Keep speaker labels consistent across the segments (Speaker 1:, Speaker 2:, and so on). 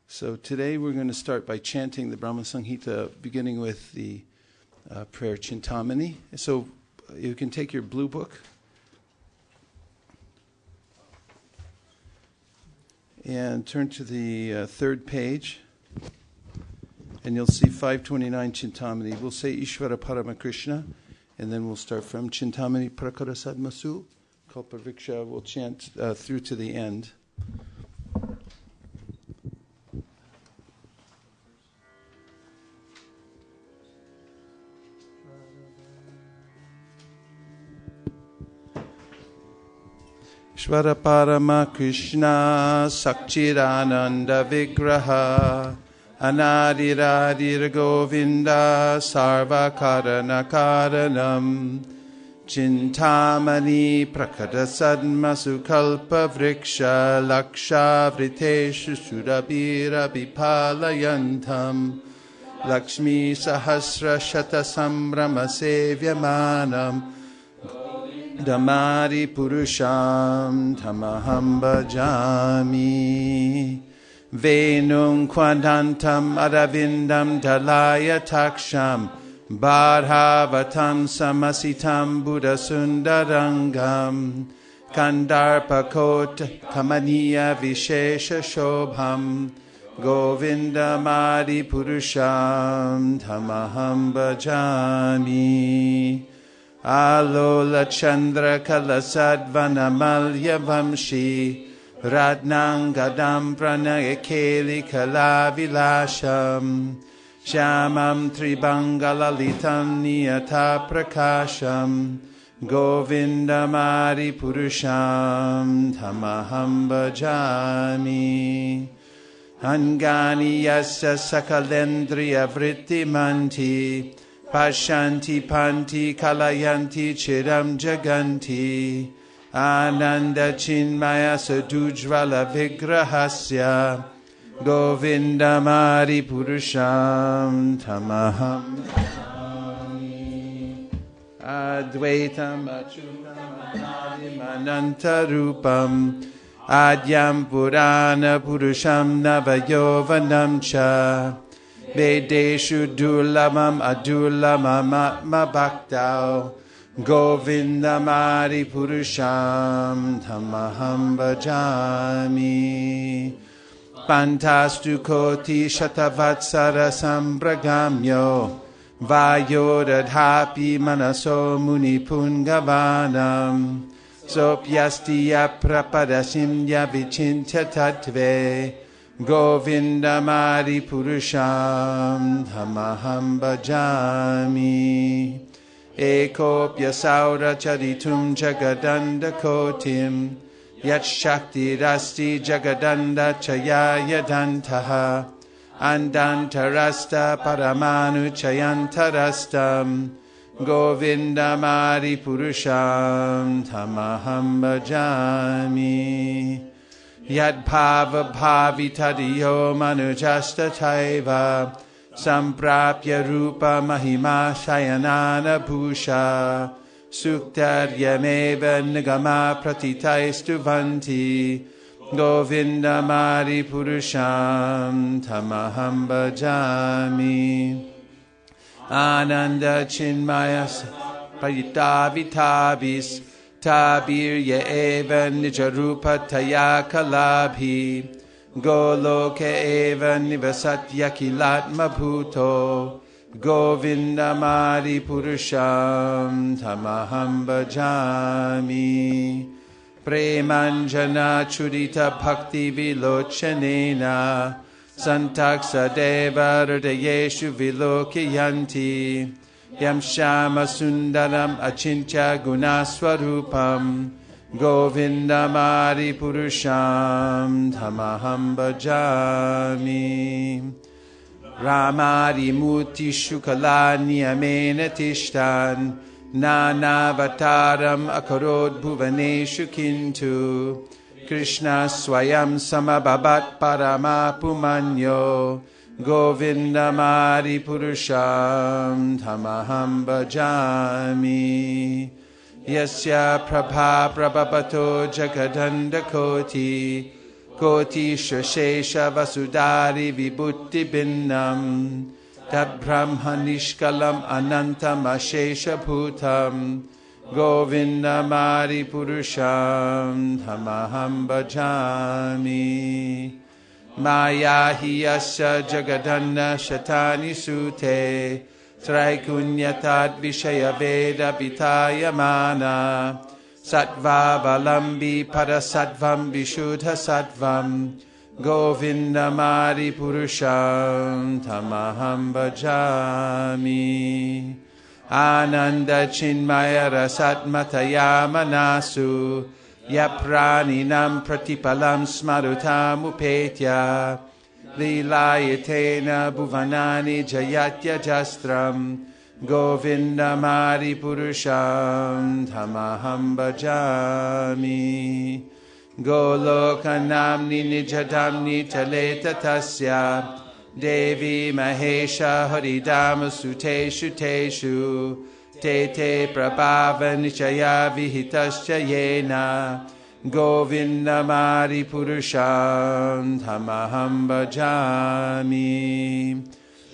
Speaker 1: So today we're going to start by chanting the Brahma Samhita, beginning with the prayer Chintamani. So you can take your blue book and turn to the third page, and you'll see 529 Chintamani. We'll say Ishvara Parama Krishna, and then we'll start from Chintamani Prakara Sadmasu. Kalpa Vriksha will chant through to the end. Ishvara Parama Krishna Sakchirananda Vigraha Anadiradir Govinda Sarva Karana Karanam Chintamani Prakata Sadmasu Kalpa Vriksha Laksha Vriteshu Surabhira Vipalayantam Lakshmi Sahasra Shata Sambrama Sevyamanam Damari Purusham Tamaham Bhajami Venum Kwantantam Aravindam Dalaya Taksham Bharhavatam Samasitam Buddha Sundarangam Kandarpakot Kamaniya Vishesha Shobham Govindamari Purusham Tamaham Bhajami Alola Chandra Kalasadvana Malya Vamshi Ratnangadam Pranayakeli Kalavilasham Shamam Tribangalalitam Niyata Prakasham Govindamari Purusham Tamaham Bhajami Angani Yasya Sakalendriya Vritti Manti Pashanti Panti Kalayanti Chiram Jaganti Ananda Chinmaya Sadujvala Vigrahasya Govindamari Purusham Tamaham Advaitam Achyutam Anadim Anantarupam Adyam Purana Purusham Navayovanam Cha Vedeshu Dulamam Adulamam Atma Bhaktau Govindamari Purusham Tamaham Bhajami Pantastu Koti Shatavatsara Sambragamyo Vayodadhapi Manaso Muni Pungavanam Sopyastiya Prapadasimya Vichintya Tatve Govindamari Purusham Tamaham Bhajami Ekopya Saura Charitum Jagadanda Kotim Yat Shakti Rasti Jagadanda Chayaya Dantaha Andantarasta Paramanu Chayantarastam Govindamari Purusham Tamaham Bhajami Yad Bhava Bhavitadiyo Manujasta Taiva Samprapya Rupa Mahima Shayanana Bhusha Suktaryameva Nigama Pratitaistu Vanti Govindamari Purusham Tamaham Bhajami Ananda Chinmayas Payitavitabis Tabir Eva Nijarupa Tayakalabhi Goloke Eva Nivasatya Kilatma Bhuto Govindamari Purusham Tamaham Bhajami Premanjana Churita Bhakti Vilochanena Santaksa Deva Hridayeshu Vilokiyanti Yam Shama Sundaram Achintya Gunaswarupam Govindamari Purusham Tamaham Bhajami Ramari Muti Shukala Niyamena Tishtan Nanavataram Akarod Bhuvaneshu Kintu Krishna Swayam Samababat Parama Pumanyo Govindamari Purusham Tamaham Bhajami Yasya Prabha Prabhapato Jagadanda Koti Koti Shashesha Vasudari Vibhuti Binnam Tat Brahma Nishkalam Anantam Ashesha Bhutam Govinda Mari Purusham Dhamaham Bhajami Maya Hiyasya Jagadanna Shatani Sute Traikunyatat Vishaya Veda Pitaya Mana Sattva Balambi Parasattvam Vishuddha Sattvam Govinda Mari Purusham Tamaham Bhajami Ananda Chinmaya Rasatmataya Manasu Yapraninam Pratipalam Smarutam Upetya Lilayatena Bhuvanani Jayatya Jastram Govinda Mari Purusham Tamaham Bhajami Golokanamni Nijadamni Taleta Tasya Devi Mahesha Haridama Suteshu Teshu Tete Prabhava Nichaya Vihitasya Yena Govinda Mari Purusham Tamaham Bhajami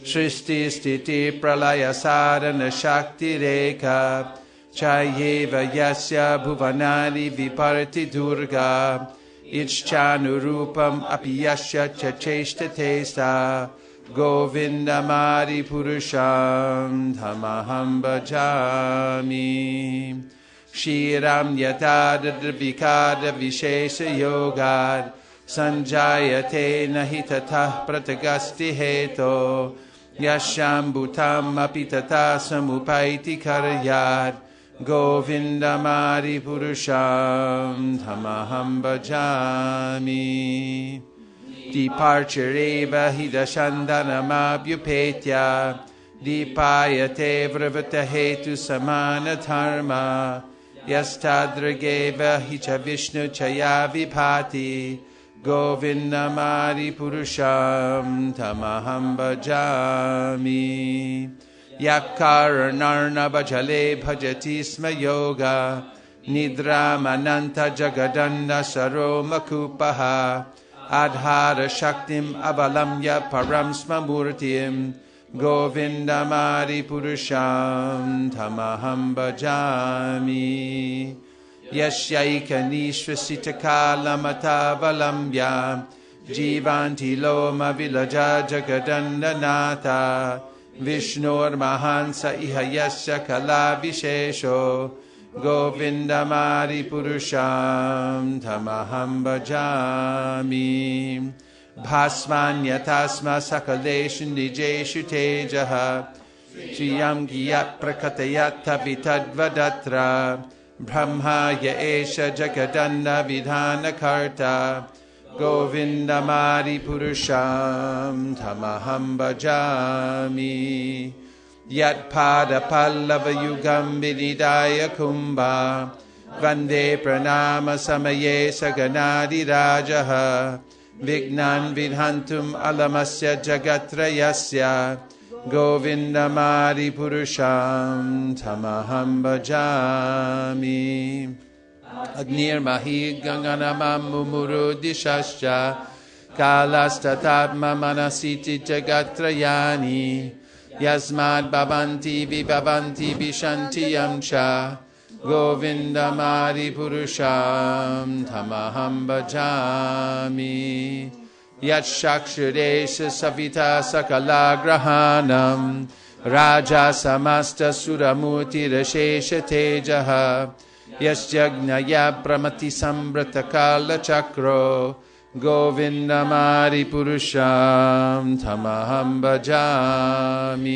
Speaker 1: Shristi Stiti Pralaya Sadhana Shakti Rekha Chayeva Yasya Bhuvanani Viparti Durga Ichchanurupam Apiyasya Chacheshta Testa Govinda Mari Purusham Dhamaham Bhajami Shiram Yatad Vikada Vishesha Yogad Sanjayate Nahitatah Pratagasti Heto Yasham Bhutam Apitata Samupaiti Karyad Govinda Mari Purusham Dhamaham Bhajami Departure Eva Hidashandanamabhyupetya Dipayate Vravata Hetu Samana Dharma Yastadrageva Hicha Vishnu Chaya Vipati Govinda Mari Purusham Tamaham Bhajami Yakarnarnava Jale Bhajati Sma Yoga Nidra Mananta Jagadanda Saroma Kupaha Adhara Shaktim Avalamya Param Smamurtim Govinda Mari Purusham Tamaham Bhajami Yashyaika Nishvasitakala Matavalamya Jivanti Loma Vilaja Jagadanda Nata Vishnur Mahansa Ihayasya Kala Vishesho Govinda Mari Purusham Tamaham Bhajami Bhasmanyatasma Sakaleshu Nijeshu Tejaha Shriyam Giyat Prakatayat Vitadvadatra Brahma Yaesha Jagadanda Vidhana Karta Govinda Mari Purusham Tamaham Bhajami Yat Pada Pallava Yugam Vinidaya Kumbha Vande Pranama Samaye Saganadi Rajaha Vignan Vidhantum Alamasya Jagatrayasya Govinda Mari Purusham Tamaham Bhajami Agnir Mahi Ganganamam Mumuru Dishascha Kalastatatma Manasiti Jagatrayani Yasmad Bhavanti Vibhavanti Vishanti Yamcha Govinda Mari Purusham Tamaham Bhajami Yat Shakshuresha Savita Sakala Grahanam Raja Samasta Suramuti Rashesha Tejaha Yasyagnaya Pramati Sambrata Kala Chakro Govinda Mari Purusham Tamaham Bhajami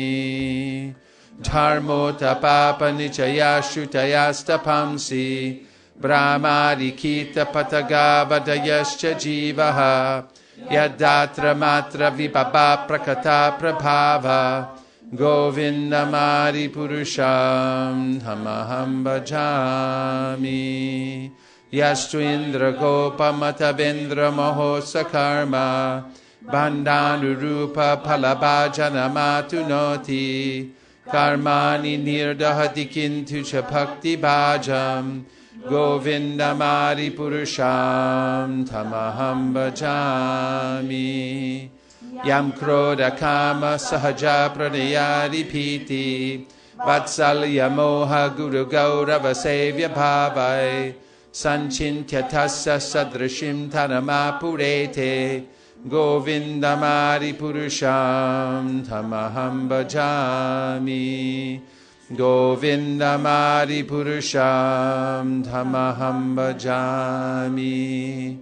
Speaker 1: Dharmo Tapapa Nichaya Shutayastapamsi Brahmadi Kita Patagavadayascha Jivaha Yadatra Matra Vibhava Prakata Prabhava Govinda Mari Purusham Tamaham Bhajami Yastu Indra Gopa Matavendra Mahosa Karma Bandhanu Rupa Palabhajana Matunoti Karmani Nirdahati Kintu Cha Bhakti Bhajam Govindamari Purusham Tamaham Bhajami. Yam Krodha Kama Sahaja Pranayari Piti Vatsalya Moha Guru Gaurava Sevya Bhavai Sanchintya Tasya Sadrashim Tanama Purete Govindamari Purusham Tamaham Bhajami. Govindamari Purusham Tamaham Bhajami.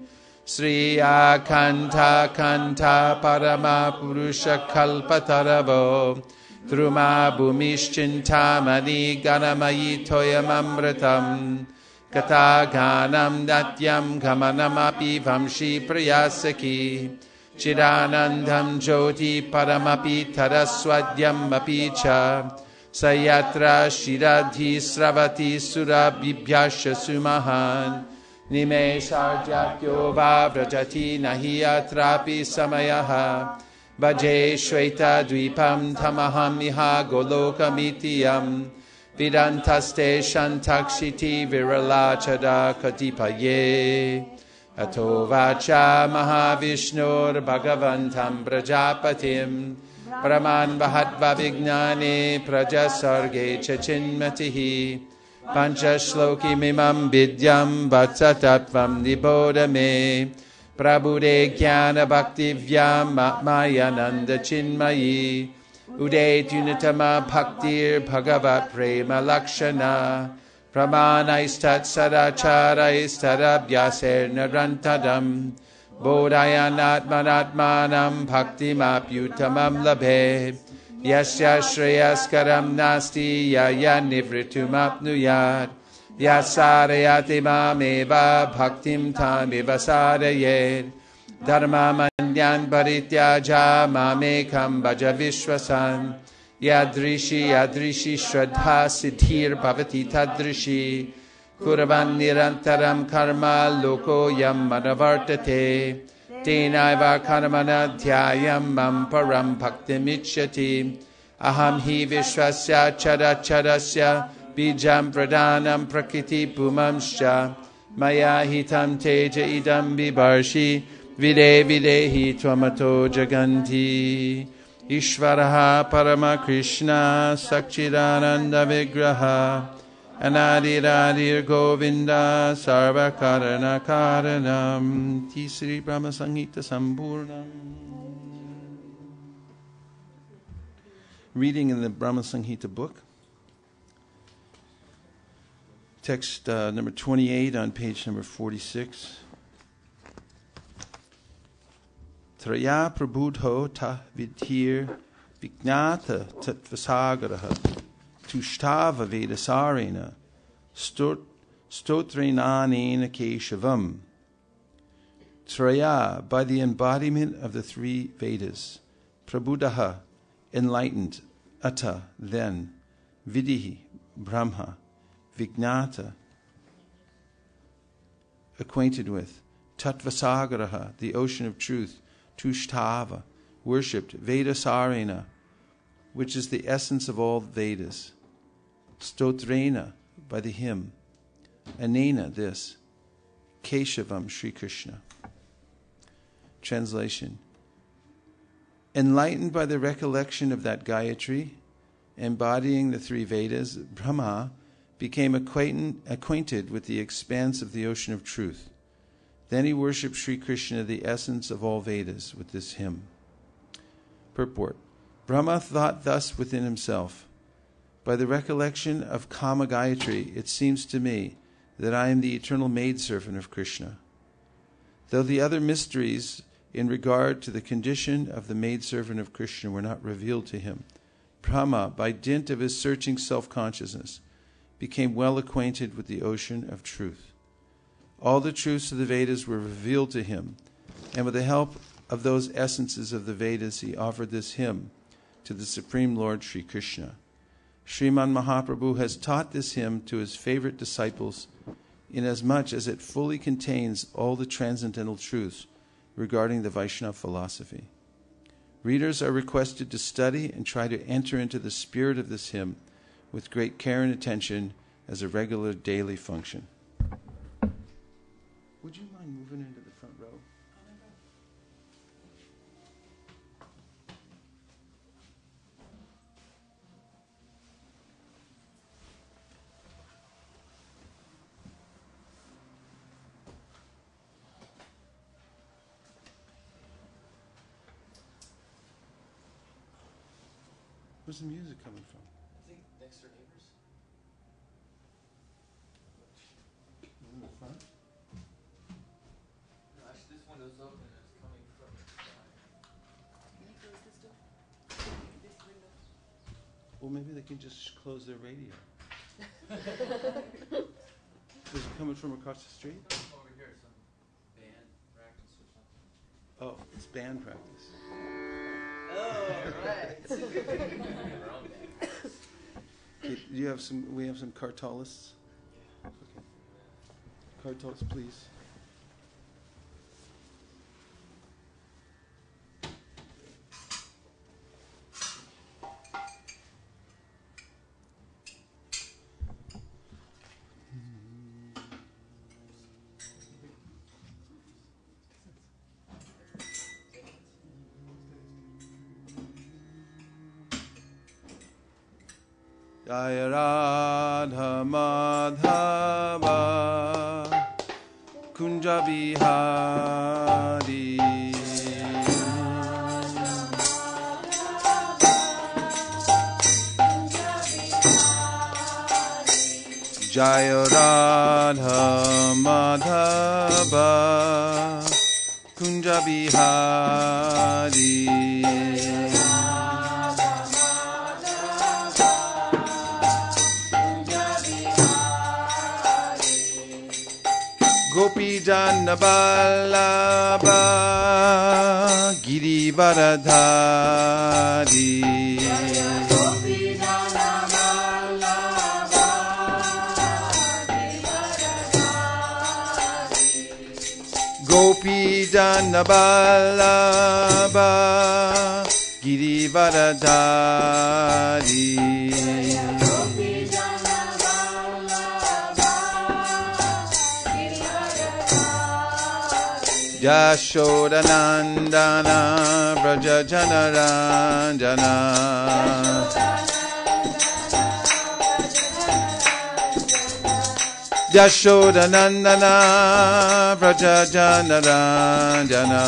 Speaker 1: Sri Akanta Kanta Parama Purusha Kalpataravo Druma Bhumishchintamani Ganamayi Toyamamritam Kata Ganam Datyam Kamanamapi Vamshi Priyasaki Chidanandam Jyoti Paramapi Taraswadyam Apicha Sayatra Shiradhi Sravati Surabhibhyasha Sumahan Nime Sarjakyo Vavrajati Nahiyatrapi Samayaha Bhaje Shweta Dvipam Tamaham Iha Goloka Mitiyam Vidantaste Shantakshiti Viralachada Katipaye Ato Vacha Mahavishnur Bhagavantam Prajapatim Praman Vahatva Vignane Prajasarge Chachinmatihi Pancha Shloki Mimam Vidyam Vatsatatvam Nibodame Prabhude Jnana Bhakti Vyam Mayananda Chinmayi Ude Tunatama Bhaktir Bhagavat Prema Lakshana Pramanaistat Sadacharaistarabhyaser Narantadam Bodhayanat Manatmanam Bhakti Mapyutamam Labhe Yasya Shreyaskaram Nasti Yaya Nivritumapnuyat Yasarayati Mameva Bhaktim Tamiva Sarayed Dharma Manyan Parityaja Mamekam Bhaja Vishwasan Yadrishi Shraddha Siddhir Bhavati Tadrishi Kuravan Nirantaram Karma Loko Yam Manavartate Tenaiva Karmana Dhyayam Mam Param Bhaktimichyati Aham Hi Vishwasya Charasya Bijam Pradhanam Prakriti Pumamscha Maya Hitam Teja Idam Bibarshi Vide Videhi Twamato Jaganti Ishvaraha Parama Krishna Sakchidananda Vigraha Anadiradir Govinda Sarva Karana Karanam Tisri Brahma Sangita Samburnam. Reading in the Brahma Samhita book. Text number 28 on page number 46. Traya prabudho ta vidhir vignata tatvasagaraha tushtava vedasarena stotrenanena keshavam. Traya, by the embodiment of the three Vedas. Prabhudaha, enlightened. Ata, then. Vidihi, Brahma. Vignata, acquainted with. Tatvasagaraha, the ocean of truth. Tushtava, worshipped. Vedasarena, which is the essence of all Vedas. Stotrena, by the hymn. Anena, this. Keshavam, Sri Krishna. Translation. Enlightened by the recollection of that Gayatri, embodying the three Vedas, Brahma became acquainted with the expanse of the ocean of truth. Then he worshipped Sri Krishna, the essence of all Vedas, with this hymn. Purport. Brahma thought thus within himself, by the recollection of Kama Gayatri, it seems to me that I am the eternal maidservant of Krishna. Though the other mysteries in regard to the condition of the maidservant of Krishna were not revealed to him, Brahma, by dint of his searching self-consciousness, became well acquainted with the ocean of truth. All the truths of the Vedas were revealed to him, and with the help of those essences of the Vedas, he offered this hymn to the Supreme Lord Sri Krishna. Sriman Mahaprabhu has taught this hymn to his favorite disciples inasmuch as it fully contains all the transcendental truths regarding the Vaishnava philosophy. Readers are requested to study and try to enter into the spirit of this hymn with great care and attention as a regular daily function. Where's the music coming from?
Speaker 2: I think next door neighbors.
Speaker 1: In the front?
Speaker 2: No, actually, this window's open and it's coming from inside.
Speaker 3: Can you close this door? This window?
Speaker 1: Well, maybe they can just close their radio. Is it coming from across the street?
Speaker 2: Over here, some band practice or something.
Speaker 1: Oh, it's band practice.
Speaker 2: Oh, right.
Speaker 1: Okay, we have some cartalists. Okay. Cartalists, please. Jaya Radha Madhava Kunja Bihari Jaya Radha Madhava Kunja Bihari Gopi Janaballabha Girivaradhari Gopi Janaballabha Girivaradhari Yashodanandana Vraja Janaranjana Yashodanandana Vraja Janaranjana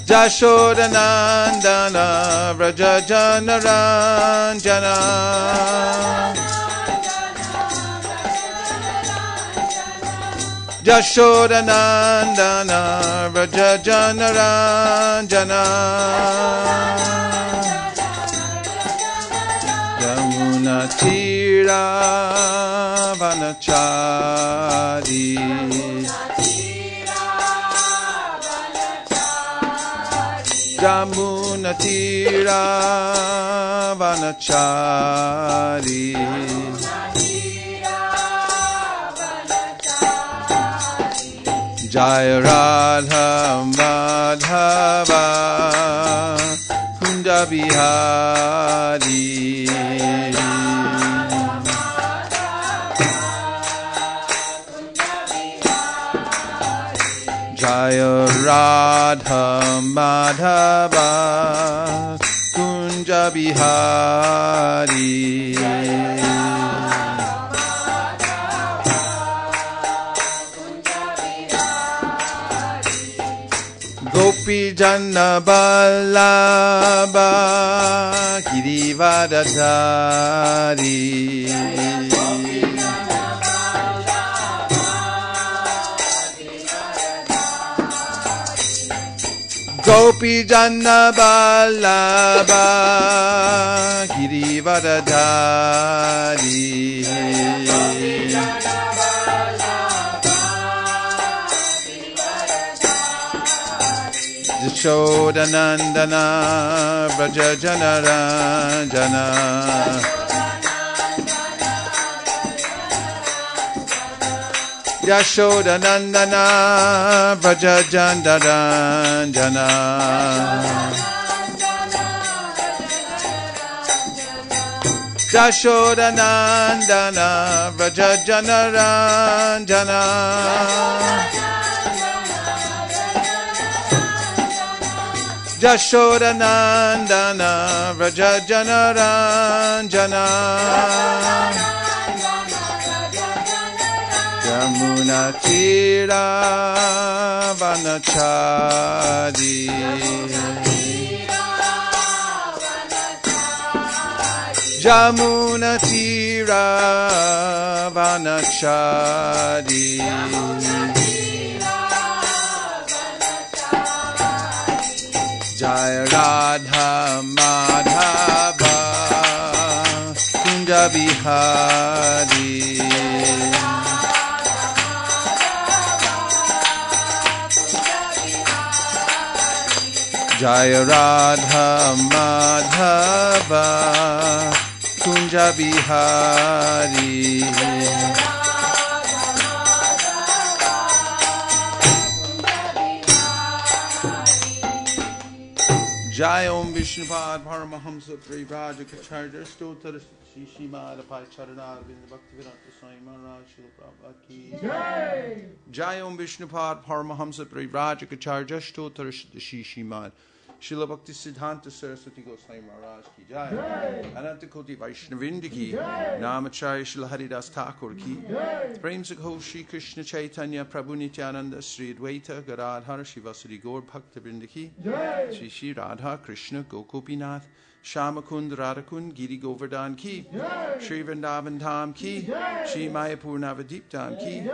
Speaker 1: Yashodanandana Vraja Janaranjana Yashodanandana Vraja Janaranjana Yamuna Tira Vanachari Yamuna Tira Vanachari Jaya Radha Madhava Kunda Bihari Jaya Radha Madhava Kunja Bihari Gopi Janaballabha Girivaradhari Gopi Janaballabha Girivaradhari Yashodanandana Vraja Janaranjana Yashodanandana Vraja Janaranjana Yashodanandana Vraja Janaranjana Yashodanandana Vraja Janaranjana Yamuna Tira Vanachari Jamuna Tira Vanachari Jaya Radha Madhava Kunja Bihari Jaya Radha Madhava Kunja Bihari Jai Om Vishnupad Paramahamsa Privraja Kacharya Stotra Shishimad Apai Charanar Vinda Bhaktivedanta Swami Maharaj Srila Prabhupada Ki Jai Jai Om Vishnupad Paramahamsa Privraja Kacharya Stotra Shishimad Srila Bhakti Siddhanta Saraswati Goswami Maharaj Ki Jai Ananta Koti Vaishnavinda Ki Namacharya Srila Haridas Thakur Ki Prem Sakho Shri Krishna Chaitanya Prabhu Nityananda Sri Advaita Gadadhar Shivasari Gaur Bhakta Vrinda Ki Shri Shri Radha Krishna Gokupinath Shamakund Radhakund Giri Govardhan Ki Shri Vrindavan Dham Ki Shri Mayapur Navadip Dham Ki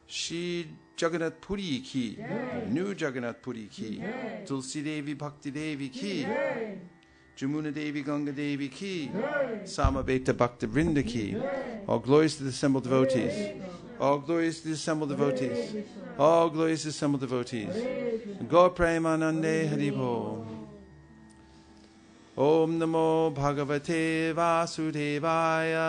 Speaker 1: Shri Jagannath Puri Ki New Jagannath Puri Ki Tulsi Devi Bhakti Devi Ki Jamuna Devi Ganga Devi Ki Samaveta Bhakta Vrinda Ki All glories to the assembled devotees. All glories to the assembled devotees. All glories to the assembled devotees. Gaur Premanande Haribol. Om Namo Bhagavate Vasudevaya.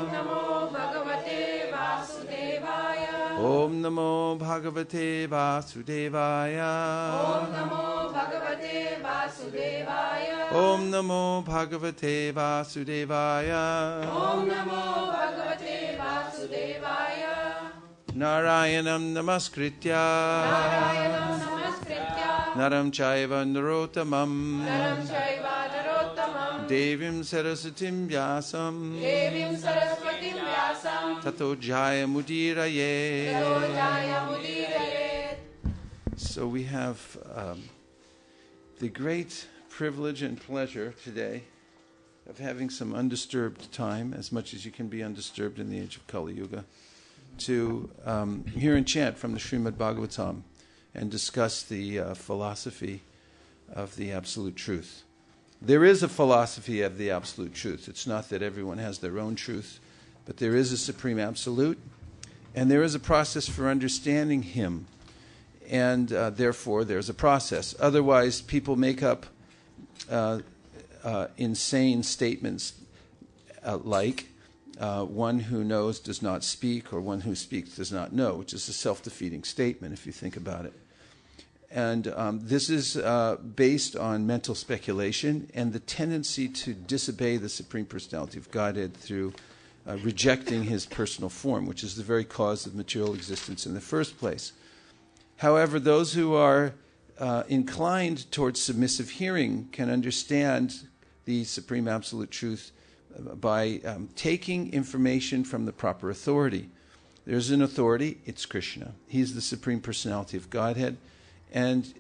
Speaker 3: Om Namo Bhagavate Vasudevaya.
Speaker 1: Om Namo Bhagavate Vasudevaya.
Speaker 3: Om Namo Bhagavate Vasudevaya.
Speaker 1: Om Namo Bhagavate Vasudevaya.
Speaker 3: Om Namo Bhagavate Vasudevaya.
Speaker 1: Narayanam Namaskritya.
Speaker 3: Narayanam Namaskritya.
Speaker 1: Naram Chaiva Narotamam.
Speaker 3: Naram Chaiva Narottamam.
Speaker 1: Devim Sarasatim Vyasam.
Speaker 3: Devim Saraswatim Vyasam.
Speaker 1: Tato Jaya Mudiraye.
Speaker 3: Tato Jaya Mudirayet.
Speaker 1: So we have the great privilege and pleasure today of having some undisturbed time, as much as you can be undisturbed in the age of Kali Yuga, to hear and chant from the Srimad Bhagavatam and discuss the philosophy of the Absolute Truth. There is a philosophy of the Absolute Truth. It's not that everyone has their own truth, but there is a Supreme Absolute, and there is a process for understanding Him, and therefore there's a process. Otherwise, people make up insane statements like one who knows does not speak, or one who speaks does not know, which is a self-defeating statement if you think about it. And this is based on mental speculation and the tendency to disobey the Supreme Personality of Godhead through rejecting His personal form, which is the very cause of material existence in the first place. However, those who are inclined towards submissive hearing can understand the Supreme Absolute Truth by taking information from the proper authority. There's an authority, it's Krishna. He's the Supreme Personality of Godhead, and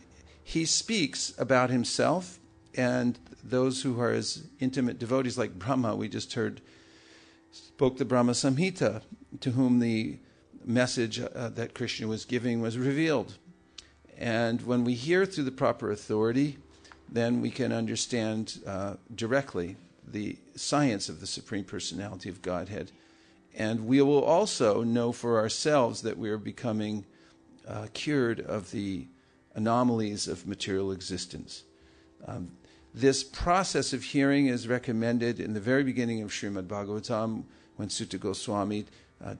Speaker 1: He speaks about Himself, and those who are His intimate devotees, like Brahma, we just heard, spoke the Brahma Samhita, to whom the message that Krishna was giving was revealed. And when we hear through the proper authority, then we can understand directly the science of the Supreme Personality of Godhead. And we will also know for ourselves that we are becoming cured of the anomalies of material existence. This process of hearing is recommended in the very beginning of Srimad Bhagavatam, when Sutta Goswami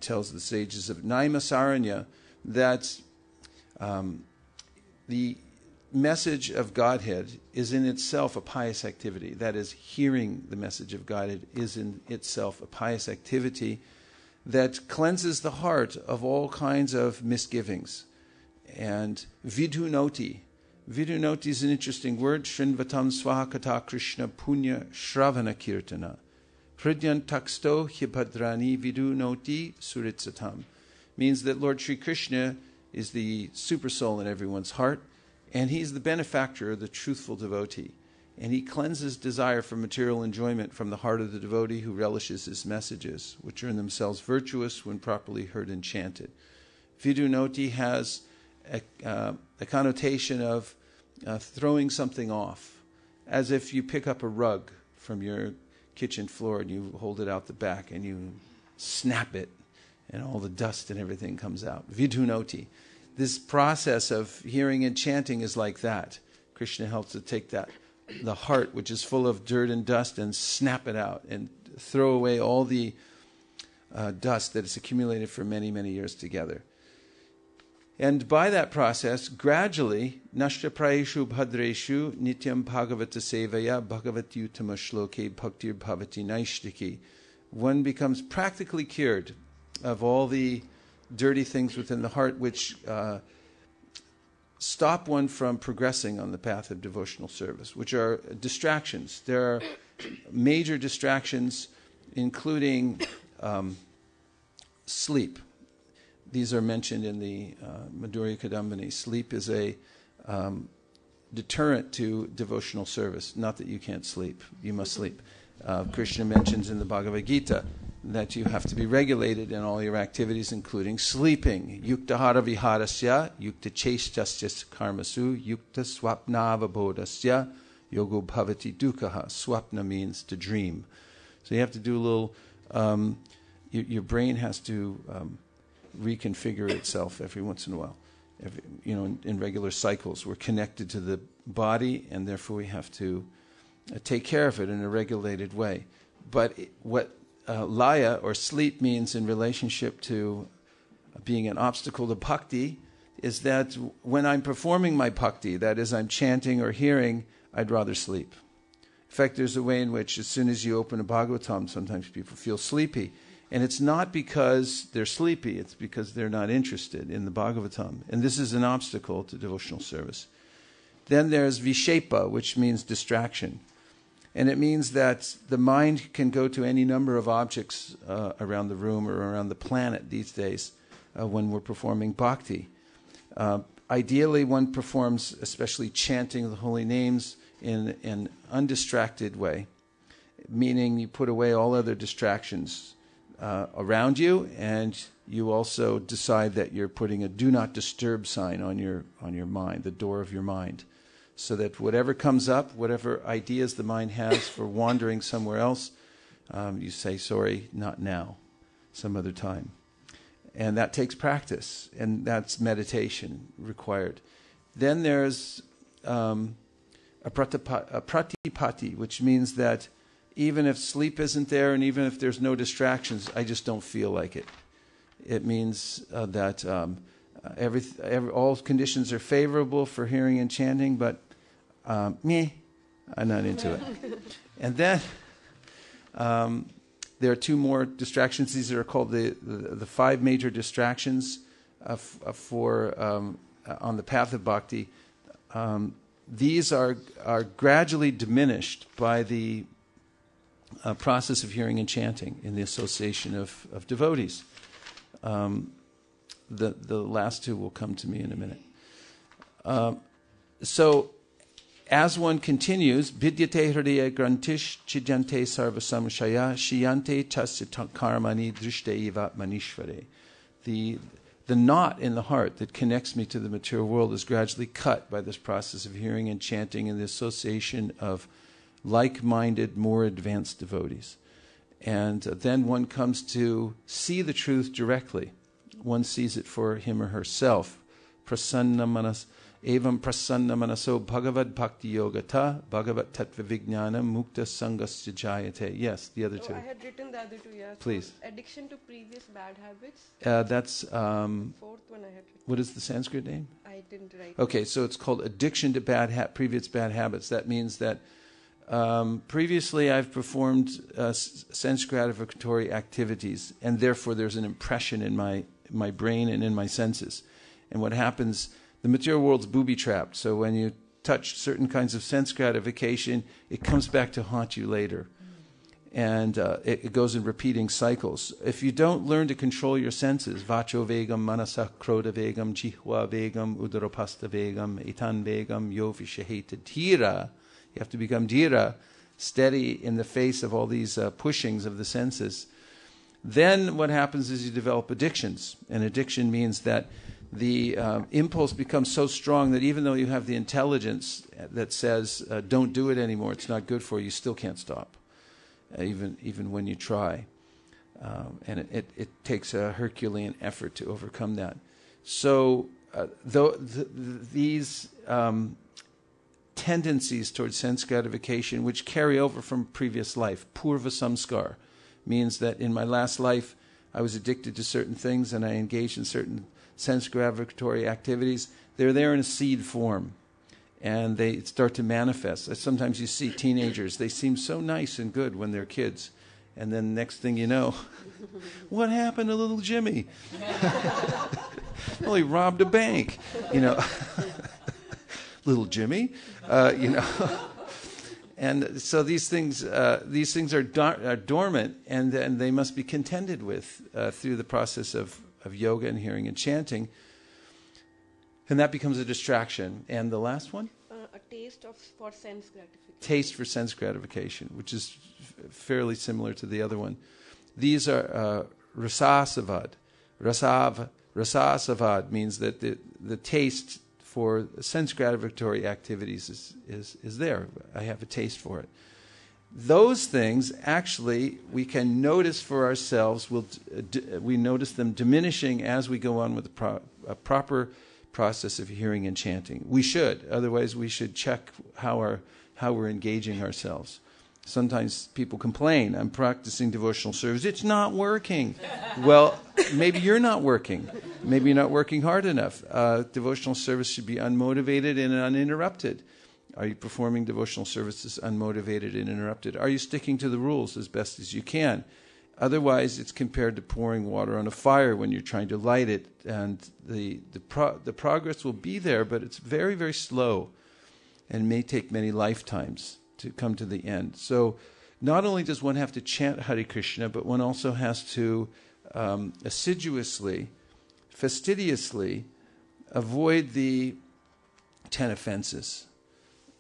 Speaker 1: tells the sages of Naimasaranya that the message of Godhead is in itself a pious activity. That is, hearing the message of Godhead is in itself a pious activity that cleanses the heart of all kinds of misgivings. And vidhunoti. Vidhunoti is an interesting word. Shrinvatam swahakata Krishna punya shravana kirtana. Hridyan taksto hipadrani vidhunoti suritsatam. means that Lord Sri Krishna is the super soul in everyone's heart, and he's the benefactor, the truthful devotee. And he cleanses desire for material enjoyment from the heart of the devotee who relishes his messages, which are in themselves virtuous when properly heard and chanted. Vidunoti has a connotation of throwing something off, as if you pick up a rug from your kitchen floor and you hold it out the back and you snap it and all the dust and everything comes out. Vidunoti. This process of hearing and chanting is like that. Krishna helps to take that, the heart, which is full of dirt and dust, and snap it out and throw away all the dust that has accumulated for many, many years together. And by that process, gradually, nashta prayeshu bhadreshu nityam bhagavata sevaya bhagavati uttama shloke bhaktir bhavati naishtiki. One becomes practically cured of all the dirty things within the heart which stop one from progressing on the path of devotional service, which are distractions. There are major distractions, including sleep. These are mentioned in the Madhurya Kadambini. Sleep is a deterrent to devotional service. Not that you can't sleep. You must sleep. Krishna mentions in the Bhagavad Gita that you have to be regulated in all your activities, including sleeping. Yuktahara viharasya, yukta cheshtasya karmasu, yukta swapnavabodasya, yogo bhavati dukkha. Swapna means to dream. So you have to do a little, your brain has to reconfigure itself every once in a while. In regular cycles. We're connected to the body, and therefore we have to take care of it in a regulated way. But what laya, or sleep, means in relationship to being an obstacle to bhakti is that when I'm performing my bhakti, that is, I'm chanting or hearing, I'd rather sleep. In fact, there's a way in which as soon as you open a Bhagavatam, sometimes people feel sleepy. And it's not because they're sleepy, it's because they're not interested in the Bhagavatam. And this is an obstacle to devotional service. Then there's vishepa, which means distraction. And it means that the mind can go to any number of objects around the room or around the planet these days when we're performing bhakti. Ideally, one performs, especially chanting the holy names, in an undistracted way, meaning you put away all other distractions around you, and you also decide that you're putting a do not disturb sign on your mind, the door of your mind, so that whatever comes up, whatever ideas the mind has for wandering somewhere else, you say, sorry, not now, some other time. And that takes practice, and that's meditation required. Then there's a pratipati, which means that even if sleep isn't there and even if there's no distractions, I just don't feel like it. It means that all conditions are favorable for hearing and chanting, but I'm not into it. And then there are two more distractions. These are called the five major distractions for on the path of bhakti. These are gradually diminished by the process of hearing and chanting in the association of devotees. The last two will come to me in a minute. So, as one continues, vidyate hridaya grantish chijante sarva samshaya shiyante tasya karmani drishtaiva manishvare. The knot in the heart that connects me to the material world is gradually cut by this process of hearing and chanting in the association of like-minded, more advanced devotees. And then one comes to see the truth directly. One sees it for him or herself. Prasanna manas, evam prasanna manaso bhagavad bhakti yogata, bhagavat tattva vijnana mukta sangasya jayate. Yes, the other two.
Speaker 3: I had written the other two, yeah.
Speaker 1: Please.
Speaker 3: So, addiction to previous bad habits.
Speaker 1: That's...
Speaker 3: Fourth one I had written.
Speaker 1: What is the Sanskrit name?
Speaker 3: I didn't write.
Speaker 1: Okay, so it's called addiction to previous bad habits. That means that previously I've performed sense gratificatory activities, and therefore there's an impression in my brain and in my senses. And what happens, the material world's booby-trapped, so when you touch certain kinds of sense gratification, it comes back to haunt you later. And it goes in repeating cycles. If you don't learn to control your senses, vacho vegam, manasa kroda vegam, jihva vegam, udaropasta vegam, etan vegam, yovishaheta dhira, you have to become dhira, steady in the face of all these pushings of the senses. Then what happens is you develop addictions. And addiction means that the impulse becomes so strong that even though you have the intelligence that says, don't do it anymore, it's not good for you, you still can't stop. Even when you try. And it takes a Herculean effort to overcome that. So these tendencies towards sense gratification, which carry over from previous life, purva samskar, means that in my last life I was addicted to certain things and I engaged in certain sense gratificatory activities. They're there in a seed form. And they start to manifest. Sometimes you see teenagers, they seem so nice and good when they're kids. And then next thing you know, what happened to little Jimmy? Well, he robbed a bank, little Jimmy, And so these things are dormant, and they must be contended with through the process of yoga and hearing and chanting. And that becomes a distraction. And the last one?
Speaker 3: A taste for sense gratification.
Speaker 1: Taste for sense gratification, which is fairly similar to the other one. These are rasasavad. Rasasavad means that the taste for sense gratificatory activities is there. I have a taste for it. Those things, actually, we can notice for ourselves. We notice them diminishing as we go on with a proper process of hearing and chanting. We should. Otherwise, we should check how we're engaging ourselves. Sometimes people complain, I'm practicing devotional service. It's not working. Well, maybe you're not working. Maybe you're not working hard enough. Devotional service should be unmotivated and uninterrupted. Are you performing devotional services unmotivated and uninterrupted? Are you sticking to the rules as best as you can? Otherwise, it's compared to pouring water on a fire when you're trying to light it, and the progress will be there, but it's very, very slow and may take many lifetimes to come to the end. So not only does one have to chant Hare Krishna, but one also has to assiduously, fastidiously avoid the 10 offenses.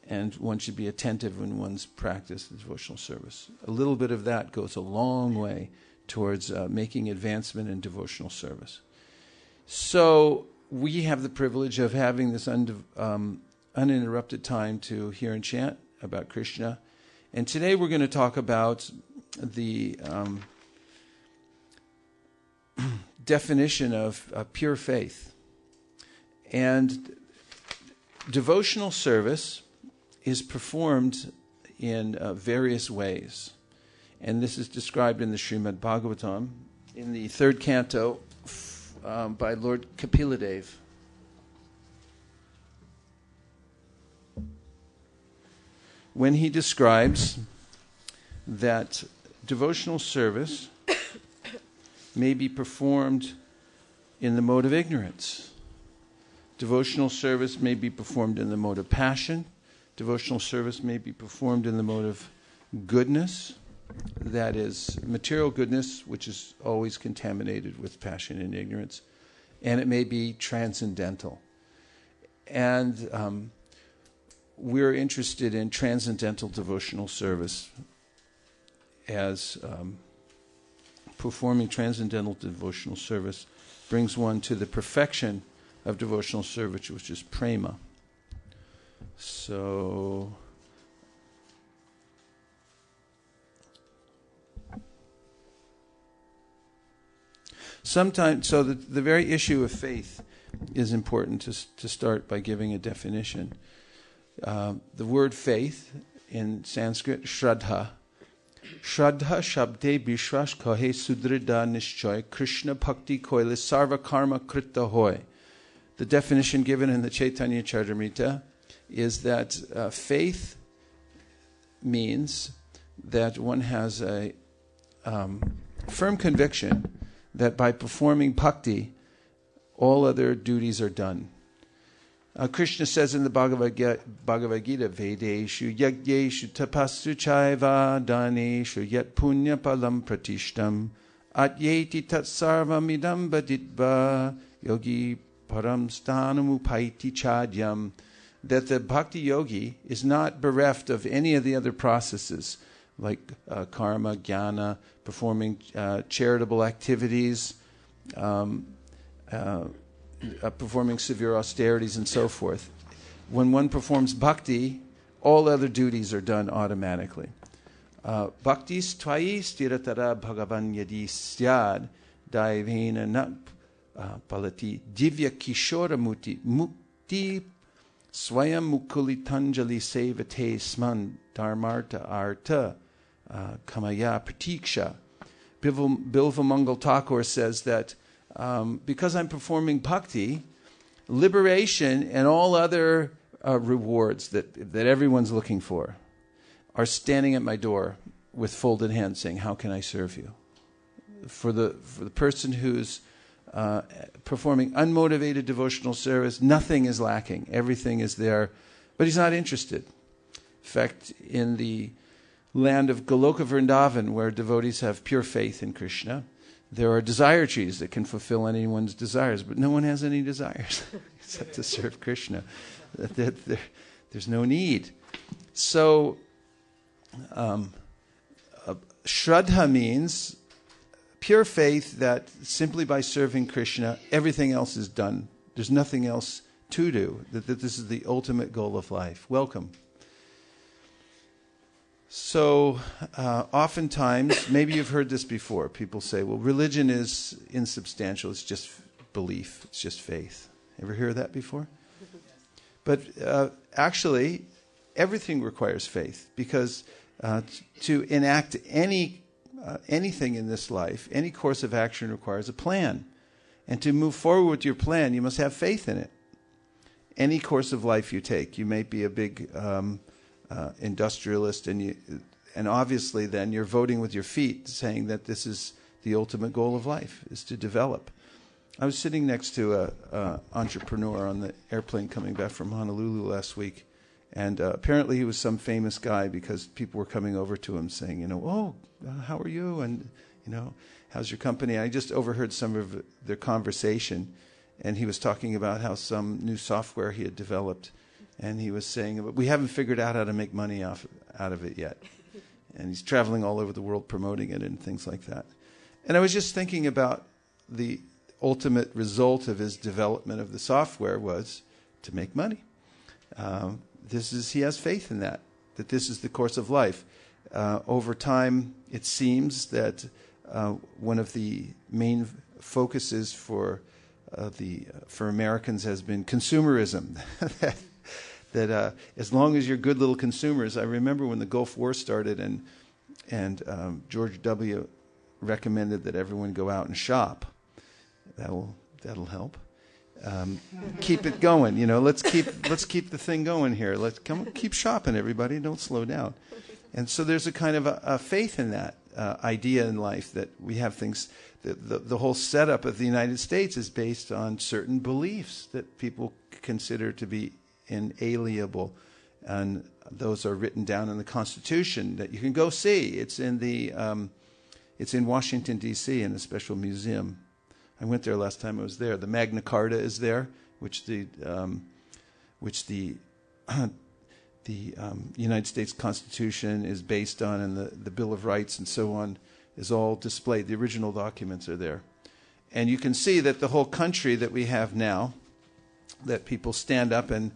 Speaker 1: And one should be attentive when one's practice of devotional service. A little bit of that goes a long way towards making advancement in devotional service. So we have the privilege of having this uninterrupted time to hear and chant about Krishna. And today we're going to talk about the definition of pure faith. And devotional service is performed in various ways. And this is described in the Srimad Bhagavatam in the 3rd canto by Lord Kapiladev. When he describes that devotional service may be performed in the mode of ignorance. Devotional service may be performed in the mode of passion. Devotional service may be performed in the mode of goodness, that is, material goodness, which is always contaminated with passion and ignorance. And it may be transcendental. And we're interested in transcendental devotional service, as performing transcendental devotional service brings one to the perfection of devotional service, which is prema. So sometimes, the very issue of faith is important to start by giving a definition. The word faith in Sanskrit, shraddha. Shraddha shabde bishwash kahe sudrida nishchoy Krishna bhakti koile sarva karma kritta hoy. The definition given in the Chaitanya Charitamrita is that faith means that one has a firm conviction that by performing bhakti, all other duties are done. Krishna says in the Bhagavad Gita, Vedeshu yagyeshu tapasu chaiva daneshu yat punya palam pratishtam atyeti tat sarvam idam baditva yogi param stanam upaiti chadyam. That the bhakti yogi is not bereft of any of the other processes like karma, jnana, performing charitable activities, performing severe austerities and so forth. When one performs bhakti, all other duties are done automatically. Bhaktis tvai stiratara bhagavan yadi syad daivena na palati divya kishora mukti swayam mukulitanjali sevate sman dharmarta arta kamaya pratiksha. Bilva Mangal Thakur says that because I'm performing bhakti, liberation and all other rewards that everyone's looking for are standing at my door with folded hands saying, how can I serve you? For the person who's performing unmotivated devotional service, nothing is lacking. Everything is there, but he's not interested. In fact, in the land of Goloka Vrindavan, where devotees have pure faith in Krishna, there are desire trees that can fulfill anyone's desires, but no one has any desires except to serve Krishna. There's no need. So, Shraddha means pure faith that simply by serving Krishna, everything else is done. There's nothing else to do, that this is the ultimate goal of life. Welcome. So, oftentimes, maybe you've heard this before, people say, well, religion is insubstantial, it's just belief, it's just faith. Ever hear that before? But actually, everything requires faith, because to enact anything in this life, any course of action requires a plan. And to move forward with your plan, you must have faith in it. Any course of life you take, you may be a big industrialist, and obviously then you're voting with your feet, saying that this is the ultimate goal of life, is to develop. I was sitting next to an entrepreneur on the airplane coming back from Honolulu last week, and apparently he was some famous guy because people were coming over to him saying, how are you? And, how's your company? I just overheard some of their conversation, and he was talking about how some new software he had developed. And he was saying, we haven't figured out how to make money out of it yet. And he's traveling all over the world promoting it and things like that. And I was just thinking about the ultimate result of his development of the software was to make money. He has faith in that this is the course of life. Over time, it seems that one of the main focuses for Americans has been consumerism. that as long as you're good little consumers, I remember when the Gulf War started and George W. recommended that everyone go out and shop. That'll help. Keep it going, let's keep the thing going here. Keep shopping, everybody. Don't slow down. And so there's a kind of a faith in that idea in life that we have things. The whole setup of the United States is based on certain beliefs that people consider to be inalienable, and those are written down in the Constitution that you can go see. It's in Washington D.C. in a special museum. I went there last time I was there. The Magna Carta is there, which the United States Constitution is based on, and the Bill of Rights and so on is all displayed. The original documents are there. And you can see that the whole country that we have now, that people stand up and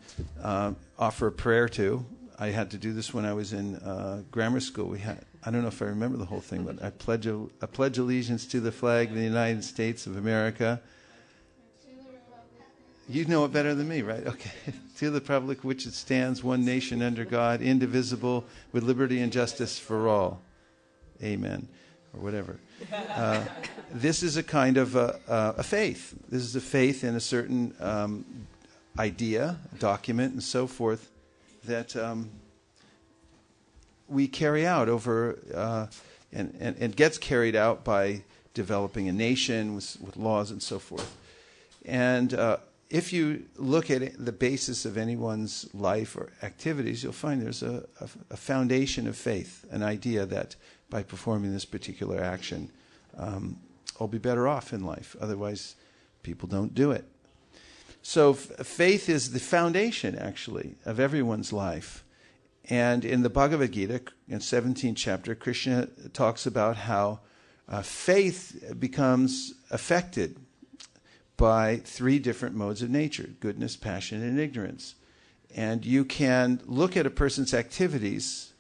Speaker 1: offer a prayer to. I had to do this when I was in grammar school. I don't know if I remember the whole thing, but I pledge allegiance to the flag of the United States of America. You know it better than me, right? Okay. To the republic which it stands, one nation under God, indivisible, with liberty and justice for all. Amen. Or whatever. This is a kind of a faith. This is a faith in a certain idea, document, and so forth that we carry out over, and gets carried out by developing a nation with laws and so forth. And if you look at the basis of anyone's life or activities, you'll find there's a foundation of faith, an idea that by performing this particular action, I'll be better off in life. Otherwise, people don't do it. So faith is the foundation, actually, of everyone's life. And in the Bhagavad Gita, in 17th chapter, Krishna talks about how faith becomes affected by 3 different modes of nature: goodness, passion, and ignorance. And you can look at a person's activities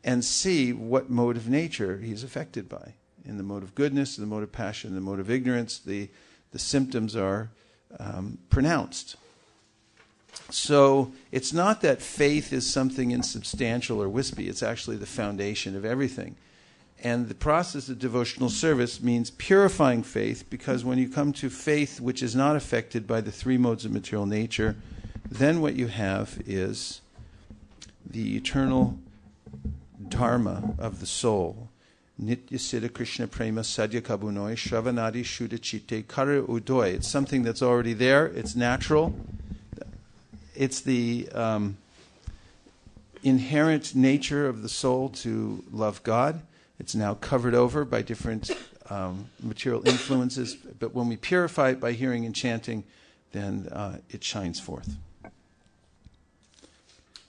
Speaker 1: and see what mode of nature he's affected by. In the mode of goodness, the mode of passion, the mode of ignorance, the symptoms are pronounced. So it's not that faith is something insubstantial or wispy. It's actually the foundation of everything. And the process of devotional service means purifying faith, because when you come to faith which is not affected by the 3 modes of material nature, then what you have is the eternal dharma of the soul. Nitya Siddha Krishna Prema Sadhya Kabunoi Shravanadi Shuddha Chitte Kara Udoy. It's something that's already there. It's natural. It's the inherent nature of the soul to love God. It's now covered over by different material influences. But when we purify it by hearing and chanting, then it shines forth.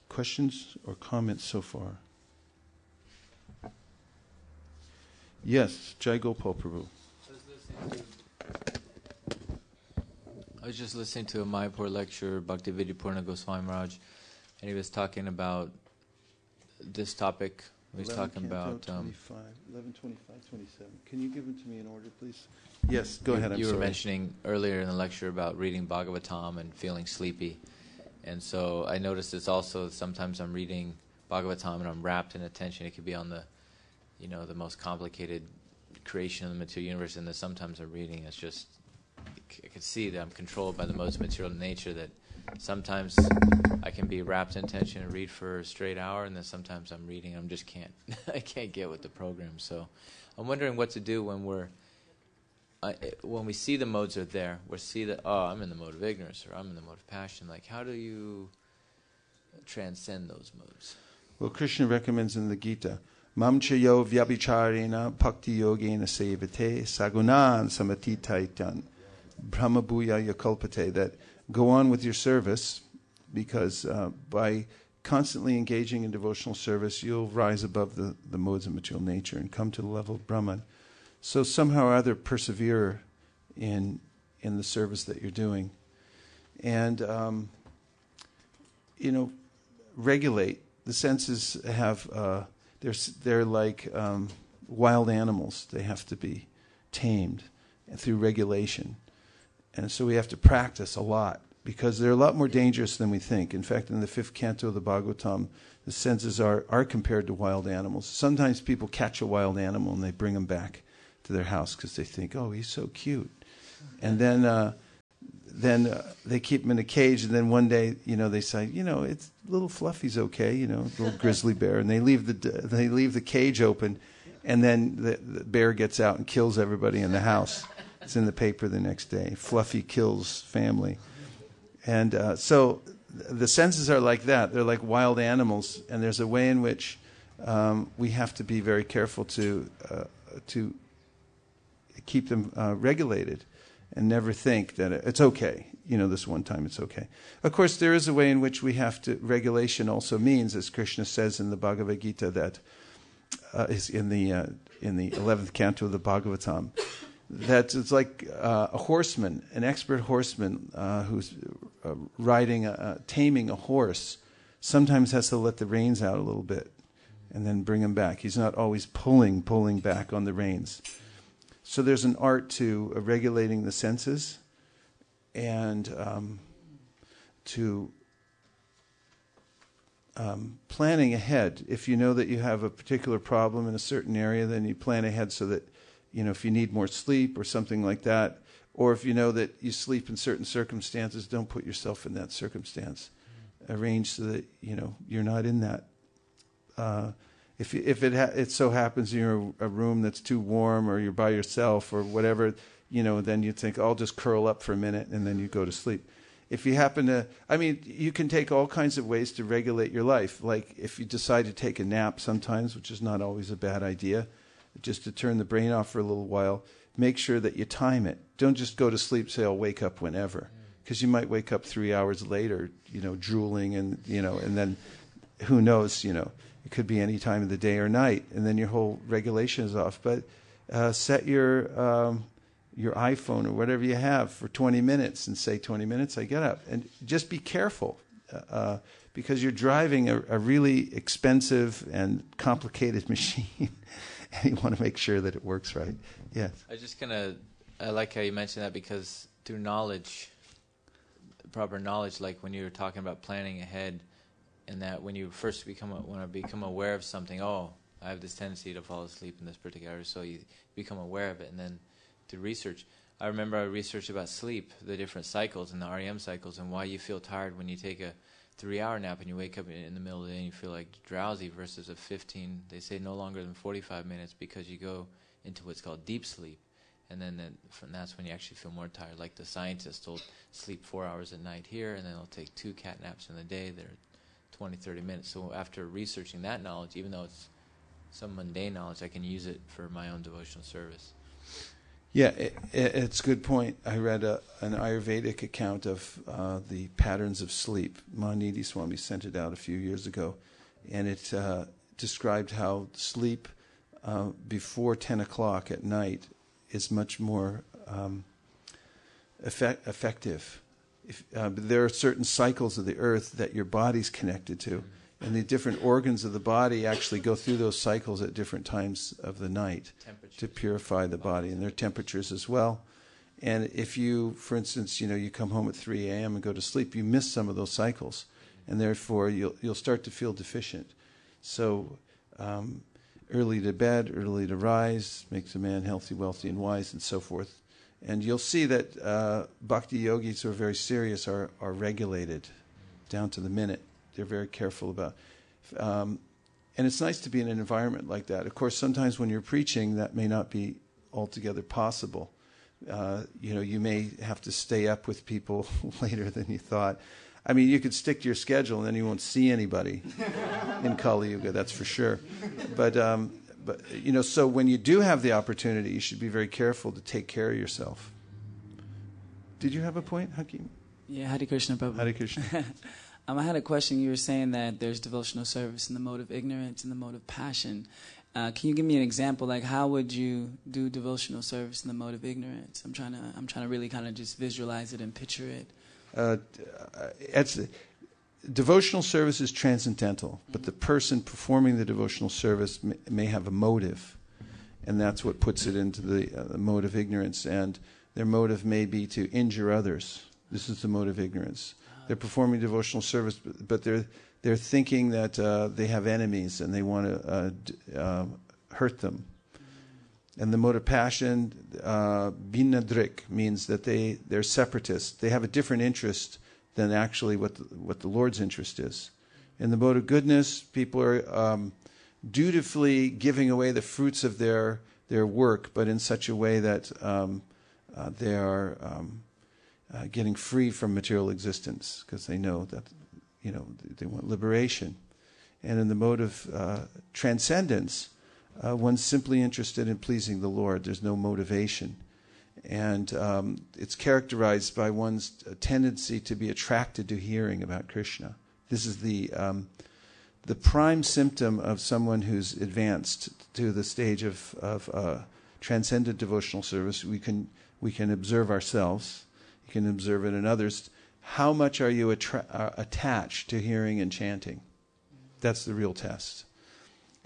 Speaker 1: Questions or comments so far? Yes, Jai Gopal Prabhu.
Speaker 2: I was just listening to a Mayapur lecture, Bhaktivedanta Purna Goswami Maharaj, and he was talking about this topic. He was talking about
Speaker 1: 11, 25, 27. Can you give them to me in order, please? Yes, go ahead. I'm
Speaker 2: you
Speaker 1: sorry.
Speaker 2: were mentioning earlier in the lecture about reading Bhagavatam and feeling sleepy. And so I noticed it's also sometimes I'm reading Bhagavatam and I'm wrapped in attention. It could be on the most complicated creation of the material universe, and then sometimes I'm reading, it's just, I can see that I'm controlled by the modes of material nature, that sometimes I can be wrapped in attention and read for a straight hour, and then sometimes I'm reading and I can't get with the program. So I'm wondering what to do when we see the modes are there, we see that, I'm in the mode of ignorance, or I'm in the mode of passion. Like, how do you transcend those modes?
Speaker 1: Well, Krishna recommends in the Gita, Mam chayo vyabhicharena bhakti yogena sevate sagunan samatitaitan brahma bhuya yakalpate, that go on with your service, because by constantly engaging in devotional service, you'll rise above the modes of material nature and come to the level of Brahman. So somehow or other persevere in the service that you're doing. And, regulate. The senses have... They're like wild animals. They have to be tamed through regulation. And so we have to practice a lot, because they're a lot more dangerous than we think. In fact, in the 5th canto of the Bhagavatam, the senses are compared to wild animals. Sometimes people catch a wild animal and they bring him back to their house because they think, oh, he's so cute. And then they keep him in a cage, and then one day, they say, it's little Fluffy's okay, little grizzly bear, and they leave the cage open, and then the bear gets out and kills everybody in the house. It's in the paper the next day. Fluffy kills family, and so the senses are like that. They're like wild animals, and there's a way in which we have to be very careful to keep them regulated. And never think that it's okay. This one time it's okay. Of course, there is a way in which we have to. Regulation also means, as Krishna says in the Bhagavad Gita, that is in the 11th canto of the Bhagavatam, that it's like a horseman, an expert horseman who's taming a horse. Sometimes has to let the reins out a little bit, and then bring him back. He's not always pulling back on the reins. So there's an art to regulating the senses, and to planning ahead. If you know that you have a particular problem in a certain area, then you plan ahead so that, if you need more sleep or something like that, or if you know that you sleep in certain circumstances, don't put yourself in that circumstance. Arrange so that, you're not in that. If it so happens you're in a room that's too warm, or you're by yourself or whatever, then you think, I'll just curl up for a minute, and then you go to sleep. if you happen to, you can take all kinds of ways to regulate your life. Like if you decide to take a nap sometimes, which is not always a bad idea, just to turn the brain off for a little while, make sure that you time it. Don't just go to sleep, say, I'll wake up whenever. Because you might wake up 3 hours later, drooling and then who knows, it could be any time of the day or night, and then your whole regulation is off. But set your iPhone or whatever you have for 20 minutes and say 20 minutes, I get up. And just be careful because you're driving a really expensive and complicated machine. And you want to make sure that it works right. Yes.
Speaker 2: I like how you mentioned that because through knowledge, proper knowledge, like when you were talking about planning ahead, and that when you first become aware of something, I have this tendency to fall asleep in this particular area, so you become aware of it, and then to research. I remember I researched about sleep, the different cycles and the REM cycles, and why you feel tired when you take a 3-hour nap and you wake up in the middle of the day and you feel like drowsy versus a 15, they say no longer than 45 minutes because you go into what's called deep sleep. And then that's when you actually feel more tired. Like the scientists will sleep 4 hours at night here, and then they'll take 2 cat naps in the day. They're 20, 30 minutes. So after researching that knowledge, even though it's some mundane knowledge, I can use it for my own devotional service.
Speaker 1: Yeah, it's a good point. I read an Ayurvedic account of the patterns of sleep. Mahanidhi Swami sent it out a few years ago, and it described how sleep before 10 o'clock at night is much more effective. There are certain cycles of the earth that your body's connected to, and the different organs of the body actually go through those cycles at different times of the night to purify the body, and their temperatures as well. And if you, for instance, you come home at 3 a.m. and go to sleep, you miss some of those cycles, and therefore you'll start to feel deficient. So early to bed, early to rise, makes a man healthy, wealthy, and wise, and so forth. And you'll see that bhakti yogis who are very serious are regulated down to the minute. They're very careful about. And it's nice to be in an environment like that. Of course, sometimes when you're preaching, that may not be altogether possible. You may have to stay up with people later than you thought. You could stick to your schedule and then you won't see anybody in Kali Yuga, that's for sure. But so when you do have the opportunity, you should be very careful to take care of yourself. Did you have a point, Hakim?
Speaker 4: Yeah, Hare Krishna, Prabhu.
Speaker 1: Hare Krishna.
Speaker 4: I had a question. You were saying that there's devotional service in the mode of ignorance and the mode of passion. Can you give me an example? Like, how would you do devotional service in the mode of ignorance? I'm trying to really kind of just visualize it and picture it.
Speaker 1: Devotional service is transcendental, but the person performing the devotional service may have a motive, and that's what puts it into the mode of ignorance. And their motive may be to injure others. This is the mode of ignorance. They're performing devotional service, but they're thinking that they have enemies and they want to hurt them. And the mode of passion, binadrik, means that they're separatists. They have a different interest than actually what the Lord's interest is. In the mode of goodness, people are dutifully giving away the fruits of their work, but in such a way that they are getting free from material existence, because they know that they want liberation. And in the mode of transcendence, one's simply interested in pleasing the Lord. There's no motivation. And it's characterized by one's tendency to be attracted to hearing about Krishna. This is the prime symptom of someone who's advanced to the stage of transcendent devotional service. We can observe ourselves. You can observe it in others. How much are you attached to hearing and chanting? That's the real test.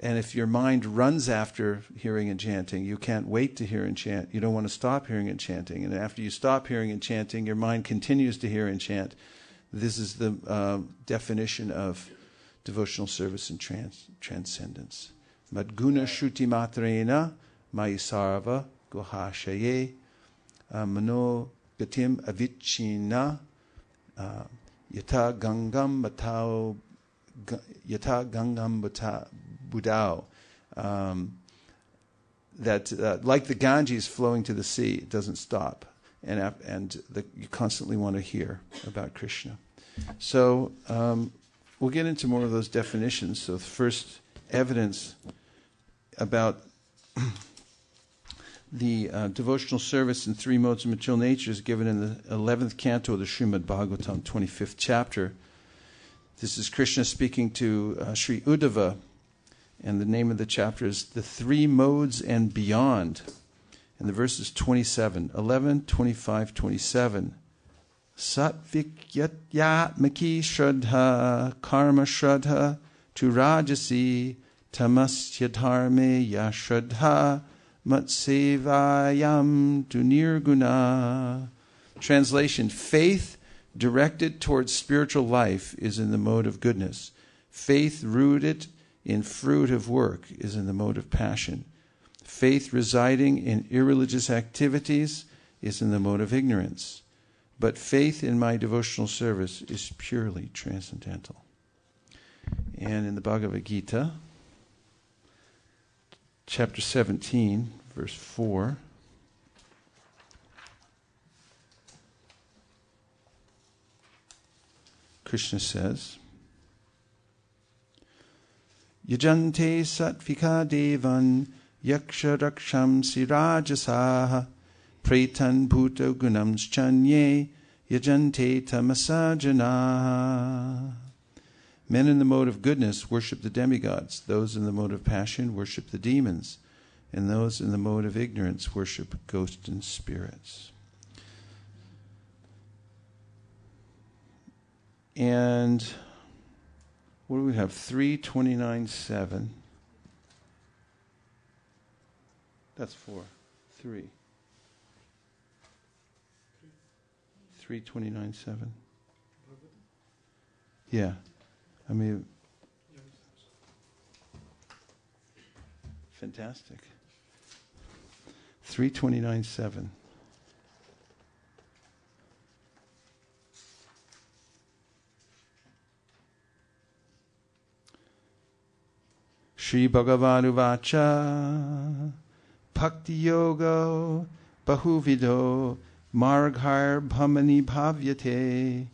Speaker 1: And if your mind runs after hearing and chanting, you can't wait to hear and chant. You don't want to stop hearing and chanting. And after you stop hearing and chanting, your mind continues to hear and chant. This is the definition of devotional service and transcendence. Madguna shruti matrena mayisarva gohashaye mano gatim avichina yata gangam budao. That like the Ganges flowing to the sea, it doesn't stop. and you constantly want to hear about Krishna. So we'll get into more of those definitions. So the first evidence about the devotional service in three modes of material nature is given in the 11th canto of the Srimad Bhagavatam, 25th chapter. This is Krishna speaking to Sri Uddhava, and the name of the chapter is The Three Modes and Beyond. And the verse is 27, 11, 25, 27. Sattvikyatmaki shraddha karma shraddha tu rajasi tamasya dharme ya shraddha matsevayam tu nirguna. Translation: faith directed towards spiritual life is in the mode of goodness. Faith rooted in fruit of work is in the mode of passion. Faith residing in irreligious activities is in the mode of ignorance. But faith in my devotional service is purely transcendental. And in the Bhagavad Gita, chapter 17, verse 4, Krishna says, Yajante sattvika devan yaksha raksham sirajasaha pretan bhuta gunams chanye yajante tamasajana. Men in the mode of goodness worship the demigods. Those in the mode of passion worship the demons. And those in the mode of ignorance worship ghosts and spirits. And what do we have? 329.7. That's 4. 3. 329.7. Yeah. I mean, fantastic. 329.7. Shri Bhagavan Uvacha Bhakti Yoga Bahuvido Marghar Bhamani Bhavyate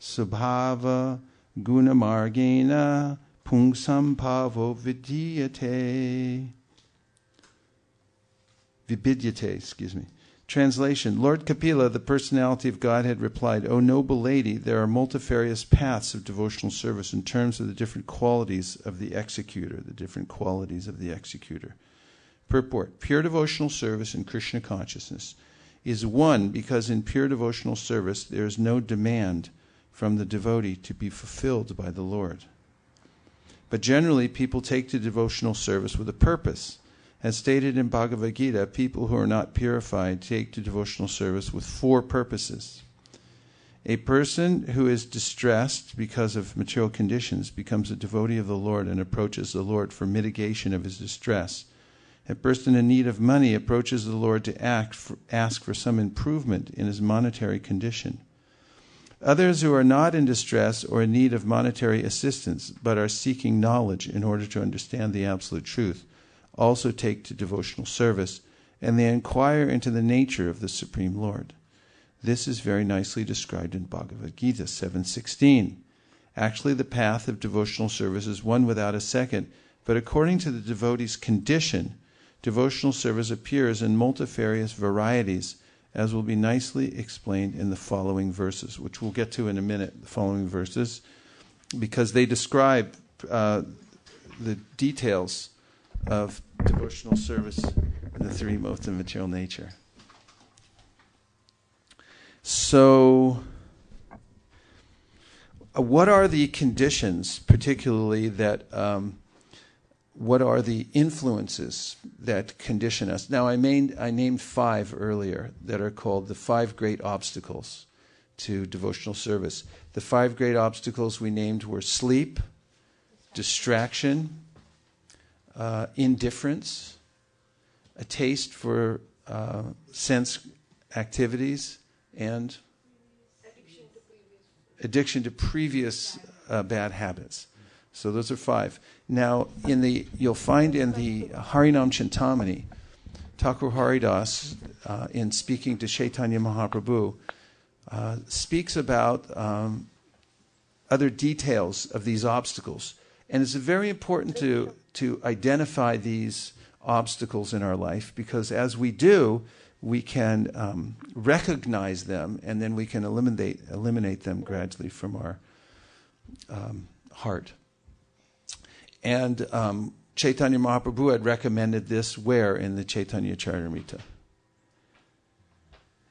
Speaker 1: Subhava Guna Margena Pungsam Pavo Vidyate. Translation: Lord Kapila, the personality of Godhead, replied, O noble lady, there are multifarious paths of devotional service in terms of the different qualities of the executor. Purport: pure devotional service in Krishna consciousness is one because in pure devotional service there is no demand from the devotee to be fulfilled by the Lord. But generally people take to devotional service with a purpose. As stated in Bhagavad Gita, people who are not purified take to devotional service with 4 purposes. A person who is distressed because of material conditions becomes a devotee of the Lord and approaches the Lord for mitigation of his distress. A person in need of money approaches the Lord to ask for some improvement in his monetary condition. Others who are not in distress or in need of monetary assistance but are seeking knowledge in order to understand the absolute truth also take to devotional service, and they inquire into the nature of the Supreme Lord. This is very nicely described in Bhagavad Gita 7.16. Actually, the path of devotional service is one without a second, but according to the devotee's condition, devotional service appears in multifarious varieties, as will be nicely explained in the following verses, which we'll get to in a minute, the following verses, because they describe the details of devotional service in the 3 modes of material nature. So, what are the conditions, particularly that, what are the influences that condition us? Now, I named 5 earlier that are called the 5 great obstacles to devotional service. The 5 great obstacles we named were sleep, distraction, indifference, a taste for sense activities, and addiction to previous bad habits. So those are 5. Now, you'll find in the Harinam Chintamani Thakur Haridas, in speaking to Chaitanya Mahaprabhu, speaks about other details of these obstacles. And it's very important to identify these obstacles in our life, because as we do, we can recognize them, and then we can eliminate them gradually from our heart. And Chaitanya Mahaprabhu had recommended this where in the Chaitanya Charitamrita.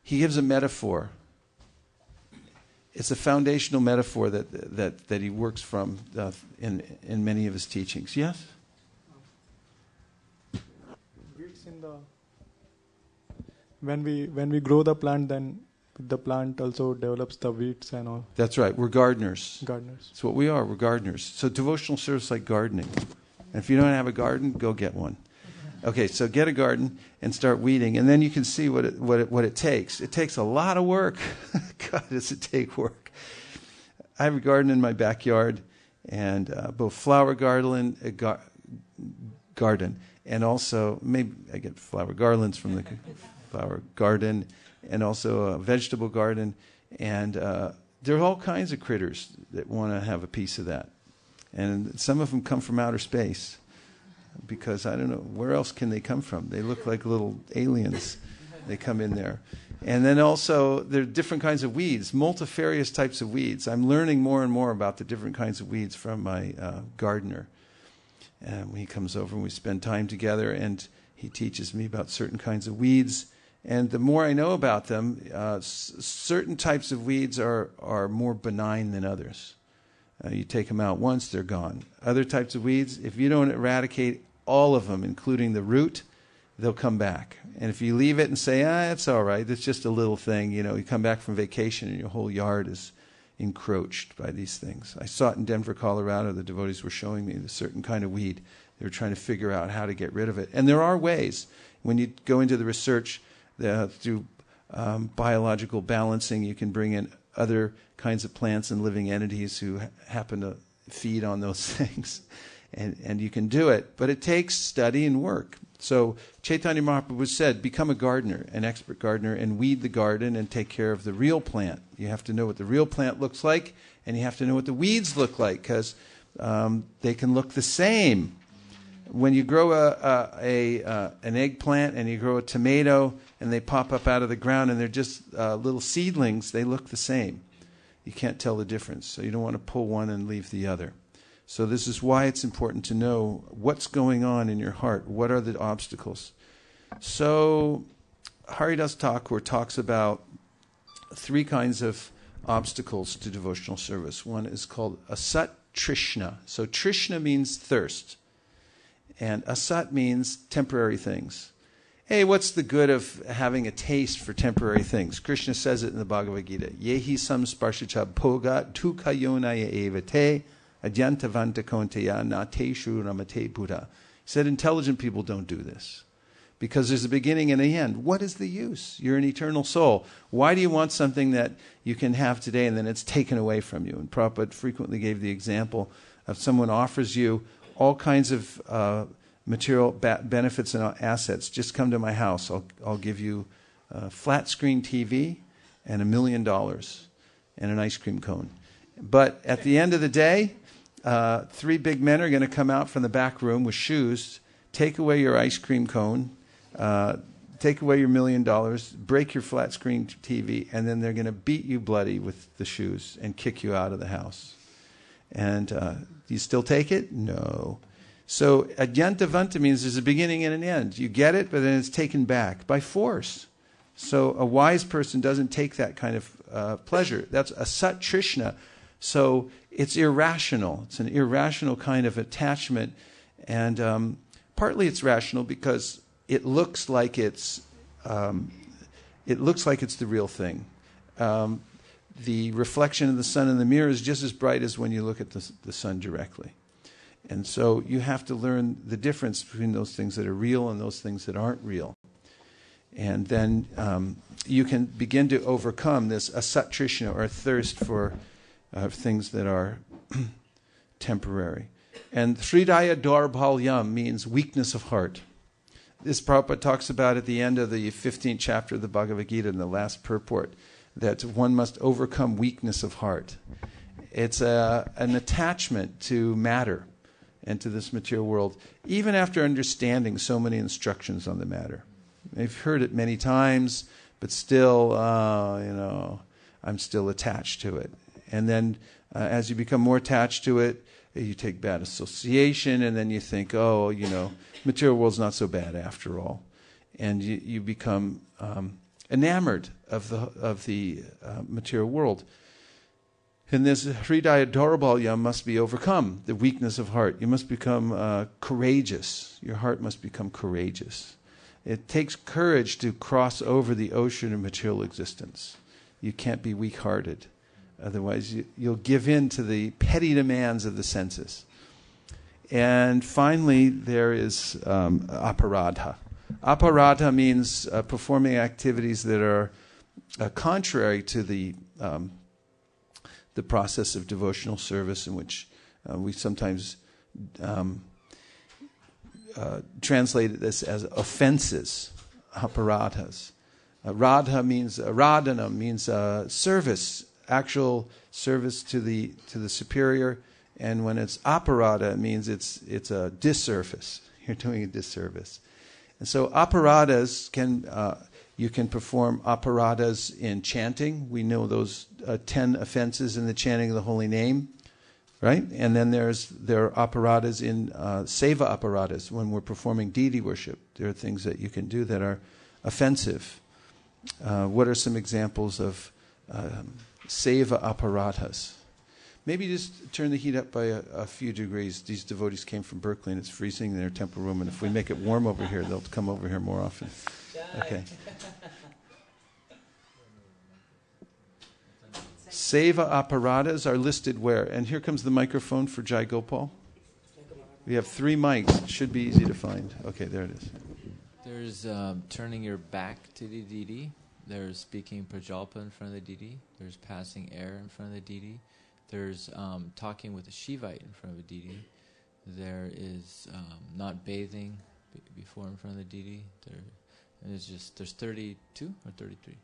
Speaker 1: He gives a metaphor. It's a foundational metaphor that he works from in many of his teachings. Yes?
Speaker 5: Weeds in the when we grow the plant, then the plant also develops the weeds and all.
Speaker 1: That's right. We're gardeners.
Speaker 5: Gardeners.
Speaker 1: That's what we are. We're gardeners. So devotional service is like gardening. And if you don't have a garden, go get one. Okay, so get a garden and start weeding, and then you can see what it takes. It takes a lot of work. God, does it take work? I have a garden in my backyard, and both flower garden and also maybe I get flower garlands from the flower garden, and also a vegetable garden, and there are all kinds of critters that want to have a piece of that, and some of them come from outer space. Because I don't know, where else can they come from? They look like little aliens. They come in there. And then also, there are different kinds of weeds, multifarious types of weeds. I'm learning more and more about the different kinds of weeds from my gardener. And when he comes over and we spend time together, and he teaches me about certain kinds of weeds. And the more I know about them, certain types of weeds are more benign than others. You take them out once, they're gone. Other types of weeds, if you don't eradicate all of them, including the root, they'll come back. And if you leave it and say, it's all right, it's just a little thing, you come back from vacation and your whole yard is encroached by these things. I saw it in Denver, Colorado. The devotees were showing me a certain kind of weed. They were trying to figure out how to get rid of it. And there are ways. When you go into the research through biological balancing, you can bring in other kinds of plants and living entities who happen to feed on those things. And you can do it, but it takes study and work. So Chaitanya Mahaprabhu said, become a gardener, an expert gardener, and weed the garden and take care of the real plant. You have to know what the real plant looks like, and you have to know what the weeds look like, because they can look the same. When you grow an eggplant and you grow a tomato and they pop up out of the ground and they're just little seedlings, they look the same. You can't tell the difference. So you don't want to pull one and leave the other. So this is why it's important to know what's going on in your heart. What are the obstacles? So Haridas Thakur talks about 3 kinds of obstacles to devotional service. One is called asat trishna. So trishna means thirst. And asat means temporary things. Hey, what's the good of having a taste for temporary things? Krishna says it in the Bhagavad Gita. Yehi samsparshacha bhoga tukayonaya evate adyantavanta konteya nateshu ramate buddha. He said intelligent people don't do this. Because there's a beginning and an end. What is the use? You're an eternal soul. Why do you want something that you can have today and then it's taken away from you? And Prabhupada frequently gave the example of someone offers you all kinds of material benefits and assets. Just come to my house. I'll give you a flat screen TV and $1 million and an ice cream cone. But at the end of the day, 3 big men are going to come out from the back room with shoes, take away your ice cream cone, take away your $1 million, break your flat screen TV, and then they're going to beat you bloody with the shoes and kick you out of the house. And do you still take it? No. So adyantavanta means there's a beginning and an end. You get it, but then it's taken back by force. So a wise person doesn't take that kind of pleasure. That's asat trishna. So it's irrational. It's an irrational kind of attachment. And partly it's rational because it looks like it's the real thing. The reflection of the sun in the mirror is just as bright as when you look at the sun directly. And so you have to learn the difference between those things that are real and those things that aren't real. And then you can begin to overcome this asat trishna, or thirst for things that are temporary. And hridaya darbhalyam means weakness of heart. this Prabhupada talks about at the end of the 15th chapter of the Bhagavad Gita in the last purport, that one must overcome weakness of heart. It's an attachment to matter and to this material world, even after understanding so many instructions on the matter. I've heard it many times, but still, I'm still attached to it. And then as you become more attached to it, you take bad association, and then you think, material world's not so bad after all. And you become enamored of the material world. And this Hridaya Daurbalya must be overcome, the weakness of heart. You must become courageous. Your heart must become courageous. It takes courage to cross over the ocean of material existence. You can't be weak-hearted. Otherwise, you'll give in to the petty demands of the senses. And finally, there is aparadha. Aparadha means performing activities that are contrary to the process of devotional service, in which we sometimes translate this as offenses, aparadhas. Radhana means service, actual service to the superior, and when it's aparadha, it means it's a disservice. You're doing a disservice. And so aparadhas you can perform aparadhas in chanting. We know those 10 offenses in the chanting of the holy name, right? And then there are aparadhas in seva aparadhas, when we're performing deity worship. There are things that you can do that are offensive. What are some examples of seva aparadhas? Maybe just turn the heat up by a few degrees. These devotees came from Berkeley, and it's freezing in their temple room, and if we make it warm over here, they'll come over here more often. Okay. Seva aparadhas are listed where? And here comes the microphone for Jai Gopal. We have 3 mics. It should be easy to find. Okay, there it is.
Speaker 2: There's turning your back to the deity. There's speaking prajalpa in front of the deity. There's passing air in front of the deity. There's talking with a Shivite in front of a deity. There is not bathing before in front of the deity. There's 32 or 33?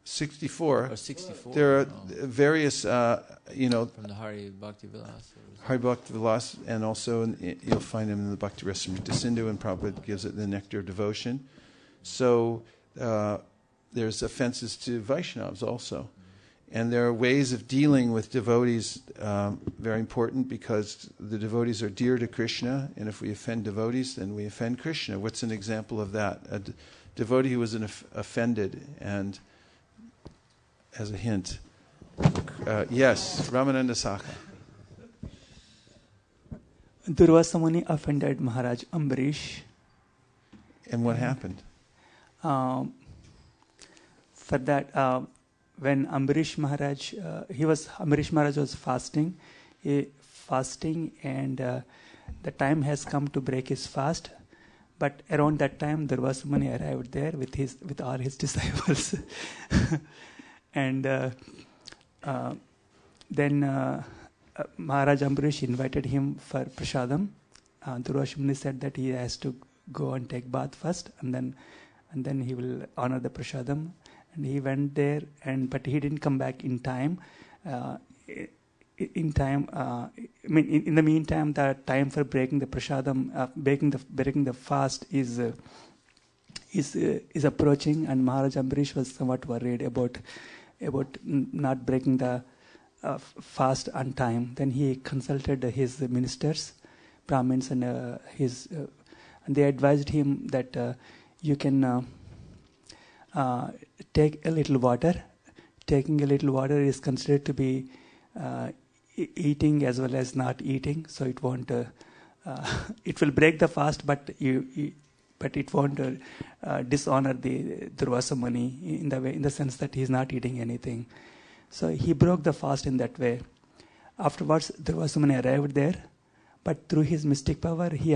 Speaker 1: 64.
Speaker 2: Or 64.
Speaker 1: There are various,
Speaker 2: from the Hari Bhakti Vilas.
Speaker 1: Hari Bhakti Vilas, and also you'll find them in the Bhakti Rasamrita Sindhu, and Prabhupada gives it the Nectar of Devotion. So there's offenses to Vaishnavas also. And there are ways of dealing with devotees, very important, because the devotees are dear to Krishna, and if we offend devotees, then we offend Krishna. What's an example of that? A devotee who was offended, and as a hint, yes, Ramananda Saka.
Speaker 6: Durvasa Muni offended Maharaj Ambarish.
Speaker 1: And what happened?
Speaker 6: For that, when Ambarish Maharaj was fasting, and the time has come to break his fast. But around that time, Durvasa Muni arrived there with all his disciples, and then Maharaj Ambarish invited him for prasadam. Durvasa Muni said that he has to go and take bath first, and then he will honor the prasadam. And he went there, but he didn't come back in time. In the meantime, the time for breaking the prasadam, breaking the fast is approaching, and Maharaj Ambarish was somewhat worried about not breaking the fast on time. Then he consulted his ministers, Brahmins, and and they advised him that you can take a little water. Taking a little water is considered to be eating as well as not eating, so it won't. It will break the fast, but it won't dishonor the Durvasa Muni in the sense that he is not eating anything. So he broke the fast in that way. Afterwards, Durvasa Muni arrived there, but through his mystic power, he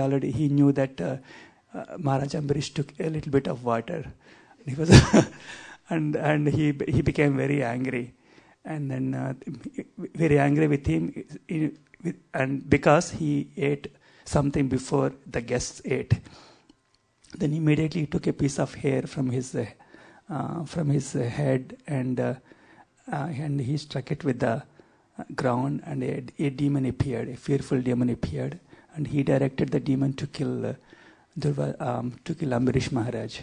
Speaker 6: knew that Maharaj Ambarish took a little bit of water. He was and he became very angry, and then very angry with him, and because he ate something before the guests ate. Then immediately he took a piece of hair from his head and he struck it with the ground, and a demon appeared, a fearful demon appeared, and he directed the demon to kill Ambarish Maharaj.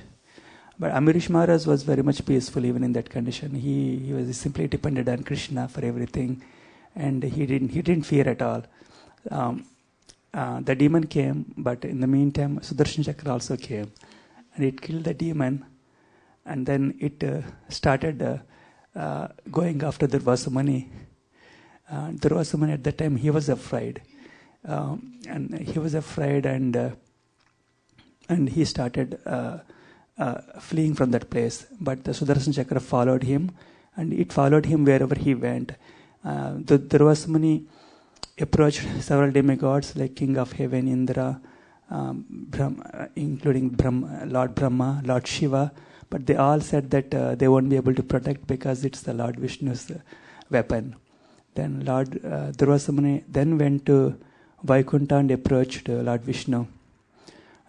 Speaker 6: But Ambarish Maharaj was very much peaceful even in that condition. He was simply dependent on Krishna for everything, and he didn't fear at all. The demon came, but in the meantime Sudarshan Chakra also came, and it killed the demon, and then it started going after Durvasa Muni. Durvasa Muni at that time, he was afraid, and he started fleeing from that place. But the Sudarshan Chakra followed him, and it followed him wherever he went. The Durvasa Muni approached several demigods like King of Heaven, Indra, including Lord Brahma, Lord Shiva, but they all said that they won't be able to protect because it's the Lord Vishnu's weapon. Then Lord Durvasa Muni then went to Vaikuntha and approached Lord Vishnu.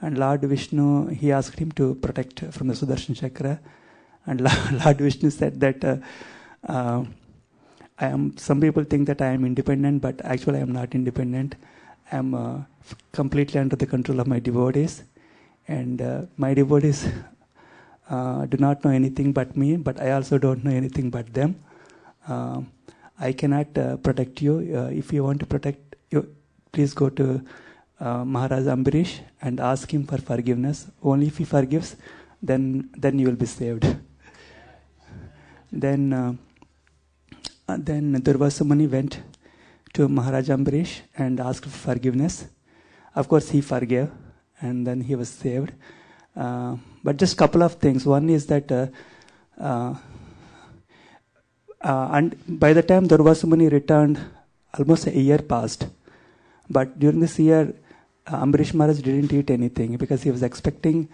Speaker 6: And Lord Vishnu, he asked him to protect from the Sudarshan Chakra. And Lord Vishnu said that some people think that I am independent, but actually I am not independent. I am completely under the control of my devotees. And my devotees do not know anything but me, but I also don't know anything but them. I cannot protect you. If you want to protect you, please go to Maharaj Ambarish and ask him for forgiveness. Only if he forgives, then you will be saved. Then Durvasa Muni went to Maharaj Ambarish and asked for forgiveness. Of course, he forgave, and then he was saved. But just couple of things. One is that, and by the time Durvasa Muni returned, almost a year passed. But during this year, Ambarish Maharaj didn't eat anything because he was expecting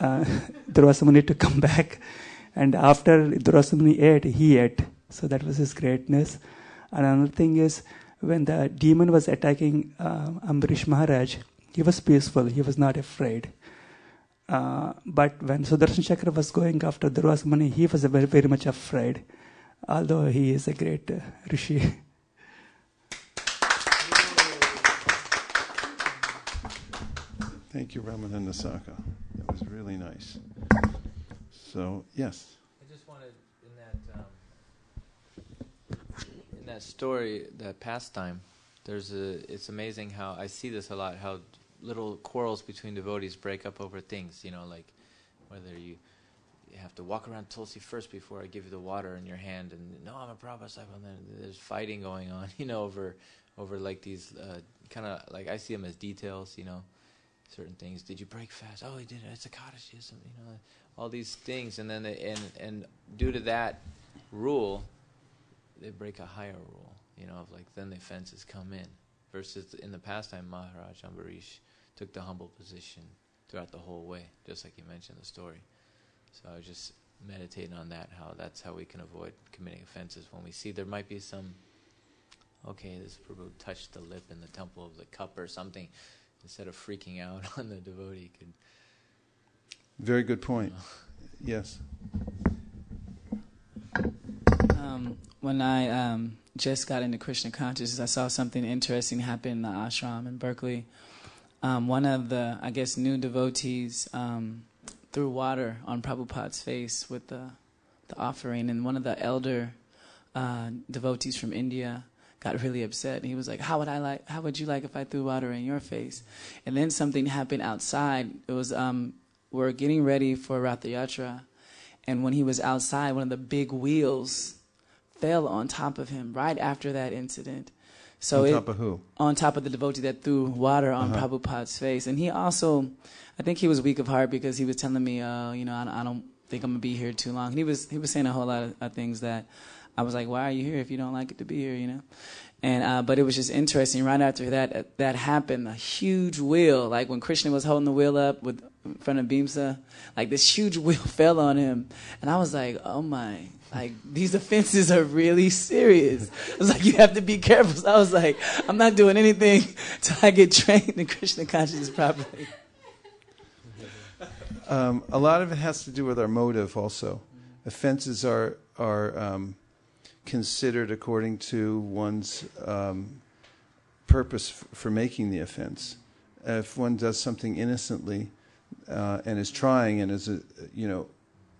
Speaker 6: Durvasa Muni to come back. And after Durvasa Muni ate, he ate. So that was his greatness. And another thing is, when the demon was attacking Ambarish Maharaj, he was peaceful. He was not afraid. But when Sudarshan Chakra was going after Durvasa Muni, he was very, very much afraid, although he is a great rishi.
Speaker 1: Thank you, Ramananda Saka. That was really nice. So, yes.
Speaker 2: I just wanted, in that story, that pastime, it's amazing how, I see this a lot, how little quarrels between devotees break up over things, like whether you have to walk around Tulsi first before I give you the water in your hand, and no, I'm a Prabhupada disciple, and then there's fighting going on, over like these kind of, like I see them as details, certain things. Did you break fast? Oh, he did it. It's a Kaddish, all these things, and then and due to that rule, they break a higher rule, of like then the offenses come in. Versus in the pastime, Maharaj Ambarish took the humble position throughout the whole way, just like you mentioned the story. So I was just meditating on that, how that's how we can avoid committing offenses when we see there might be some, okay, this Prabhu touched the lip in the temple of the cup or something, instead of freaking out on the devotee.
Speaker 1: Very good point. Yes.
Speaker 4: When I just got into Krishna consciousness, I saw something interesting happen in the ashram in Berkeley. One of the, I guess, new devotees threw water on Prabhupada's face with the offering, and one of the elder devotees from India got really upset. And he was like, how would you like if I threw water in your face? And then something happened outside. It was, we're getting ready for Ratha Yatra, and when he was outside, one of the big wheels fell on top of him right after that incident. So
Speaker 1: on top of who? On
Speaker 4: top of the devotee that threw water on Prabhupada's face. And he also, I think he was weak of heart because he was telling me, I don't think I'm going to be here too long. And he was saying a whole lot of things that I was like, why are you here if you don't like it to be here, And but it was just interesting. Right after that happened, a huge wheel, like when Krishna was holding the wheel up in front of Bhimsa, like this huge wheel fell on him. And I was like, oh my, like these offenses are really serious. I was like, you have to be careful. So I was like, I'm not doing anything till I get trained in Krishna consciousness properly.
Speaker 1: A lot of it has to do with our motive also. Offenses are considered according to one's purpose for making the offense. If one does something innocently and is trying and is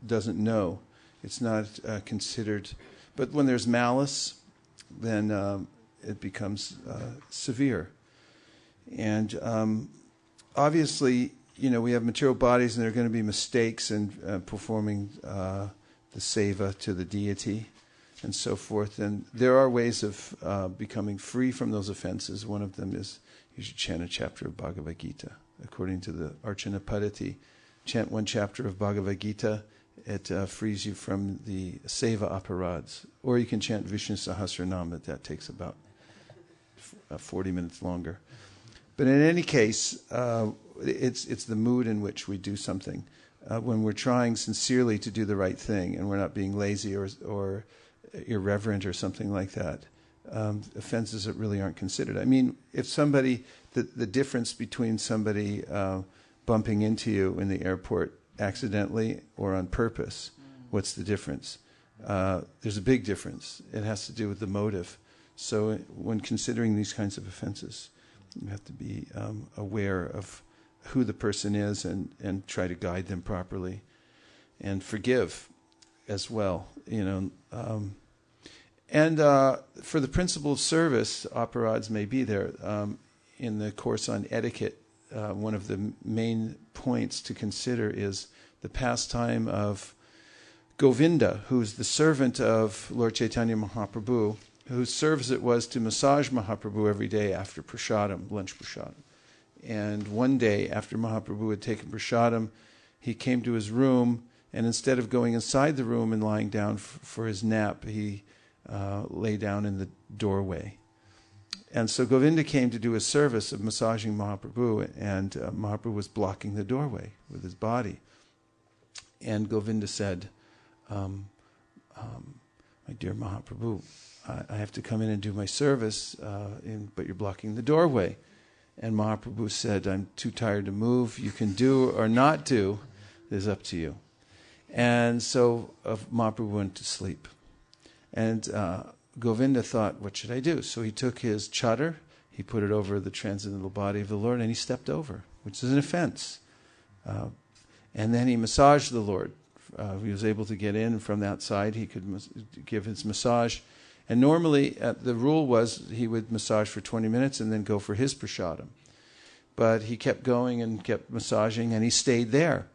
Speaker 1: doesn't know, it's not considered. But when there's malice, then it becomes severe. And obviously, we have material bodies, and there are going to be mistakes in performing the seva to the deity and so forth. And there are ways of becoming free from those offenses. One of them is you should chant a chapter of Bhagavad Gita. According to the Archana Paddhati, chant one chapter of Bhagavad Gita. It frees you from the seva aparads. Or you can chant Vishnu Sahasranama. That takes about 40 minutes longer. But in any case, it's the mood in which we do something. When we're trying sincerely to do the right thing and we're not being lazy or irreverent or something like that, offenses that really aren't considered. I mean, if somebody, the difference between somebody bumping into you in the airport accidentally or on purpose, what's the difference? There's a big difference. It has to do with the motive. So when considering these kinds of offenses, you have to be aware of who the person is and try to guide them properly. And forgive as well, And for the principle of service, aparads may be there. In the course on etiquette, one of the main points to consider is the pastime of Govinda, who's the servant of Lord Chaitanya Mahaprabhu, whose service it was to massage Mahaprabhu every day after prasadam, lunch prasadam. And one day, after Mahaprabhu had taken prasadam, he came to his room, and instead of going inside the room and lying down for his nap, he lay down in the doorway. And so Govinda came to do a service of massaging Mahaprabhu, and Mahaprabhu was blocking the doorway with his body. And Govinda said, my dear Mahaprabhu, I have to come in and do my service, but you're blocking the doorway. And Mahaprabhu said, I'm too tired to move. You can do or not do. It's up to you. And so Mahaprabhu went to sleep. And Govinda thought, what should I do? So he took his chadar, he put it over the transcendental body of the Lord, and he stepped over, which is an offense. And then he massaged the Lord. He was able to get in from that side. He could give his massage. And normally, the rule was he would massage for 20 minutes and then go for his prasadam. But he kept going and kept massaging, and he stayed there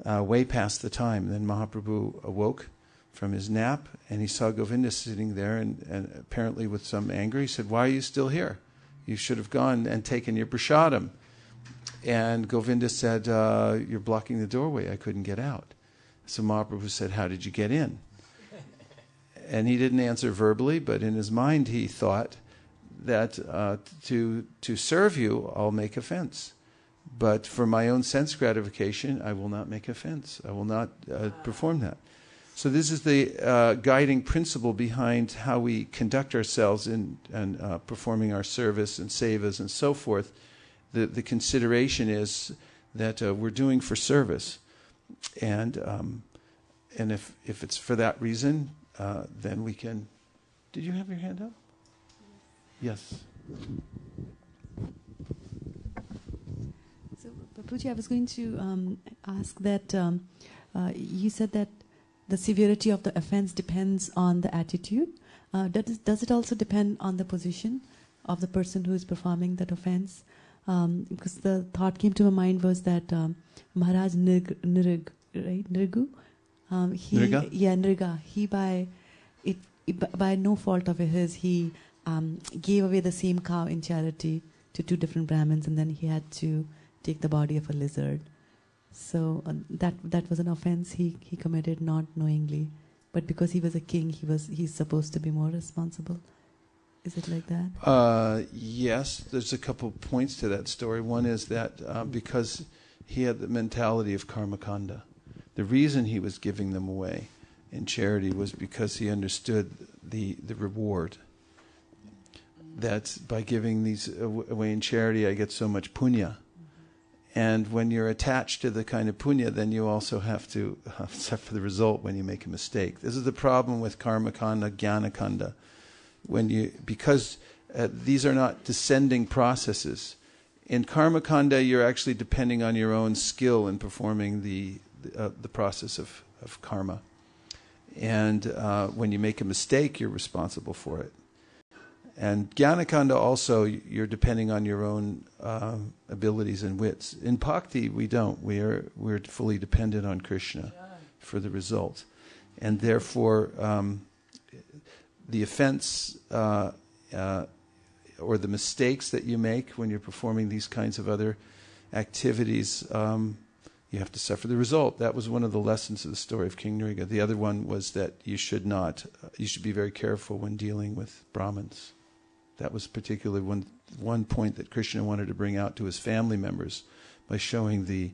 Speaker 1: way past the time. Then Mahaprabhu awoke from his nap, and he saw Govinda sitting there, and apparently with some anger, he said, why are you still here? You should have gone and taken your prasadam. And Govinda said, you're blocking the doorway. I couldn't get out. So Mahaprabhu said, how did you get in? And he didn't answer verbally, but in his mind he thought that to serve you, I'll make offense. But for my own sense gratification, I will not make offense. I will not perform that. So this is the guiding principle behind how we conduct ourselves in performing our service and sevas and so forth. The consideration is that we're doing for service. And if it's for that reason, then we can... Did you have your hand up? Yes.
Speaker 3: So, Prabhuji, I was going to ask that you said that the severity of the offense depends on the attitude. Does it also depend on the position of the person who is performing that offense? Because the thought came to my mind was that Maharaj Nrigu, Nriga. He by no fault of his, he gave away the same cow in charity to two different Brahmins, and then he had to take the body of a lizard. So that was an offense he committed not knowingly, but because he was a king, he's supposed to be more responsible. Is it like that?
Speaker 1: Yes, there's a couple points to that story. One is that because he had the mentality of karmakanda, the reason he was giving them away in charity was because he understood the reward. That by giving these away in charity, I get so much punya. And when you're attached to the kind of punya, then you also have to suffer the result when you make a mistake. This is the problem with karma kanda, jnana kanda. Because these are not descending processes. In karma kanda, you're actually depending on your own skill in performing the process of karma. And when you make a mistake, you're responsible for it. And jnana kanda also, you're depending on your own abilities and wits. In bhakti, we don't. We're fully dependent on Krishna for the result. And therefore, the offense or the mistakes that you make when you're performing these kinds of other activities, you have to suffer the result. That was one of the lessons of the story of King Nriga. The other one was that you should be very careful when dealing with Brahmins. That was particularly one point that Krishna wanted to bring out to his family members by showing the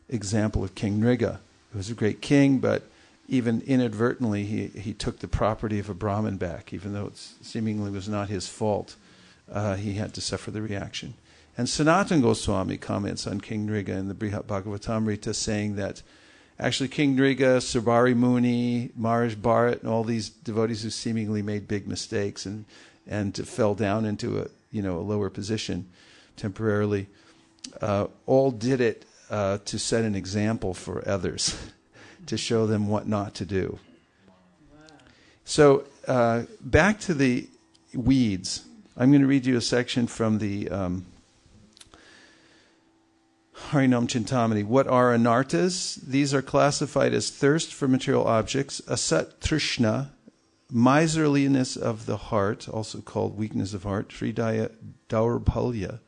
Speaker 1: example of King Nriga, who was a great king, but even inadvertently he took the property of a Brahmin back, even though it seemingly was not his fault. He had to suffer the reaction. And Sanatana Goswami comments on King Nriga in the Brihat Bhagavatamrita, saying that actually King Nriga, Subari Muni, Maharaj Bharat, and all these devotees who seemingly made big mistakes and fell down into a lower position temporarily, all did it to set an example for others, to show them what not to do. So back to the weeds. I'm going to read you a section from the Harinam Chintamani. What are anartas? These are classified as thirst for material objects, asat trishna, miserliness of the heart, also called weakness of heart, hridaya daurbalya,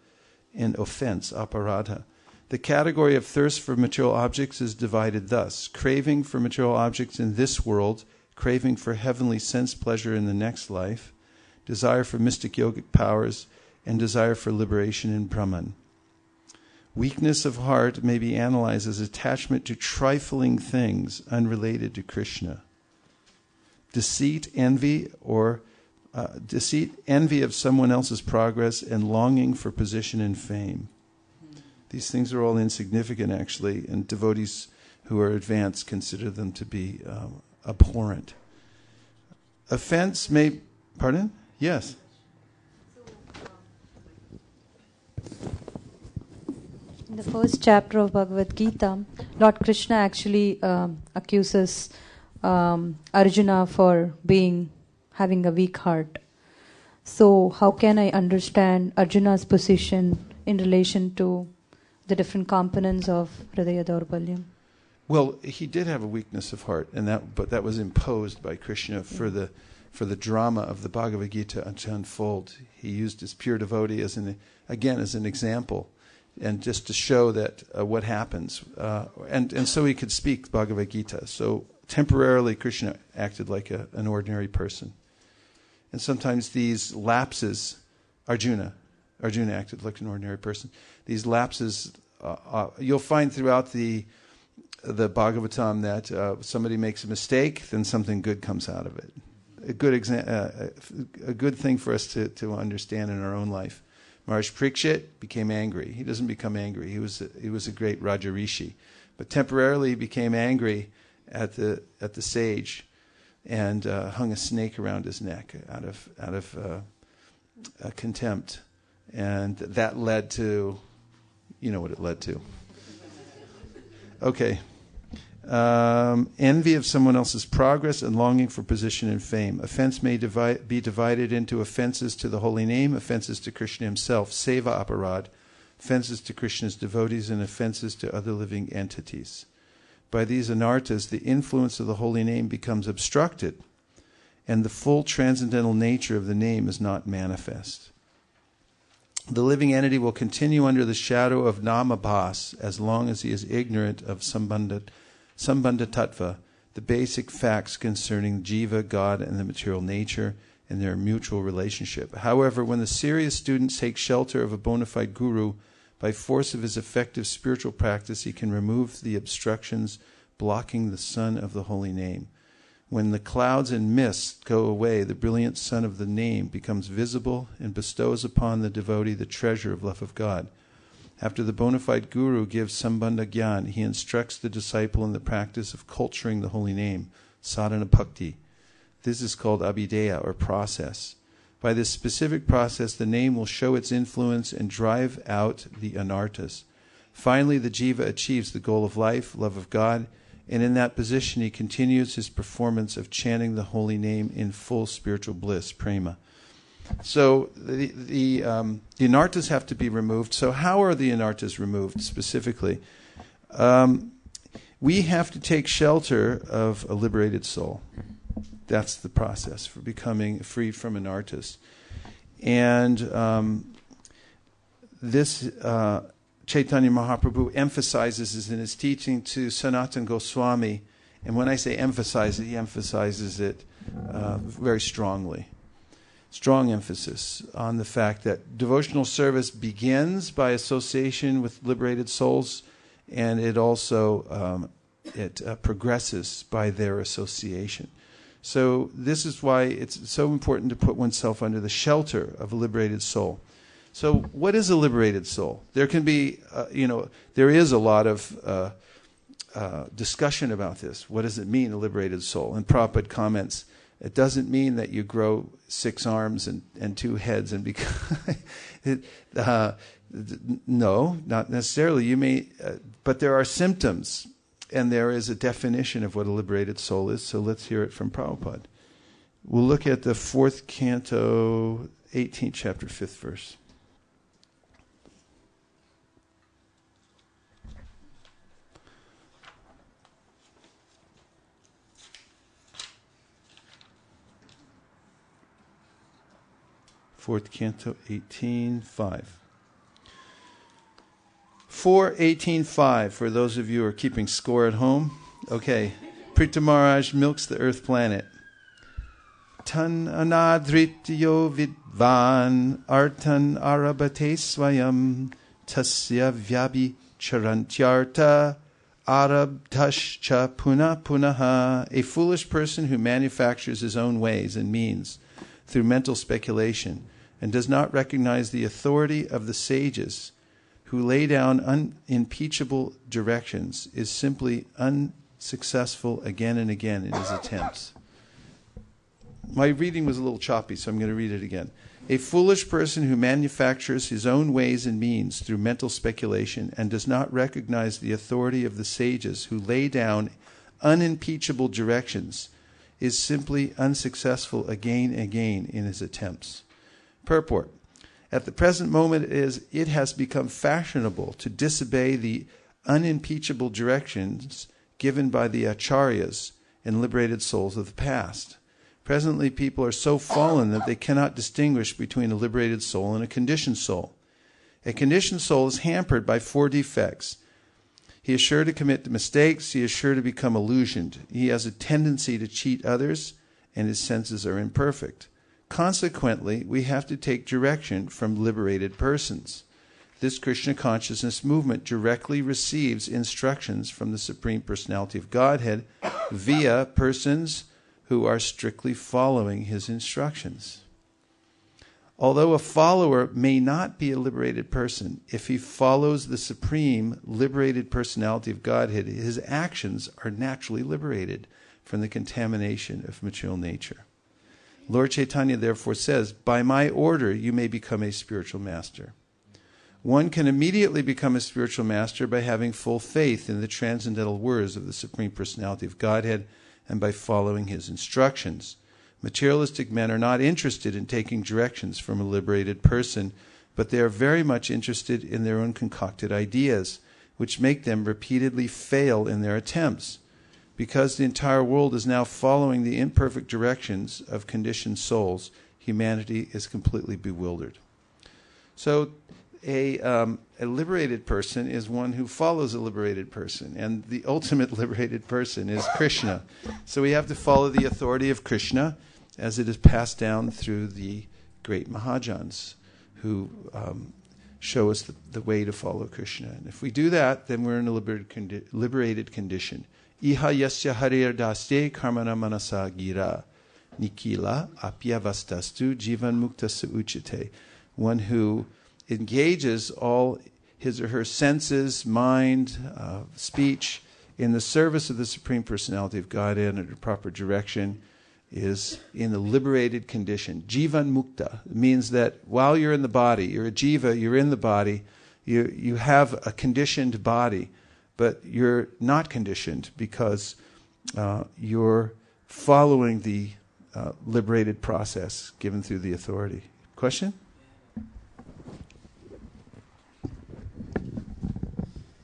Speaker 1: and offense, aparadha. The category of thirst for material objects is divided thus: craving for material objects in this world, craving for heavenly sense pleasure in the next life, desire for mystic yogic powers, and desire for liberation in Brahman. Weakness of heart may be analyzed as attachment to trifling things unrelated to Krishna. Deceit, envy of someone else's progress, and longing for position and fame. These things are all insignificant, actually, and devotees who are advanced consider them to be abhorrent. Offense may... Pardon? Yes.
Speaker 7: In the first chapter of Bhagavad Gita, Lord Krishna actually accuses Arjuna for having a weak heart. So how can I understand Arjuna's position in relation to the different components of Hridaya Daurbalyam?
Speaker 1: Well, he did have a weakness of heart, but that was imposed by Krishna for the drama of the Bhagavad Gita to unfold. He used his pure devotee as an example, and just to show that what happens, and so he could speak Bhagavad Gita. So temporarily, Krishna acted like an ordinary person, and sometimes these lapses, Arjuna acted like an ordinary person. These lapses, you'll find throughout the Bhagavatam that somebody makes a mistake, then something good comes out of it. A good thing for us to understand in our own life. Maharaj Parikshit became angry. He doesn't become angry. He was a great Raja Rishi, but temporarily he became angry at the sage and hung a snake around his neck out of contempt, and that led to, you know what it led to. Okay. Envy of someone else's progress and longing for position and fame. Offense may be divided into offenses to the holy name, offenses to Krishna himself, seva aparad, offenses to Krishna's devotees, and offenses to other living entities. By these anartas, the influence of the holy name becomes obstructed, and the full transcendental nature of the name is not manifest. The living entity will continue under the shadow of namabhas as long as he is ignorant of sambandha tattva, the basic facts concerning jiva, God, and the material nature, and their mutual relationship. However, when the serious student takes shelter of a bona fide guru, by force of his effective spiritual practice, he can remove the obstructions blocking the sun of the holy name. When the clouds and mists go away, the brilliant sun of the name becomes visible and bestows upon the devotee the treasure of love of God. After the bona fide guru gives sambandha gyan, he instructs the disciple in the practice of culturing the holy name, sadhana bhakti. This is called abhideya, or process. By this specific process, the name will show its influence and drive out the anarthas. Finally, the jiva achieves the goal of life, love of God, and in that position he continues his performance of chanting the holy name in full spiritual bliss, prema. So the anarthas have to be removed. So how are the anarthas removed specifically? We have to take shelter of a liberated soul. That's the process for becoming freed from anarthas. And this Chaitanya Mahaprabhu emphasizes this in his teaching to Sanatana Goswami. And when I say emphasize it, he emphasizes it very strongly. Strong emphasis on the fact that devotional service begins by association with liberated souls, and it also progresses by their association. So this is why it's so important to put oneself under the shelter of a liberated soul. So what is a liberated soul? There can be, there is a lot of discussion about this. What does it mean, a liberated soul? And Prabhupada comments, it doesn't mean that you grow 6 arms and 2 heads and become... no, not necessarily. You may, but there are symptoms, and there is a definition of what a liberated soul is. So let's hear it from Prabhupada. We'll look at the 4th canto, 18th chapter, 5th verse. Fourth canto, 18:5. 4:18:5. For those of you who are keeping score at home, okay. Prita Maharaj milks the earth planet. Tan anadrityo vidvan artan arabate swayam tasya vyabhi charantyarta arabtascha puna punaha. A foolish person who manufactures his own ways and means through mental speculation and does not recognize the authority of the sages who lay down unimpeachable directions is simply unsuccessful again and again in his attempts. My reading was a little choppy, so I'm going to read it again. A foolish person who manufactures his own ways and means through mental speculation and does not recognize the authority of the sages who lay down unimpeachable directions is simply unsuccessful again and again in his attempts. Purport. At the present moment it has become fashionable to disobey the unimpeachable directions given by the acharyas and liberated souls of the past. Presently people are so fallen that they cannot distinguish between a liberated soul and a conditioned soul. A conditioned soul is hampered by 4 defects. He is sure to commit mistakes. He is sure to become illusioned. He has a tendency to cheat others, and his senses are imperfect. Consequently, we have to take direction from liberated persons. This Krishna consciousness movement directly receives instructions from the Supreme Personality of Godhead via persons who are strictly following his instructions. Although a follower may not be a liberated person, if he follows the Supreme Liberated Personality of Godhead, his actions are naturally liberated from the contamination of material nature. Lord Chaitanya therefore says, by my order you may become a spiritual master. One can immediately become a spiritual master by having full faith in the transcendental words of the Supreme Personality of Godhead and by following his instructions. Materialistic men are not interested in taking directions from a liberated person, but they are very much interested in their own concocted ideas, which make them repeatedly fail in their attempts. Because the entire world is now following the imperfect directions of conditioned souls, humanity is completely bewildered. So a liberated person is one who follows a liberated person, and the ultimate liberated person is Krishna. So we have to follow the authority of Krishna as it is passed down through the great Mahajans who show us the way to follow Krishna. And if we do that, then we're in a liberated condition. Iha yasya harir daste karmana manasa gira nikila apyavastastu jivan mukta suuchite. One who engages all his or her senses, mind, speech, in the service of the Supreme Personality of Godhead under proper direction, is in the liberated condition. Jivan mukta means that while you're in the body, you're a jiva, you're in the body, you have a conditioned body, but you're not conditioned because you're following the liberated process given through the authority. Question?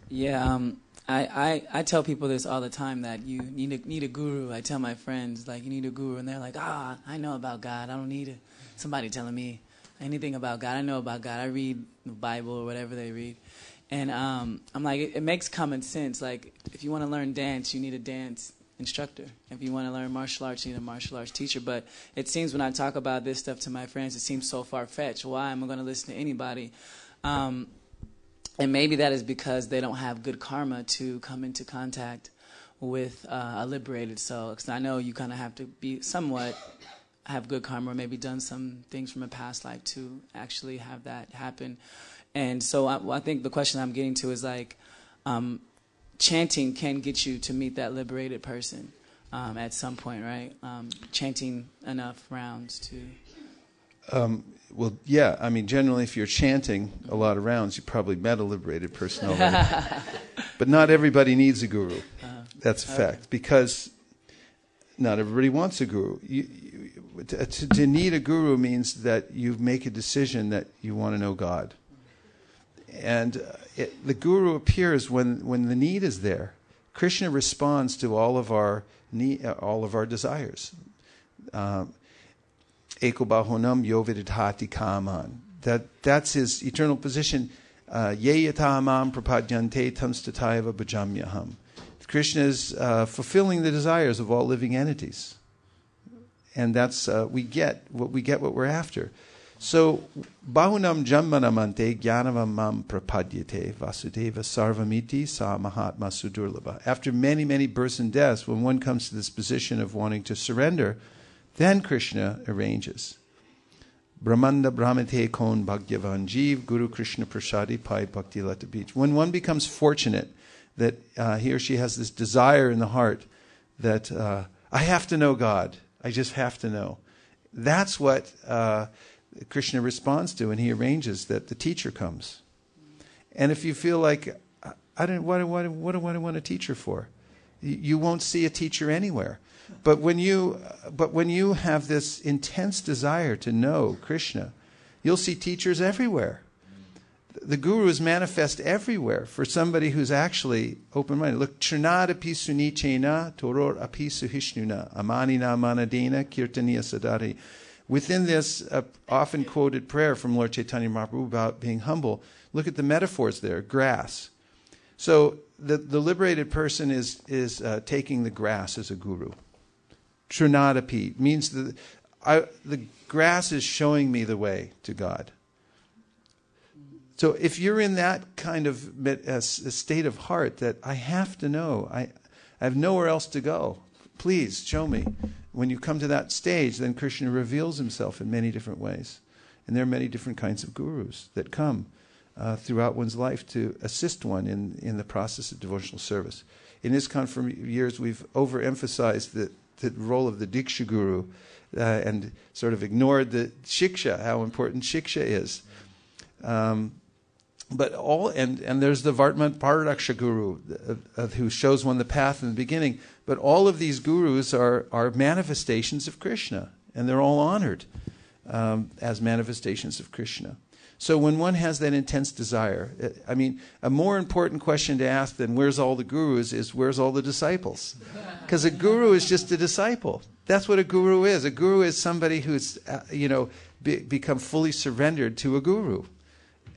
Speaker 4: Yeah, I tell people this all the time, that you need a guru. I tell my friends, like, you need a guru, and they're like, I know about God. I don't need somebody telling me anything about God. I know about God. I read the Bible or whatever they read. And I'm like, it makes common sense. Like, if you want to learn dance, you need a dance instructor. If you want to learn martial arts, you need a martial arts teacher. But it seems when I talk about this stuff to my friends, it seems so far-fetched. Why am I going to listen to anybody? And maybe that is because they don't have good karma to come into contact with a liberated soul. Because I know you kind of have to be somewhat have good karma, or maybe done some things from a past life to actually have that happen. And so I think the question I'm getting to is like, chanting can get you to meet that liberated person at some point, right? Chanting enough rounds to...
Speaker 1: Well, yeah. I mean, generally, if you're chanting a lot of rounds, you probably met a liberated person already. But not everybody needs a guru. That's a fact. Because not everybody wants a guru. To need a guru means that you make a decision that you want to know God. And the guru appears when the need is there. Krishna responds to all of our desires. Ekobahonam yovidhati kaman. That's his eternal position. Ye yatamam prapadyante tamstatayava bhajamyaham. Krishna is fulfilling the desires of all living entities. And that's we get what we're after. So bahunam janmanamante jnanavam mam prapadyate vasudeva sarvamiti sa mahatma sudurlabha. After many, many births and deaths, when one comes to this position of wanting to surrender, then Krishna arranges. Brahmanda brahmate kon bhagyavan jeev guru Krishna prasadi pai bhakti lata beach. When one becomes fortunate that he or she has this desire in the heart that I have to know God, I just have to know. That's what Krishna responds to, and he arranges that the teacher comes. And if you feel like, what do I want a teacher for? You won't see a teacher anywhere. But when you have this intense desire to know Krishna, you'll see teachers everywhere. The guru is manifest everywhere for somebody who's actually open-minded. Look, Trinad api sunichena, toror api suhishnuna, amanina manadena, kirtaniya sadari. Within this often quoted prayer from Lord Chaitanya Mahaprabhu about being humble, look at the metaphors there, grass. So the liberated person is taking the grass as a guru. Trinadapi means the grass is showing me the way to God. So if you're in that kind of a state of heart that I have to know, I have nowhere else to go, please show me. When you come to that stage, then Krishna reveals himself in many different ways. And there are many different kinds of gurus that come throughout one's life to assist one in the process of devotional service. In ISKCON for years, we've overemphasized the role of the Diksha Guru and sort of ignored the Shiksha, how important Shiksha is. But there's the Vartman Paradaksha Guru who shows one the path in the beginning. But all of these gurus are manifestations of Krishna, and they're all honored as manifestations of Krishna. So when one has that intense desire, I mean, a more important question to ask than where's all the gurus is where's all the disciples? Because a guru is just a disciple. That's what a guru is. A guru is somebody who's, become fully surrendered to a guru.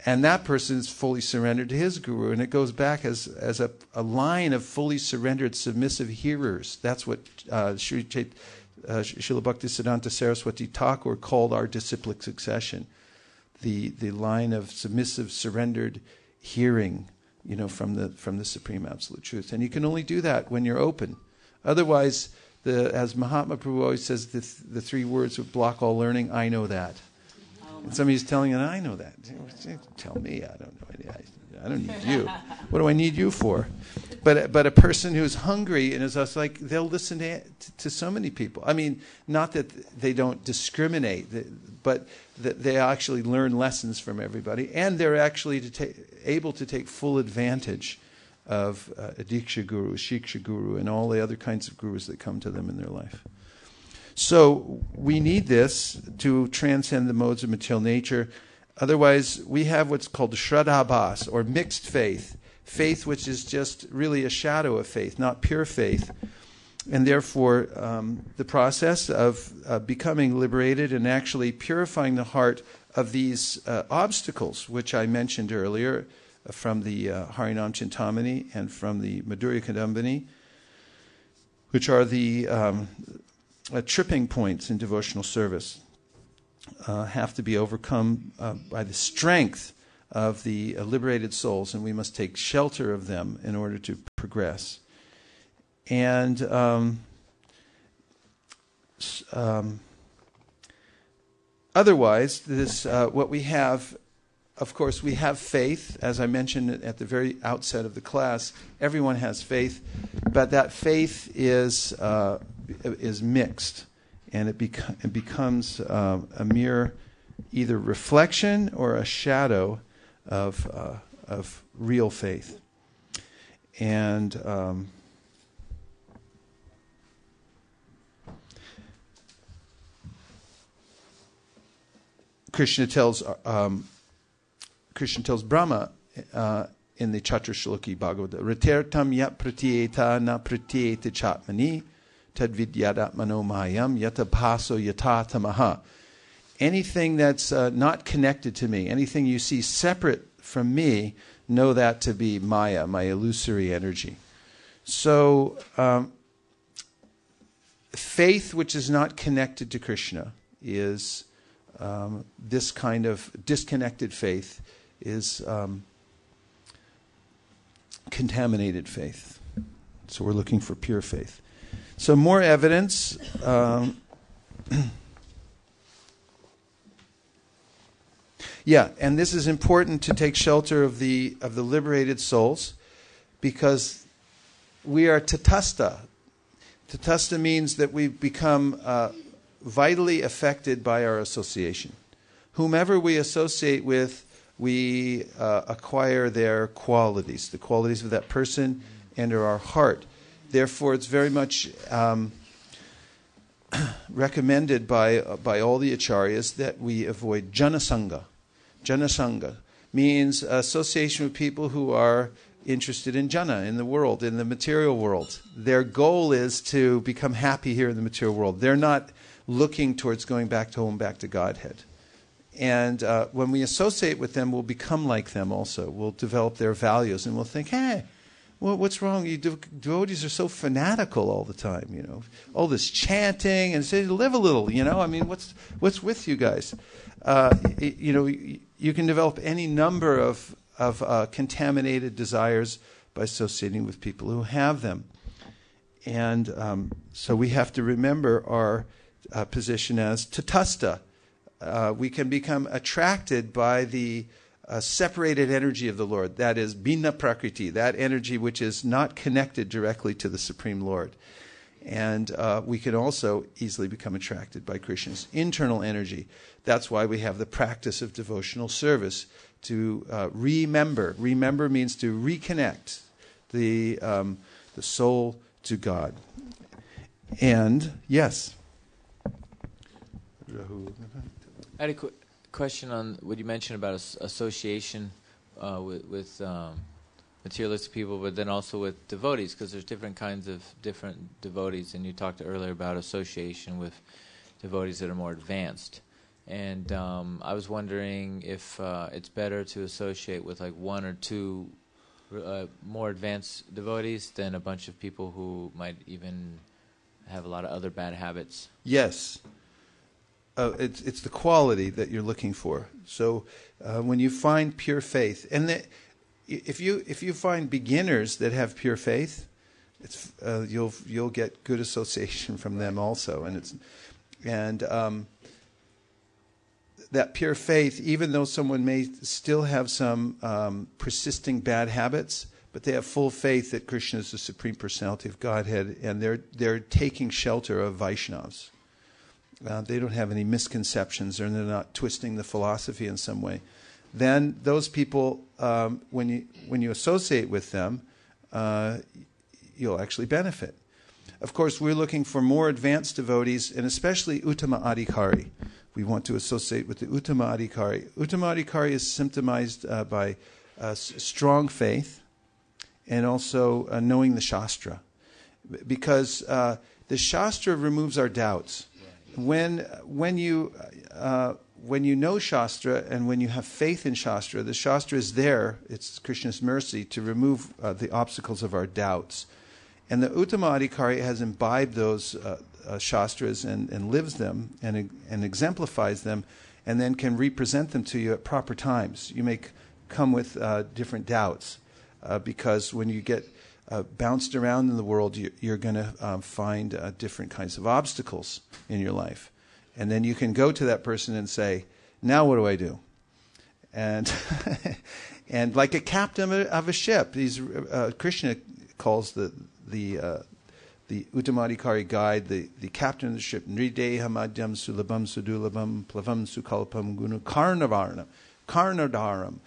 Speaker 1: And that person is fully surrendered to his guru. And it goes back as a line of fully surrendered, submissive hearers. That's what Srila Bhaktisiddhanta Saraswati Thakur called our disciplic succession. The line of submissive, surrendered hearing, from the Supreme Absolute Truth. And you can only do that when you're open. Otherwise, as Mahatma Prabhu always says, the three words would block all learning, I know that. And somebody's telling you, I know that. Tell me, I don't know. I don't need you. What do I need you for? But a person who's hungry and is just like, they'll listen to so many people. I mean, not that they don't discriminate, but that they actually learn lessons from everybody, and they're actually able to take full advantage of a Diksha Guru, a Shiksha Guru, and all the other kinds of gurus that come to them in their life. So we need this to transcend the modes of material nature. Otherwise, we have what's called shraddhabhas, or mixed faith. Faith which is just really a shadow of faith, not pure faith. And therefore, the process of becoming liberated and actually purifying the heart of these obstacles, which I mentioned earlier from the Harinam Chintamani and from the Madhurya Kadambini, which are the tripping points in devotional service, have to be overcome by the strength of the liberated souls, and we must take shelter of them in order to progress. And otherwise, this what we have, of course, we have faith, as I mentioned at the very outset of the class. Everyone has faith, but that faith is mixed, and it becomes a mere either reflection or a shadow of real faith. And Krishna tells Brahma in the Chaturshloki Bhagavata, Ratertam yat pratyeta na pratyeta chatmani tadvidyadatmano mayam yatapaso yatatamaha. Anything that's not connected to me, anything you see separate from me, know that to be Maya, my illusory energy. So, faith which is not connected to Krishna is this kind of disconnected faith, is contaminated faith. So we're looking for pure faith. So more evidence. Yeah, and this is important to take shelter of the liberated souls, because we are tatastha. Tatastha means that we've become vitally affected by our association. Whomever we associate with, we acquire their qualities, the qualities of that person enter our heart. Therefore, it's very much recommended by all the acharyas that we avoid janasanga. Janasanga means association with people who are interested in jana, in the world, in the material world. Their goal is to become happy here in the material world. They're not looking towards going back to home, back to Godhead. And when we associate with them, we'll become like them also. We'll develop their values, and we'll think, hey, well, what's wrong? You devotees are so fanatical all the time, you know. All this chanting, and say, live a little, you know. I mean, what's with you guys? You know, you can develop any number of contaminated desires by associating with people who have them. And so we have to remember our position as tatastha. We can become attracted by the separated energy of the Lord. That is bina prakriti, that energy which is not connected directly to the Supreme Lord. And we can also easily become attracted by Krishna's internal energy. That's why we have the practice of devotional service, to remember. Remember means to reconnect the soul to God. And, yes?
Speaker 2: I had a question on what you mentioned about association with materialistic people, but then also with devotees, because there's different kinds of different devotees, and you talked earlier about association with devotees that are more advanced. And I was wondering if it's better to associate with like one or two more advanced devotees than a bunch of people who might even have a lot of other bad habits.
Speaker 1: Yes. It's the quality that you're looking for. So when you find pure faith, and if you find beginners that have pure faith, it's you'll get good association from them also, and that pure faith, even though someone may still have some persisting bad habits, but they have full faith that Krishna is the Supreme Personality of Godhead, and they're taking shelter of Vaishnavas. They don't have any misconceptions, or they're not twisting the philosophy in some way. Then those people, when you associate with them, you'll actually benefit. Of course, we're looking for more advanced devotees, and especially Uttama Adhikari. We want to associate with the Uttama Adhikari. Uttama Adhikari is symptomized by strong faith and also knowing the Shastra. Because the Shastra removes our doubts. When you know Shastra and when you have faith in Shastra, the Shastra is there, it's Krishna's mercy, to remove the obstacles of our doubts. And the Uttama Adhikari has imbibed those Shastras and lives them and exemplifies them, and then can represent them to you at proper times. You may come with different doubts, because when you get bounced around in the world, you're going to find different kinds of obstacles in your life. And then you can go to that person and say, now what do I do? And and like a captain of a ship, Krishna calls the Uttamadhikari guide the captain of the ship, Nrideha Madhyam Sulabham Sudulabham Plavam Sukalpam Gunu Karnadaram.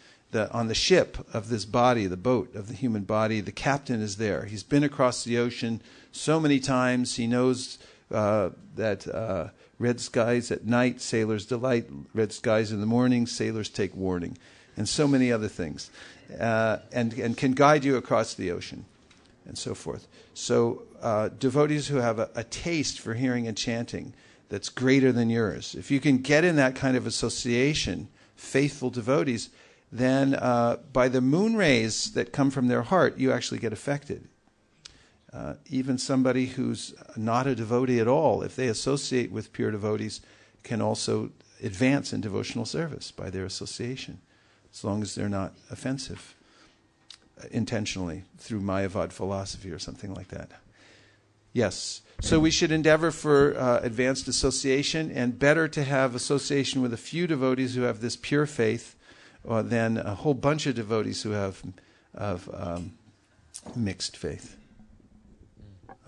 Speaker 1: On the ship of this body, the boat of the human body, the captain is there. He's been across the ocean so many times. He knows that red skies at night, sailors delight. Red skies in the morning, sailors take warning. And so many other things. And can guide you across the ocean and so forth. So devotees who have a taste for hearing and chanting that's greater than yours, if you can get in that kind of association, faithful devotees, then by the moon rays that come from their heart, you actually get affected. Even somebody who's not a devotee at all, if they associate with pure devotees, can also advance in devotional service by their association, as long as they're not offensive intentionally through Mayavad philosophy or something like that. Yes. So we should endeavor for advanced association, and better to have association with a few devotees who have this pure faith than a whole bunch of devotees who have mixed faith.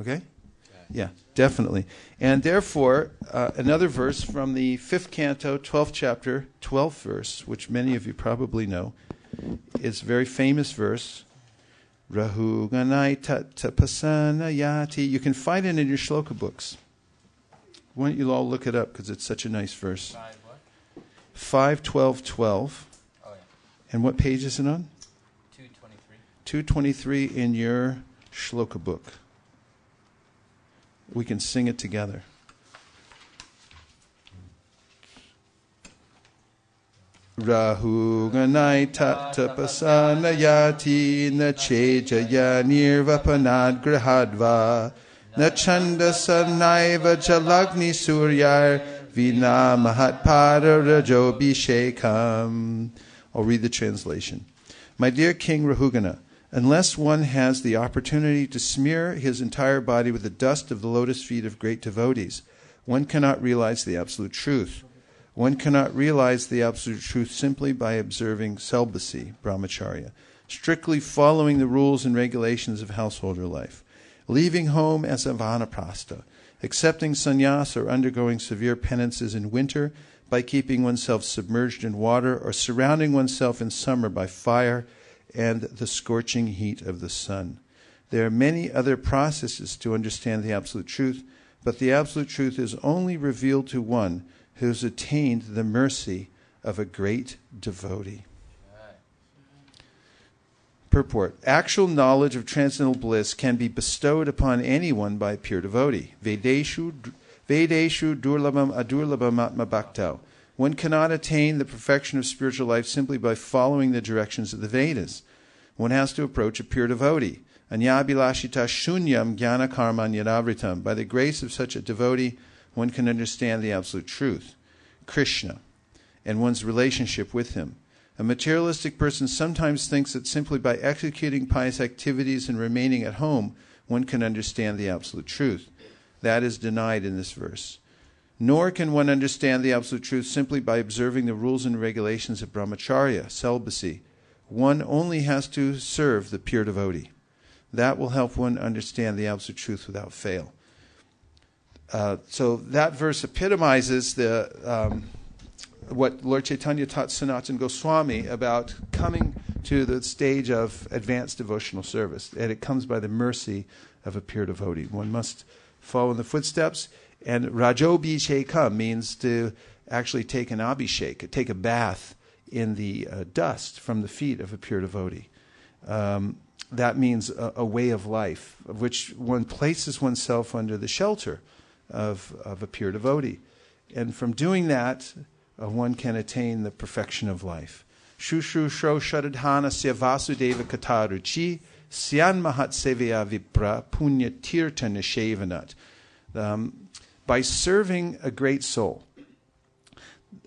Speaker 1: Okay? Yeah, definitely. And therefore, another verse from the 5th canto, 12th chapter, 12th verse, which many of you probably know, is a very famous verse. Rahu ganai tapasana yati. You can find it in your shloka books. Why don't you all look it up, because it's such a nice verse. 5:12:12. And what page is it on?
Speaker 2: 223.
Speaker 1: 223 in your shloka book. We can sing it together. Rahu ganai tapasana yati na chejaya nirvapanad grahadva na chandasa naiva jalagni suryar vina mahatpada rajo bhishekam. I'll read the translation. My dear King Rahugana, unless one has the opportunity to smear his entire body with the dust of the lotus feet of great devotees, one cannot realize the absolute truth. One cannot realize the absolute truth simply by observing celibacy, brahmacharya, strictly following the rules and regulations of householder life, leaving home as a vanaprastha, accepting sannyas or undergoing severe penances in winter by keeping oneself submerged in water, or surrounding oneself in summer by fire and the scorching heat of the sun. There are many other processes to understand the absolute truth, but the absolute truth is only revealed to one who has attained the mercy of a great devotee. Purport. Actual knowledge of transcendental bliss can be bestowed upon anyone by a pure devotee. Vedeshu durlabham adurlabham atma bhaktau. One cannot attain the perfection of spiritual life simply by following the directions of the Vedas. One has to approach a pure devotee. Anyabhilashita shunyam jnana karman yadavritam. By the grace of such a devotee, one can understand the absolute truth, Krishna, and one's relationship with him. A materialistic person sometimes thinks that simply by executing pious activities and remaining at home, one can understand the absolute truth. That is denied in this verse. Nor can one understand the Absolute Truth simply by observing the rules and regulations of brahmacharya, celibacy. One only has to serve the pure devotee. That will help one understand the Absolute Truth without fail. So that verse epitomizes what Lord Chaitanya taught Sanatana Goswami about coming to the stage of advanced devotional service. And it comes by the mercy of a pure devotee. One must follow in the footsteps. And rajo bhishekam means to actually take an abhishek, take a bath in the dust from the feet of a pure devotee. That means a way of life, of which one places oneself under the shelter of a pure devotee. And from doing that, one can attain the perfection of life. Shushu shro sharadhana sya vasudeva kataruchi syan mahat sevya vipra punya tirta nishevanat. By serving a great soul,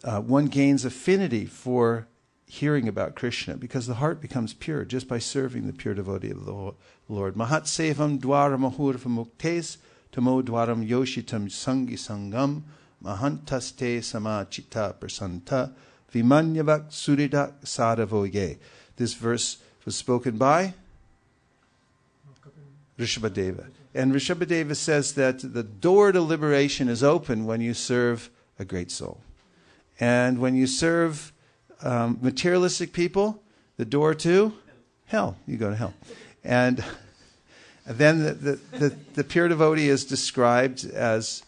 Speaker 1: one gains affinity for hearing about Krishna, because the heart becomes pure just by serving the pure devotee of the Lord. Mahat sevam dwaram ahurva muktes tamo dwaram yoshitam sangi sangam mahantaste samachita prasanta vimanyavak suridak sadavoye. This verse was spoken by Rishabhadeva. And Rishabhadeva says that the door to liberation is open when you serve a great soul. And when you serve materialistic people, the door to hell. You go to hell. And then the pure devotee is described as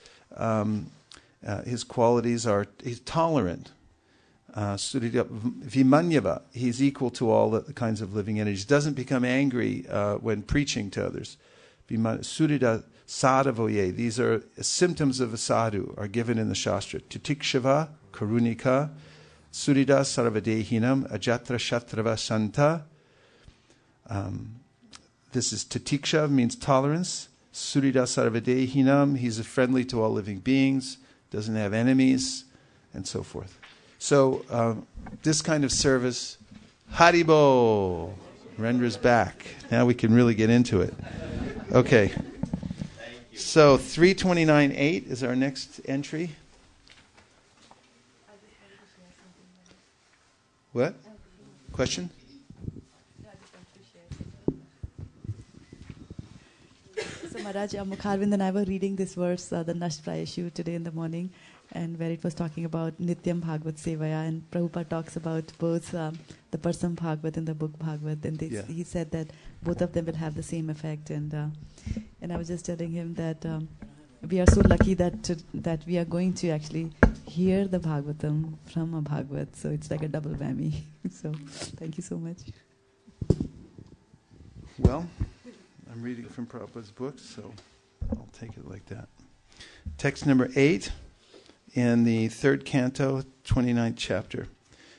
Speaker 1: his qualities are, he's tolerant. Vimanyava, he's equal to all the kinds of living entities. Doesn't become angry when preaching to others. Surida sadavoye, these are symptoms of a sadhu, are given in the Shastra. Titikshava, karunika, surida sarvadehinam, ajatra shatrava santa. This is titiksha, means tolerance. Surida sarvadehinam, he's friendly to all living beings, doesn't have enemies, and so forth. So this kind of service, Haribo, renders back. Now we can really get into it. Okay. So 329.8 is our next entry. What? Question?
Speaker 3: So Maharaj, Mukharvind and I were reading this verse, the Nash Prayashu, today in the morning, and where it was talking about Nityam Bhagavad Sevaya, and Prabhupada talks about both the Parsam Bhagavad and the book Bhagavad, and he said that both of them will have the same effect, and I was just telling him that we are so lucky that we are going to actually hear the Bhagavatam from a Bhagavad, so it's like a double whammy. So thank you so much.
Speaker 1: Well, I'm reading from Prabhupada's book, so I'll take it like that. Text number 8 in the 3rd canto, 29th chapter.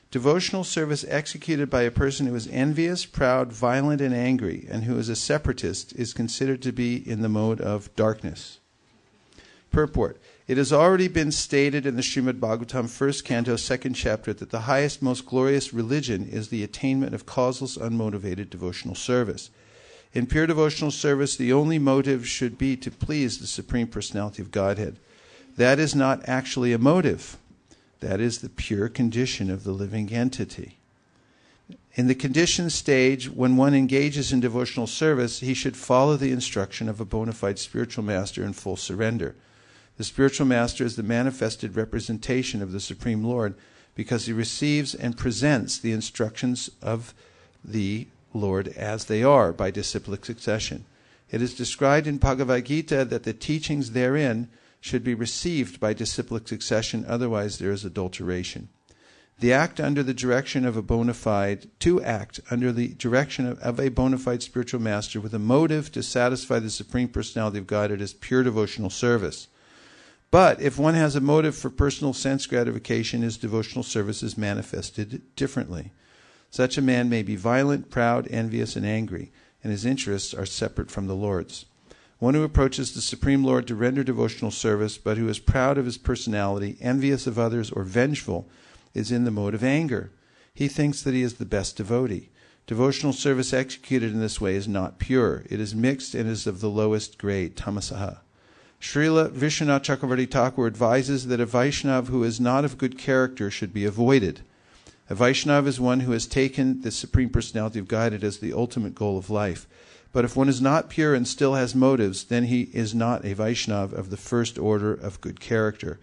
Speaker 1: Devotional service executed by a person who is envious, proud, violent, and angry, and who is a separatist, is considered to be in the mode of darkness. Purport. It has already been stated in the Srimad Bhagavatam 1st canto, 2nd chapter, that the highest, most glorious religion is the attainment of causeless, unmotivated devotional service. In pure devotional service, the only motive should be to please the Supreme Personality of Godhead. That is not actually a motive. That is the pure condition of the living entity. In the conditioned stage, when one engages in devotional service, he should follow the instruction of a bona fide spiritual master in full surrender. The spiritual master is the manifested representation of the Supreme Lord because he receives and presents the instructions of the Lord as they are by disciplic succession. It is described in Bhagavad Gita that the teachings therein should be received by disciplic succession, otherwise there is adulteration. To act under the direction of a bona fide spiritual master with a motive to satisfy the Supreme Personality of Godhead is pure devotional service. But if one has a motive for personal sense gratification, his devotional service is manifested differently. Such a man may be violent, proud, envious, and angry, and his interests are separate from the Lord's. One who approaches the Supreme Lord to render devotional service, but who is proud of his personality, envious of others, or vengeful, is in the mode of anger. He thinks that he is the best devotee. Devotional service executed in this way is not pure. It is mixed and is of the lowest grade, tamasaha. Srila Vishwanath Chakravarti Thakur advises that a Vaishnava who is not of good character should be avoided. A Vaishnava is one who has taken the Supreme Personality of Godhead as the ultimate goal of life. But if one is not pure and still has motives, then he is not a Vaishnava of the first order of good character.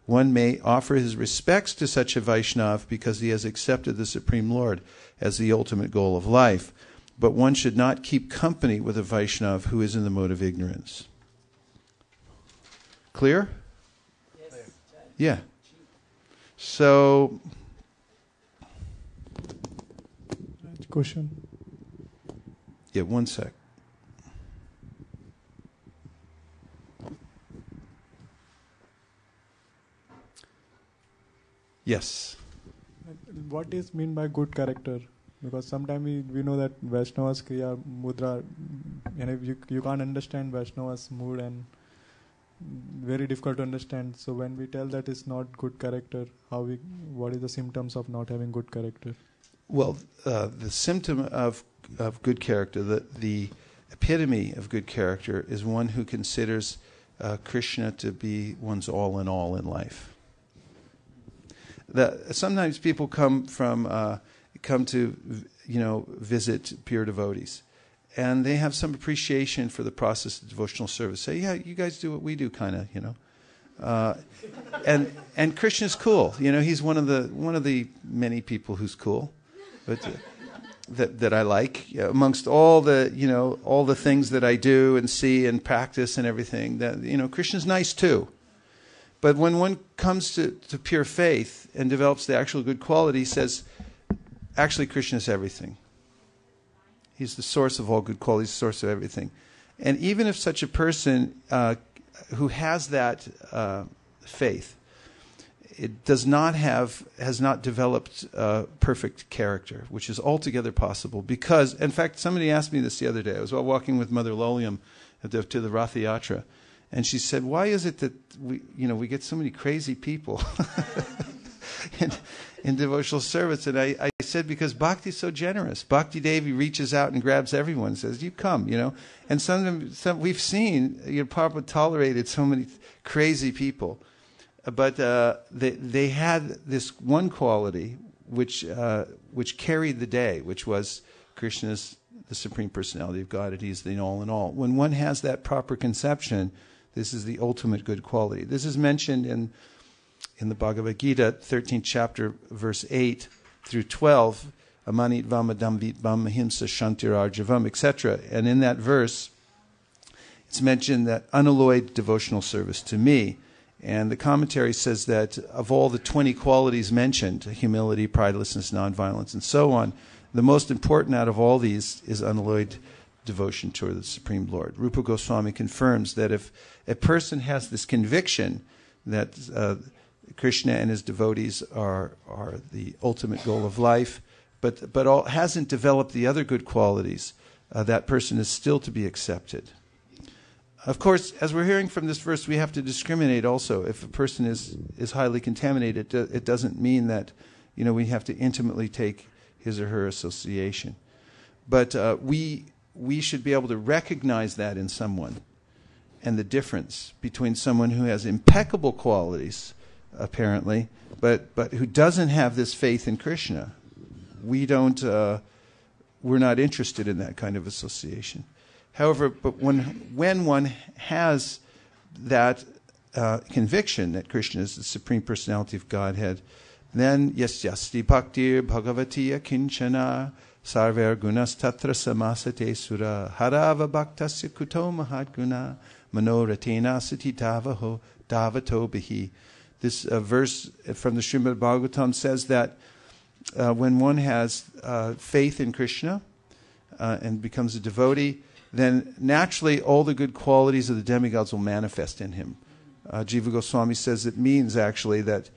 Speaker 1: One may offer his respects to such a Vaishnava because he has accepted the Supreme Lord as the ultimate goal of life. But one should not keep company with a Vaishnava who is in the mode of ignorance. Clear?
Speaker 4: Yes.
Speaker 1: Yeah. So,
Speaker 5: Question.
Speaker 1: yeah, one sec. Yes.
Speaker 5: What is mean by good character? Because sometimes we know that Vaishnava's Kriya Mudra, you can't understand Vaishnava's mood and very difficult to understand. So when we tell that it's not good character, what is the symptoms of not having good character?
Speaker 1: Well, the symptom of good character, the epitome of good character, is one who considers Krishna to be one's all in life. Sometimes people come to visit pure devotees, and they have some appreciation for the process of devotional service. Say, yeah, you guys do what we do, kind of, and Krishna's cool. He's one of the many people who's cool, but that I like amongst all the things that I do and see and practice and everything. That Krishna's nice too. But when one comes to pure faith and develops the actual good quality, he says, actually, Krishna is everything. He's the source of all good qualities, the source of everything. And even if such a person who has that faith, has not developed perfect character, which is altogether possible. Because, in fact, somebody asked me this the other day. I was walking with Mother Lolium to the Ratha Yatra. And she said, why is it that we get so many crazy people in devotional service? And I said, because Bhakti is so generous. Bhakti Devi reaches out and grabs everyone and says, you come, And some we've seen, Prabhupada tolerated so many crazy people. But they had this one quality which carried the day, which was Krishna's the Supreme Personality of God, and He's the all in all. When one has that proper conception, this is the ultimate good quality. This is mentioned in the Bhagavad Gita, 13th chapter, verse 8 through 12, amanit vamadam vitvam ahimsa shantirarjavam, etc. And in that verse, it's mentioned that unalloyed devotional service to me. And the commentary says that of all the 20 qualities mentioned, humility, pridelessness, nonviolence, and so on, the most important out of all these is unalloyed devotion toward the Supreme Lord. Rupa Goswami confirms that if a person has this conviction that Krishna and his devotees are the ultimate goal of life, but hasn't developed the other good qualities, that person is still to be accepted. Of course, as we're hearing from this verse, we have to discriminate also. If a person is highly contaminated, it doesn't mean that we have to intimately take his or her association. But we should be able to recognize that in someone, and the difference between someone who has impeccable qualities, apparently, but who doesn't have this faith in Krishna. We're not interested in that kind of association. However, but when one has that conviction that Krishna is the Supreme Personality of Godhead, then yasyasti bhaktir bhagavatiya kinchana sarver gunas tatra samasate sura harava bhaktasya kuto mahadguna manoratena sati davato bihi. This verse from the Srimad Bhagavatam says that when one has faith in Krishna and becomes a devotee, then naturally all the good qualities of the demigods will manifest in him. Jiva Goswami says it means actually that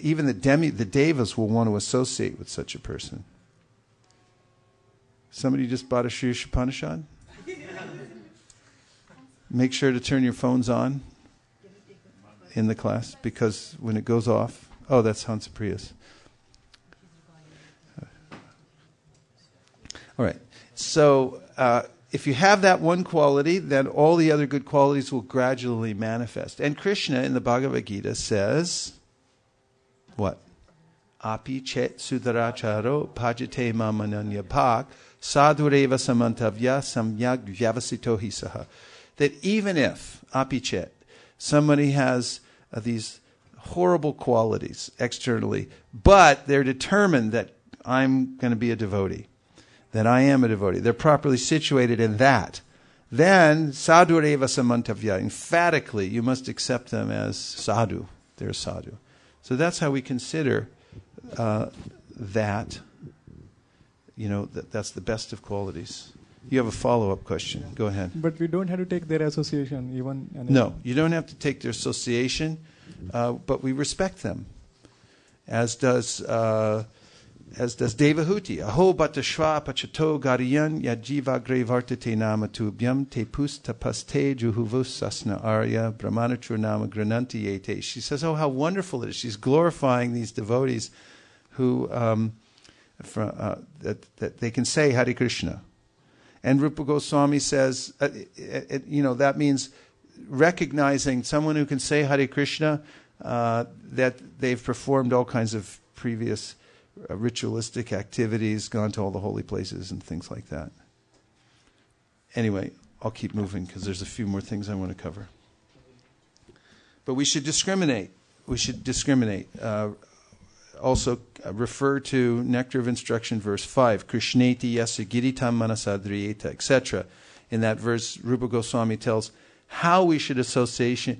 Speaker 1: even the devas will want to associate with such a person. Somebody just bought a Sri Upanishad? Make sure to turn your phones on in the class, because when it goes off, that's Hansa Priya's. All right. So if you have that one quality, then all the other good qualities will gradually manifest. And Krishna in the Bhagavad Gita says, what? Api chet sudaracharo bhajate mamananya bhak sadhureva samantavya samyak vyavasito hisaha. That even if, api chet, somebody has these horrible qualities externally, but they're determined that I'm going to be a devotee, that I am a devotee, they're properly situated in that, then sadhureva samantavya, emphatically you must accept them as sadhu. They're sadhu. So that's how we consider that, that's the best of qualities. You have a follow-up question. Go ahead.
Speaker 5: But we don't have to take their association even.
Speaker 1: No, you don't have to take their association, but we respect them, as does Devahuti. Aho batashva pachato gariyan yajiva grevartate nama tubhyam te pustapaste juhuvus sasna arya brahmanachur nama grananti yete. She says, oh, how wonderful it is. She's glorifying these devotees who that they can say Hare Krishna. And Rupa Goswami says, that means recognizing someone who can say Hare Krishna, that they've performed all kinds of previous ritualistic activities, gone to all the holy places and things like that. Anyway, I'll keep moving because there's a few more things I want to cover. But we should discriminate. Also refer to Nectar of Instruction, verse 5, Krishneti yasa giritam manasadriyeta, etc. In that verse, Rupa Goswami tells how we should associate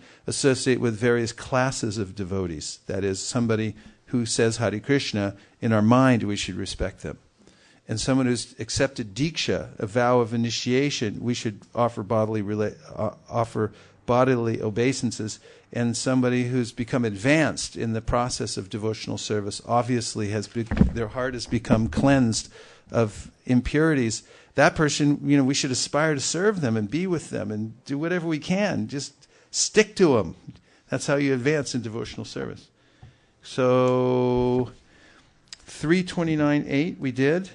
Speaker 1: with various classes of devotees. That is, somebody who says Hare Krishna, in our mind we should respect them. And someone who's accepted Diksha, a vow of initiation, we should offer bodily obeisances. And somebody who's become advanced in the process of devotional service, obviously their heart has become cleansed of impurities. That person, we should aspire to serve them and be with them and do whatever we can. Just stick to them. That's how you advance in devotional service. So 329.8 we did.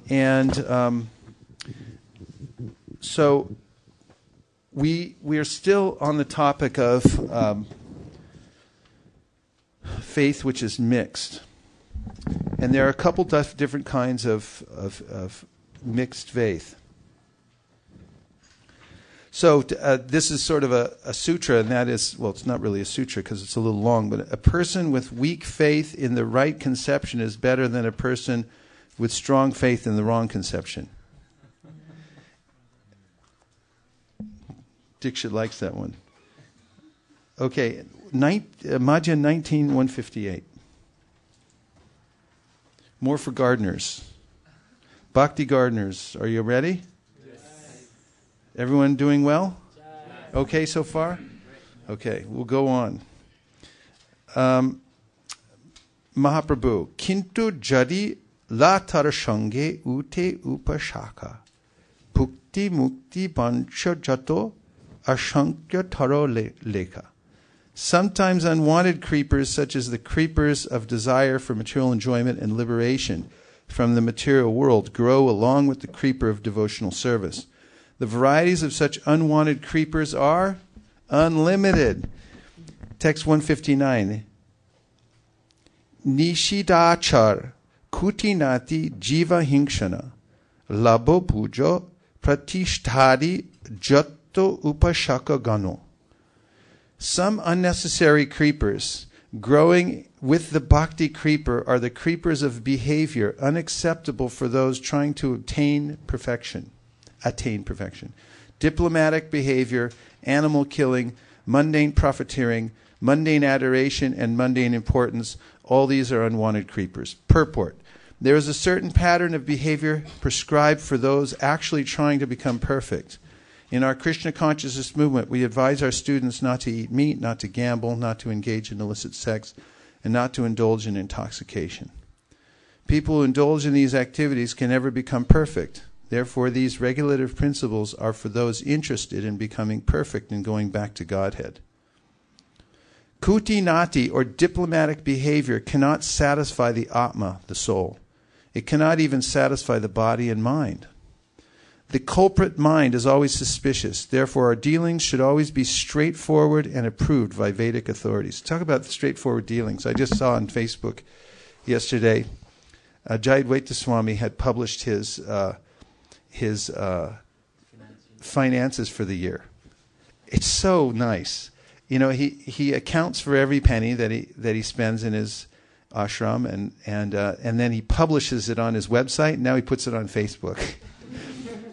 Speaker 1: And so we are still on the topic of faith which is mixed. And there are a couple different kinds of mixed faith. So this is sort of a sutra, and that is, well, it's not really a sutra because it's a little long, but a person with weak faith in the right conception is better than a person with strong faith in the wrong conception. Dixit likes that one. Okay, Madhya 19:158. More for gardeners. Bhakti gardeners, are you ready? Yes. Everyone doing well? Yes. Okay so far? Okay, we'll go on. Mahaprabhu, Kintu jadi la tarashange ute upashaka bhukti mukti pancha jato ashankya taro lekha. Sometimes unwanted creepers, such as the creepers of desire for material enjoyment and liberation from the material world, grow along with the creeper of devotional service. The varieties of such unwanted creepers are unlimited. Text 159. Nishidachar kutinati jiva hinkshana labo pujo pratishtari jatto upashaka gano. Some unnecessary creepers growing with the bhakti creeper are the creepers of behavior unacceptable for those trying to attain perfection. Diplomatic behavior, animal killing, mundane profiteering, mundane adoration, and mundane importance, all these are unwanted creepers. Purport. There is a certain pattern of behavior prescribed for those actually trying to become perfect. In our Krishna consciousness movement, we advise our students not to eat meat, not to gamble, not to engage in illicit sex, and not to indulge in intoxication. People who indulge in these activities can never become perfect. Therefore, these regulative principles are for those interested in becoming perfect and going back to Godhead. Kuti nati, or diplomatic behavior, cannot satisfy the Atma, the soul. It cannot even satisfy the body and mind. The culprit mind is always suspicious. Therefore, our dealings should always be straightforward and approved by Vedic authorities. Talk about straightforward dealings. I just saw on Facebook yesterday, Jayadvaita Swami had published his finances for the year. It's so nice. You know, he accounts for every penny that he spends in his ashram, and then he publishes it on his website. And now he puts it on Facebook.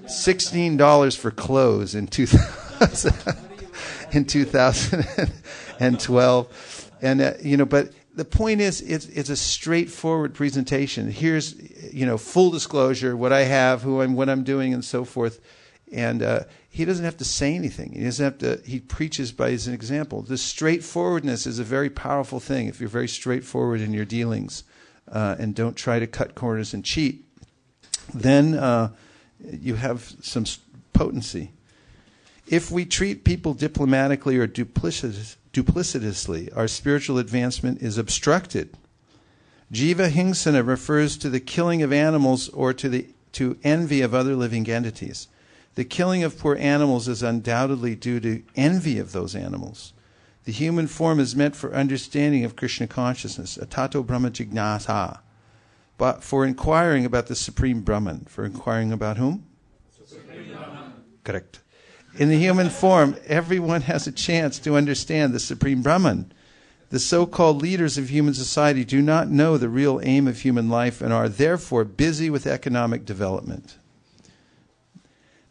Speaker 1: $16 for clothes in 2012, and you know, but the point is, it's a straightforward presentation. Here's, you know, full disclosure, what I have, what I'm doing, and so forth. And he doesn't have to say anything. He doesn't have to. He preaches by his example. The straightforwardness is a very powerful thing. If you're very straightforward in your dealings and don't try to cut corners and cheat, then you have some potency. If we treat people diplomatically or duplicitously, our spiritual advancement is obstructed. Jiva hingsana refers to the killing of animals or to envy of other living entities. The killing of poor animals is undoubtedly due to envy of those animals. The human form is meant for understanding of Krishna consciousness, atato brahma jignasa, but for inquiring about the Supreme Brahman. For inquiring about whom? Supreme Brahman. Correct. In the human form, everyone has a chance to understand the Supreme Brahman. The so-called leaders of human society do not know the real aim of human life and are therefore busy with economic development.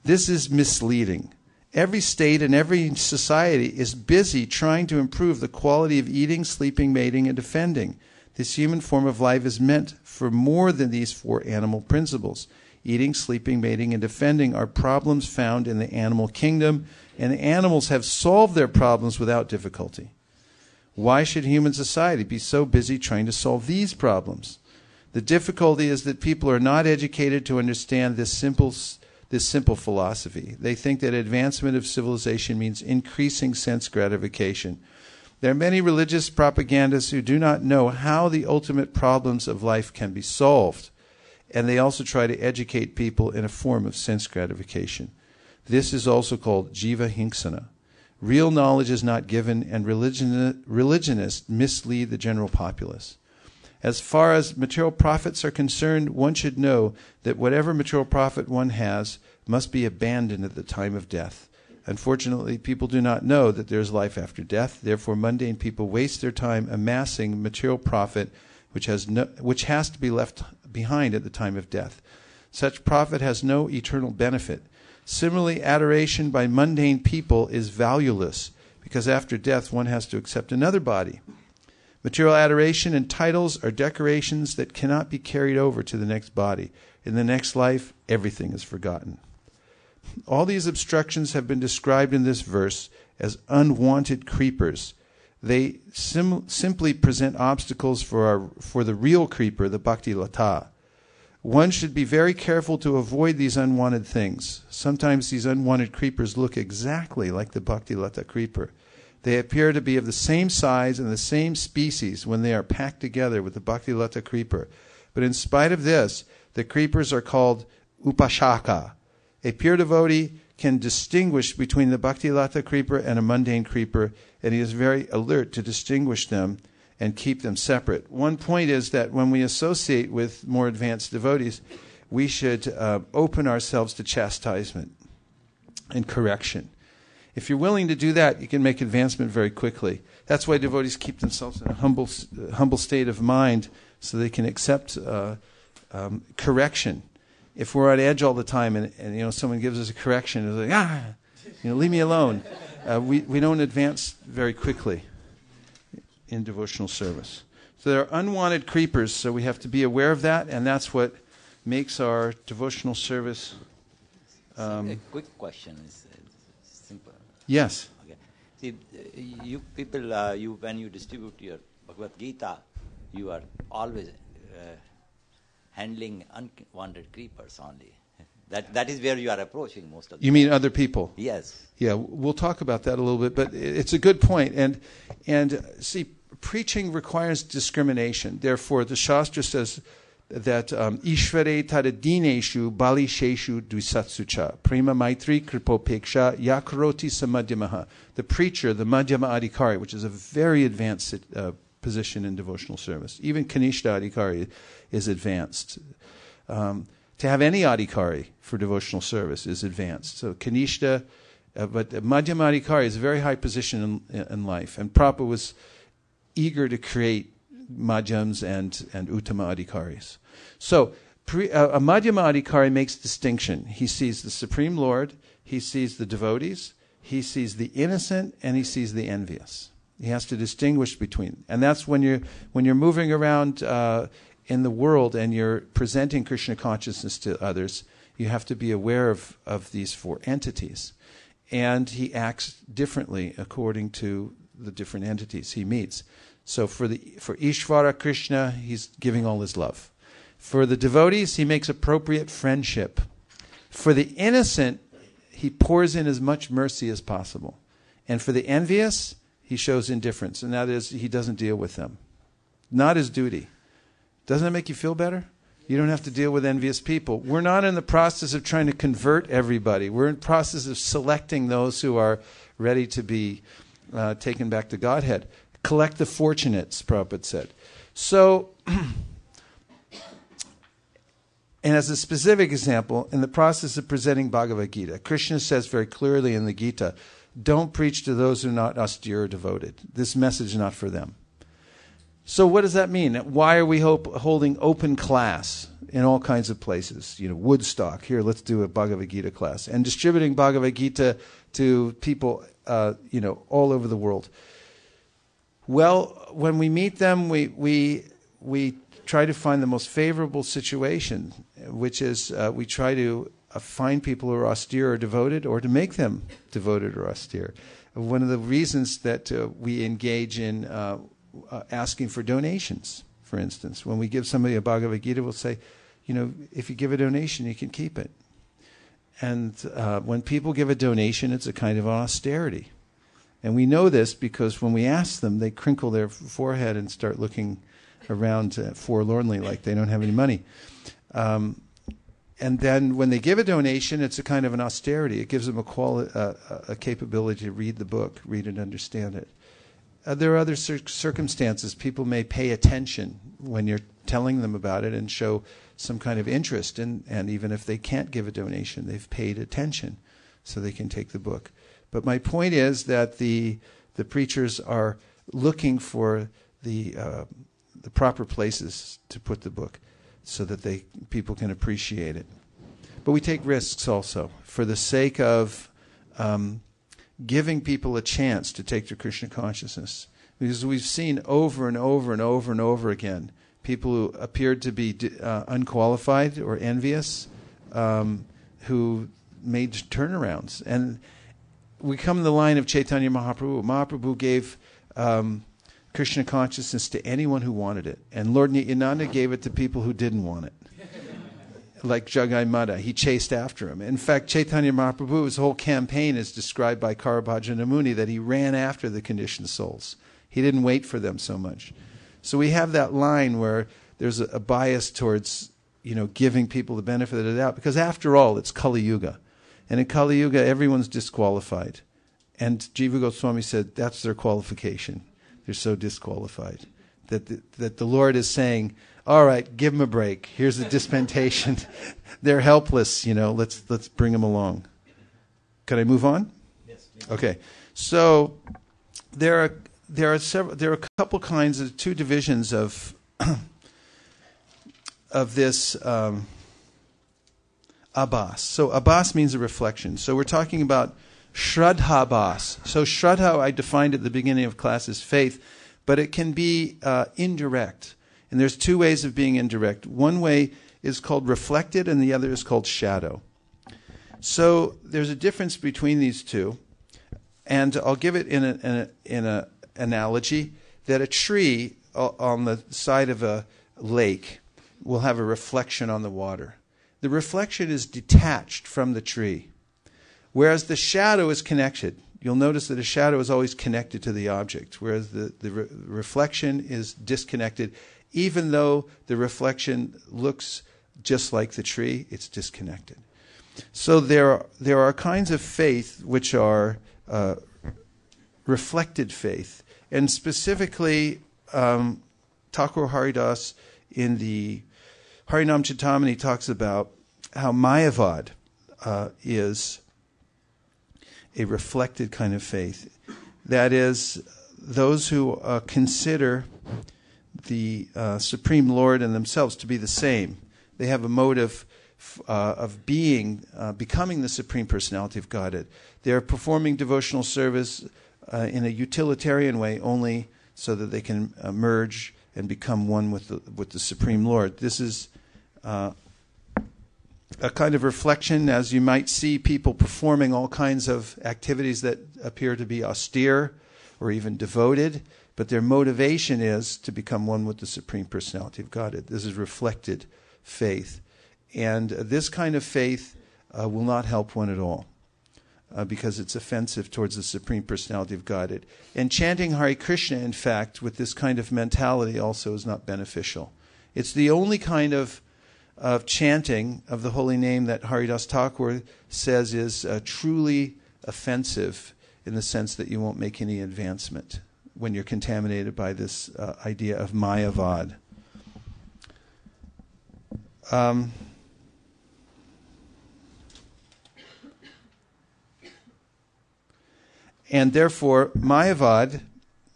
Speaker 1: This is misleading. Every state and every society is busy trying to improve the quality of eating, sleeping, mating, and defending. This human form of life is meant for more than these four animal principles. Eating, sleeping, mating, and defending are problems found in the animal kingdom, and the animals have solved their problems without difficulty. Why should human society be so busy trying to solve these problems? The difficulty is that people are not educated to understand this simple philosophy. They think that advancement of civilization means increasing sense gratification. There are many religious propagandists who do not know how the ultimate problems of life can be solved, and they also try to educate people in a form of sense gratification. This is also called jiva hingsana. Real knowledge is not given, and religionists mislead the general populace. As far as material profits are concerned, one should know that whatever material profit one has must be abandoned at the time of death. Unfortunately, people do not know that there is life after death. Therefore, mundane people waste their time amassing material profit which has to be left behind at the time of death. Such profit has no eternal benefit. Similarly, adoration by mundane people is valueless because after death one has to accept another body. Material adoration and titles are decorations that cannot be carried over to the next body. In the next life, everything is forgotten. All these obstructions have been described in this verse as unwanted creepers. They simply present obstacles for the real creeper, the bhakti lata. One should be very careful to avoid these unwanted things. Sometimes these unwanted creepers look exactly like the bhakti lata creeper. They appear to be of the same size and the same species when they are packed together with the bhakti lata creeper. But in spite of this, the creepers are called upashaka. A pure devotee can distinguish between the bhakti lata creeper and a mundane creeper, and he is very alert to distinguish them and keep them separate. One point is that when we associate with more advanced devotees, we should open ourselves to chastisement and correction. If you're willing to do that, you can make advancement very quickly. That's why devotees keep themselves in a humble state of mind so they can accept correction. If we're on edge all the time and someone gives us a correction, it's like, leave me alone. We don't advance very quickly in devotional service. So there are unwanted creepers, so we have to be aware of that, and that's what makes our devotional service.
Speaker 8: A quick question is simple.
Speaker 1: Yes.
Speaker 8: Okay. See, you people, when you distribute your Bhagavad Gita, you are always handling unwanted creepers only. That is where you are approaching most of the
Speaker 1: You mean other people?
Speaker 8: Yes.
Speaker 1: Yeah, we'll talk about that a little bit, but it's a good point. And see, preaching requires discrimination. Therefore, the Shastra says, Ishvare tadadineshu balisheshu dusatsucha prema maitri kripopeksha yakaroti samadhyamaha. The preacher, the madhyama adhikari, which is a very advanced position in devotional service. Even kanishta adhikari is advanced. To have any adhikari for devotional service is advanced. So kanishta, but madhyama adhikari is a very high position in life. And Prabhupada was eager to create madhyams and uttama adhikaris. So a madhyama adhikari makes distinction. He sees the Supreme Lord, he sees the devotees, he sees the innocent, and he sees the envious. He has to distinguish between. And that's when you're moving around in the world and you're presenting Krishna consciousness to others, you have to be aware of these four entities. And he acts differently according to the different entities he meets. So for Ishvara Krishna, he's giving all his love. For the devotees, he makes appropriate friendship. For the innocent, he pours in as much mercy as possible. And for the envious, he shows indifference. And that is, he doesn't deal with them. Not his duty. Doesn't that make you feel better? You don't have to deal with envious people. We're not in the process of trying to convert everybody. We're in the process of selecting those who are ready to be taken back to Godhead. Collect the fortunates, Prabhupada said. So, and as a specific example, in the process of presenting Bhagavad Gita, Krishna says very clearly in the Gita, don't preach to those who are not austere or devoted. This message is not for them. So what does that mean? Why are we holding open class in all kinds of places? Woodstock, here, let's do a Bhagavad Gita class. And distributing Bhagavad Gita to people, all over the world. Well, when we meet them, we try to find the most favorable situation, which is we try to find people who are austere or devoted, or to make them devoted or austere. One of the reasons that we engage in asking for donations, for instance, when we give somebody a Bhagavad Gita, we'll say, if you give a donation, you can keep it. And when people give a donation, it's a kind of austerity. And we know this because when we ask them, they crinkle their forehead and start looking around forlornly like they don't have any money. And then when they give a donation, it's a kind of an austerity. It gives them a capability to read the book, read and understand it. There are other circumstances. People may pay attention when you're telling them about it and show some kind of interest. And even if they can't give a donation, they've paid attention so they can take the book. But my point is that the preachers are looking for the proper places to put the book so that people can appreciate it. But we take risks also for the sake of giving people a chance to take to Krishna consciousness. Because we've seen over and over and over and over again people who appeared to be unqualified or envious who made turnarounds. And we come in the line of Chaitanya Mahaprabhu. Mahaprabhu gave Krishna consciousness to anyone who wanted it. And Lord Nityananda gave it to people who didn't want it. Like Jagai Mata, he chased after him. In fact, Chaitanya Mahaprabhu's whole campaign is described by Karabhajana Muni that he ran after the conditioned souls. He didn't wait for them so much. So we have that line where there's a bias towards, giving people the benefit of the doubt. Because after all, it's Kali Yuga. And in Kali Yuga, everyone's disqualified. And Jiva Goswami said that's their qualification. They're so disqualified. That the Lord is saying, all right, give them a break. Here's a dispensation. They're helpless, let's bring them along. Can I move on?
Speaker 8: Yes, please.
Speaker 1: Okay. So there are a couple kinds of two divisions of this abhas. So abhas means a reflection. So we're talking about shraddha abhas. So shraddha, I defined at the beginning of class, as faith, but it can be indirect. And there's two ways of being indirect. One way is called reflected, and the other is called shadow. So there's a difference between these two, and I'll give it in an analogy that a tree on the side of a lake will have a reflection on the water. The reflection is detached from the tree, whereas the shadow is connected. You'll notice that a shadow is always connected to the object, whereas the reflection is disconnected. even though the reflection looks just like the tree, it's disconnected. So there are kinds of faith which are reflected faith. And specifically, Thakur Haridas in the Harinam Chintamani talks about how Mayavad is a reflected kind of faith. That is, those who consider the Supreme Lord and themselves to be the same. They have a motive of becoming the Supreme Personality of Godhead. They are performing devotional service in a utilitarian way only so that they can merge and become one with the Supreme Lord. This is a kind of reflection, as you might see people performing all kinds of activities that appear to be austere or even devoted, but their motivation is to become one with the Supreme Personality of Godhead. This is reflected faith. And this kind of faith will not help one at all because it's offensive towards the Supreme Personality of Godhead. And chanting Hare Krishna, in fact, with this kind of mentality also is not beneficial. It's the only kind of chanting of the holy name that Haridas Thakur says is truly offensive in the sense that you won't make any advancement when you're contaminated by this idea of Mayavad. And therefore, Mayavad,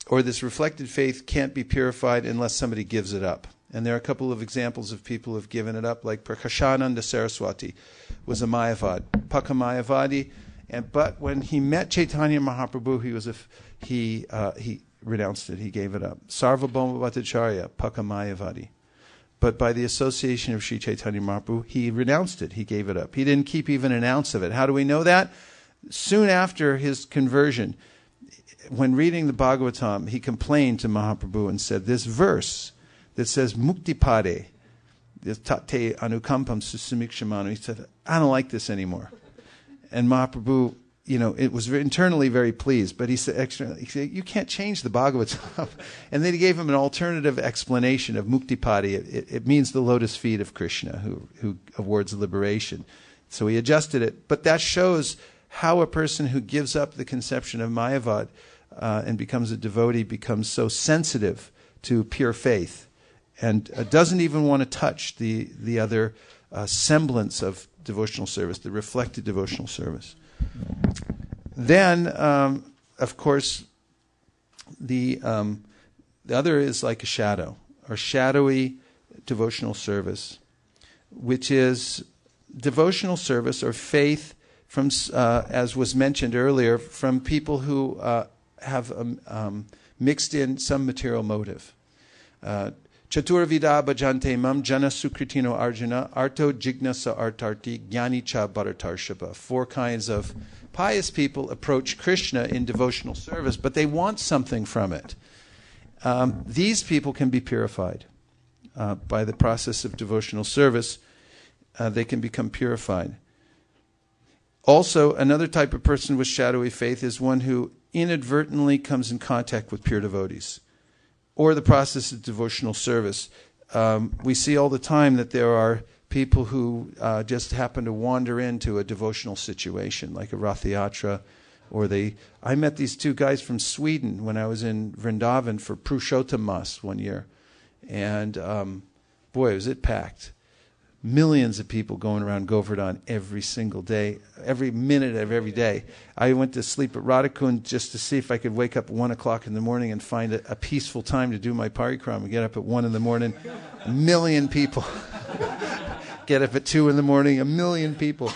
Speaker 1: or this reflected faith, can't be purified unless somebody gives it up. And there are a couple of examples of people who have given it up, like Prakashananda Saraswati was a Mayavad, Paka Mayavadi. But when he met Chaitanya Mahaprabhu, he renounced it. He gave it up. Sarvabhauma Bhattacharya, Paka Mayavadi. But by the association of Sri Chaitanya Mahaprabhu, he renounced it. He gave it up. He didn't keep even an ounce of it. How do we know that? Soon after his conversion, when reading the Bhagavatam, he complained to Mahaprabhu and said, this verse that says, Muktipade, tate anukampam susamikshamanu, he said, I don't like this anymore. And Mahaprabhu, it was internally very pleased, but he said, externally, you can't change the Bhagavatam. And then he gave him an alternative explanation of Muktipadi. It means the lotus feet of Krishna, who awards liberation. So he adjusted it. But that shows how a person who gives up the conception of Mayavad and becomes a devotee becomes so sensitive to pure faith and doesn't even want to touch the other semblance of devotional service, the reflected devotional service. Then, of course, the other is like a shadow, or shadowy devotional service, which is devotional service or faith from, as was mentioned earlier, from people who have mixed in some material motive. Chaturvida bhajante mam jana sukritino arjuna arto jignasa artarti jnani cha bharatarshava. 4 kinds of pious people approach Krishna in devotional service, but they want something from it. These people can be purified by the process of devotional service. They can become purified. Also, another type of person with shadowy faith is one who inadvertently comes in contact with pure devotees, or the process of devotional service. We see all the time that there are people who just happen to wander into a devotional situation, like a Rathayatra, or I met these 2 guys from Sweden when I was in Vrindavan for Purushottam Mas one year, and boy, was it packed. Millions of people going around Govardhan every single day, every minute of every day. I went to sleep at Radhakund just to see if I could wake up at 1 o'clock in the morning and find a peaceful time to do my parikram. And get up at 1 in the morning, 1 million people. Get up at 2 in the morning, 1 million people.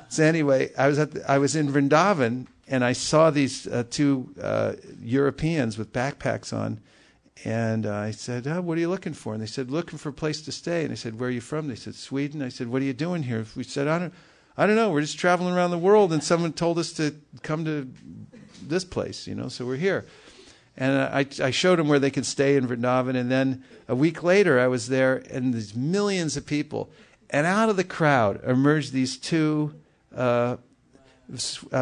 Speaker 1: So anyway, I was in Vrindavan and I saw these 2 Europeans with backpacks on. And I said, what are you looking for? And they said, looking for a place to stay. And I said, where are you from? They said, Sweden. I said, what are you doing here? We said, I don't know. We're just traveling around the world, and someone told us to come to this place, so we're here. And I showed them where they could stay in Vrindavan. And then a week later, I was there, and there's millions of people. And out of the crowd emerged these 2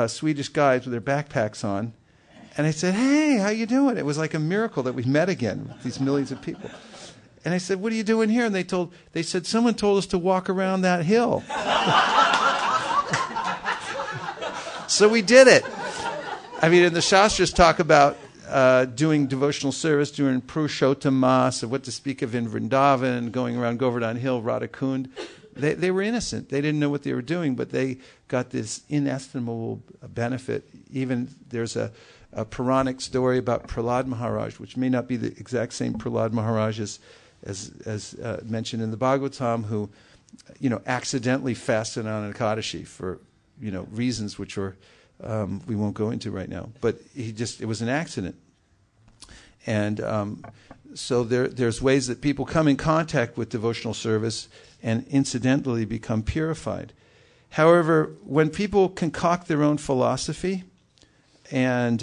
Speaker 1: Swedish guys with their backpacks on. And I said, hey, how you doing? It was like a miracle that we met again with these millions of people. And I said, what are you doing here? And they said, someone told us to walk around that hill. So we did it. I mean, and the Shastras talk about doing devotional service during Purushottam Mas, what to speak of in Vrindavan, going around Govardhan Hill, Radhakund. They were innocent. They didn't know what they were doing, but they got this inestimable benefit. Even there's a Puranic story about Prahlad Maharaj, which may not be the exact same Prahlad Maharaj as mentioned in the Bhagavatam, who, accidentally fasted on an Ekadashi for, reasons which are we won't go into right now. But it was an accident. And so there's ways that people come in contact with devotional service and incidentally become purified. However, when people concoct their own philosophy and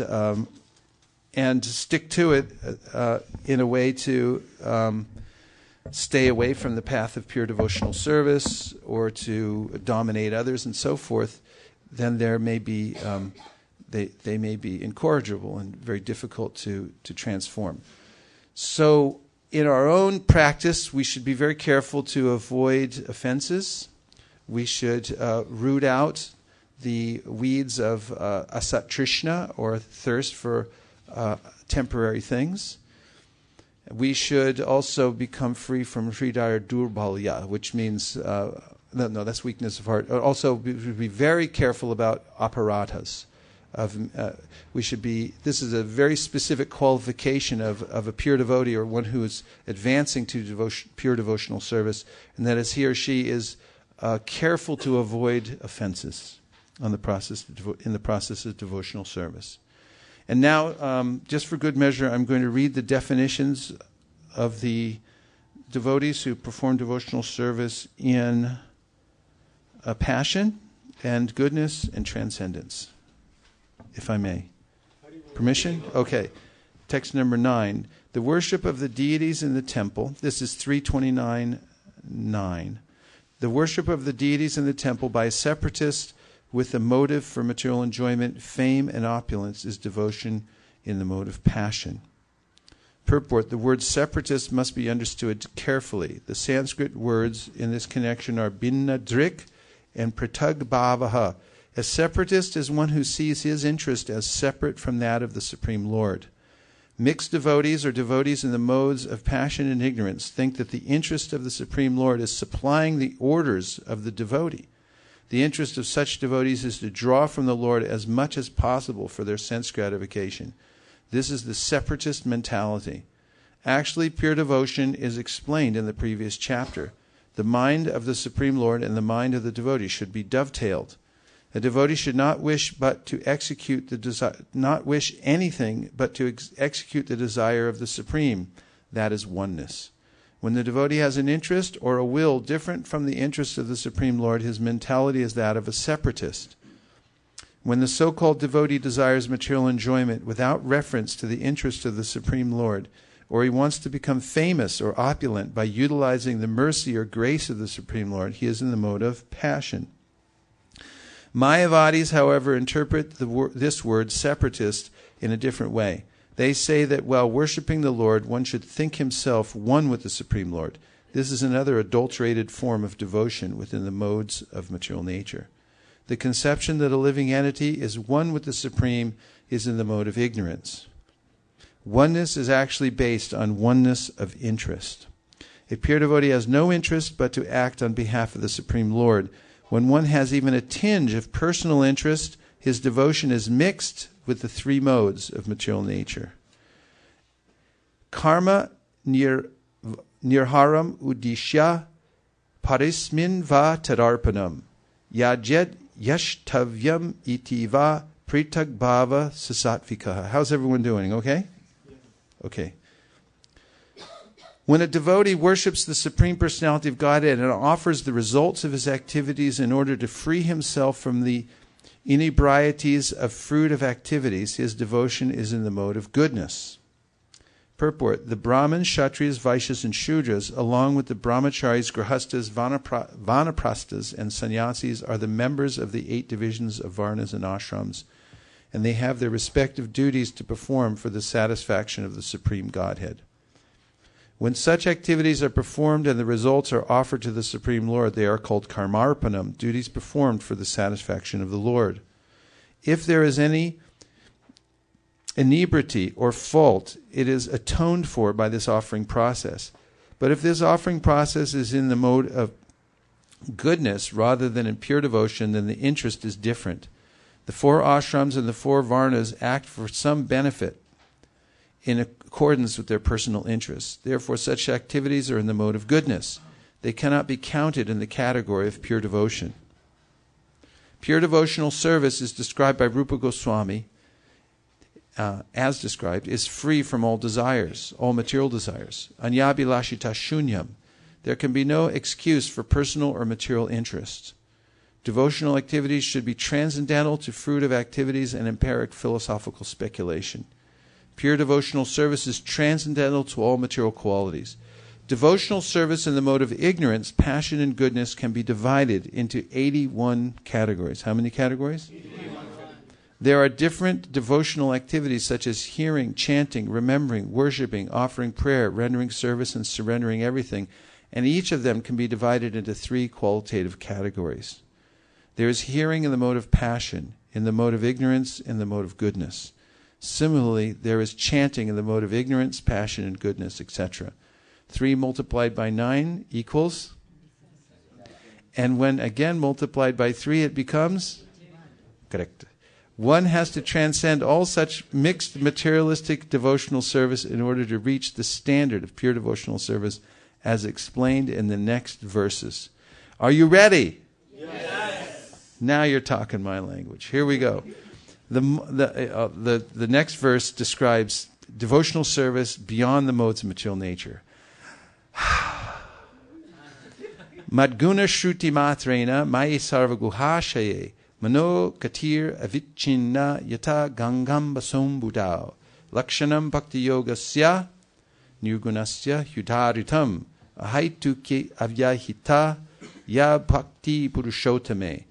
Speaker 1: stick to it in a way to stay away from the path of pure devotional service or to dominate others and so forth, then there may be they may be incorrigible and very difficult to transform. So in our own practice, we should be very careful to avoid offenses. We should root out the weeds of asatrishna, or thirst for temporary things. We should also become free from hridaya durbalya, which means, that's weakness of heart. Also, we should be very careful about aparatas. This is a very specific qualification of a pure devotee, or one who is advancing to pure devotional service, and that is he or she is careful to avoid offenses in the process of devotional service. And now, just for good measure, I'm going to read the definitions of the devotees who perform devotional service in passion and goodness and transcendence, if I may. Permission? Okay. Text number 9. The worship of the deities in the temple. This is 329.9. The worship of the deities in the temple by a separatist with a motive for material enjoyment, fame, and opulence is devotion in the mode of passion. Purport: the word separatist must be understood carefully. The Sanskrit words in this connection are binna drik and pratag bhavaha. A separatist is one who sees his interest as separate from that of the Supreme Lord. Mixed devotees, or devotees in the modes of passion and ignorance, think that the interest of the Supreme Lord is supplying the orders of the devotee. The interest of such devotees is to draw from the Lord as much as possible for their sense gratification. This is the separatist mentality. Actually, pure devotion is explained in the previous chapter. The mind of the Supreme Lord and the mind of the devotee should be dovetailed. A devotee should not wish anything but to execute the desire of the Supreme. That is oneness. When the devotee has an interest or a will different from the interest of the Supreme Lord, his mentality is that of a separatist. When the so-called devotee desires material enjoyment without reference to the interest of the Supreme Lord, or he wants to become famous or opulent by utilizing the mercy or grace of the Supreme Lord, he is in the mode of passion. Mayavadis, however, interpret this word separatist in a different way. They say that while worshiping the Lord, one should think himself one with the Supreme Lord. This is another adulterated form of devotion within the modes of material nature. The conception that a living entity is one with the Supreme is in the mode of ignorance. Oneness is actually based on oneness of interest. A pure devotee has no interest but to act on behalf of the Supreme Lord. When one has even a tinge of personal interest, his devotion is mixed with the three modes of material nature. Karma nirharam udishya parismin va tadarpanam yajed yashtavyam itiva pritag bhava sasatvikaha. How's everyone doing? Okay? Okay. When a devotee worships the Supreme Personality of Godhead and offers the results of his activities in order to free himself from the inebrieties of fruit of activities, his devotion is in the mode of goodness. Purport: the Brahmins, Kshatriyas, Vaishyas, and Shudras, along with the Brahmacharis, Grihastas, Vanaprasthas, and Sannyasis, are the members of the 8 divisions of Varnas and Ashrams, and they have their respective duties to perform for the satisfaction of the Supreme Godhead. When such activities are performed and the results are offered to the Supreme Lord, they are called karmarpanam, duties performed for the satisfaction of the Lord. If there is any inebriety or fault, it is atoned for by this offering process. But if this offering process is in the mode of goodness rather than in pure devotion, then the interest is different. The 4 ashrams and the 4 varnas act for some benefit in accordance with their personal interests. Therefore, such activities are in the mode of goodness. They cannot be counted in the category of pure devotion. Pure devotional service is described by Rupa Goswami, as described, is free from all desires, all material desires. Anyabhilashita shunyam. There can be no excuse for personal or material interests. Devotional activities should be transcendental to fruit of activities and empiric philosophical speculation. Pure devotional service is transcendental to all material qualities. Devotional service in the mode of ignorance, passion, and goodness can be divided into 81 categories. How many categories? 81. There are different devotional activities such as hearing, chanting, remembering, worshipping, offering prayer, rendering service, and surrendering everything, and each of them can be divided into 3 qualitative categories. There is hearing in the mode of passion, in the mode of ignorance, in the mode of goodness. Similarly, there is chanting in the mode of ignorance, passion, and goodness, etc. 3 multiplied by 9 equals? And when again multiplied by 3, it becomes? Correct. One has to transcend all such mixed materialistic devotional service in order to reach the standard of pure devotional service as explained in the next verses. Are you ready? Yes. Now you're talking my language. Here we go. The next verse describes devotional service beyond the modes of material nature. Madguna shruti matrena mai sarva guhashaye mano katir avichinna yata gangam basom budao lakshanam bhakti yogasya nirgunasya hudaritam ahaituke avyahita ya bhakti purushotame.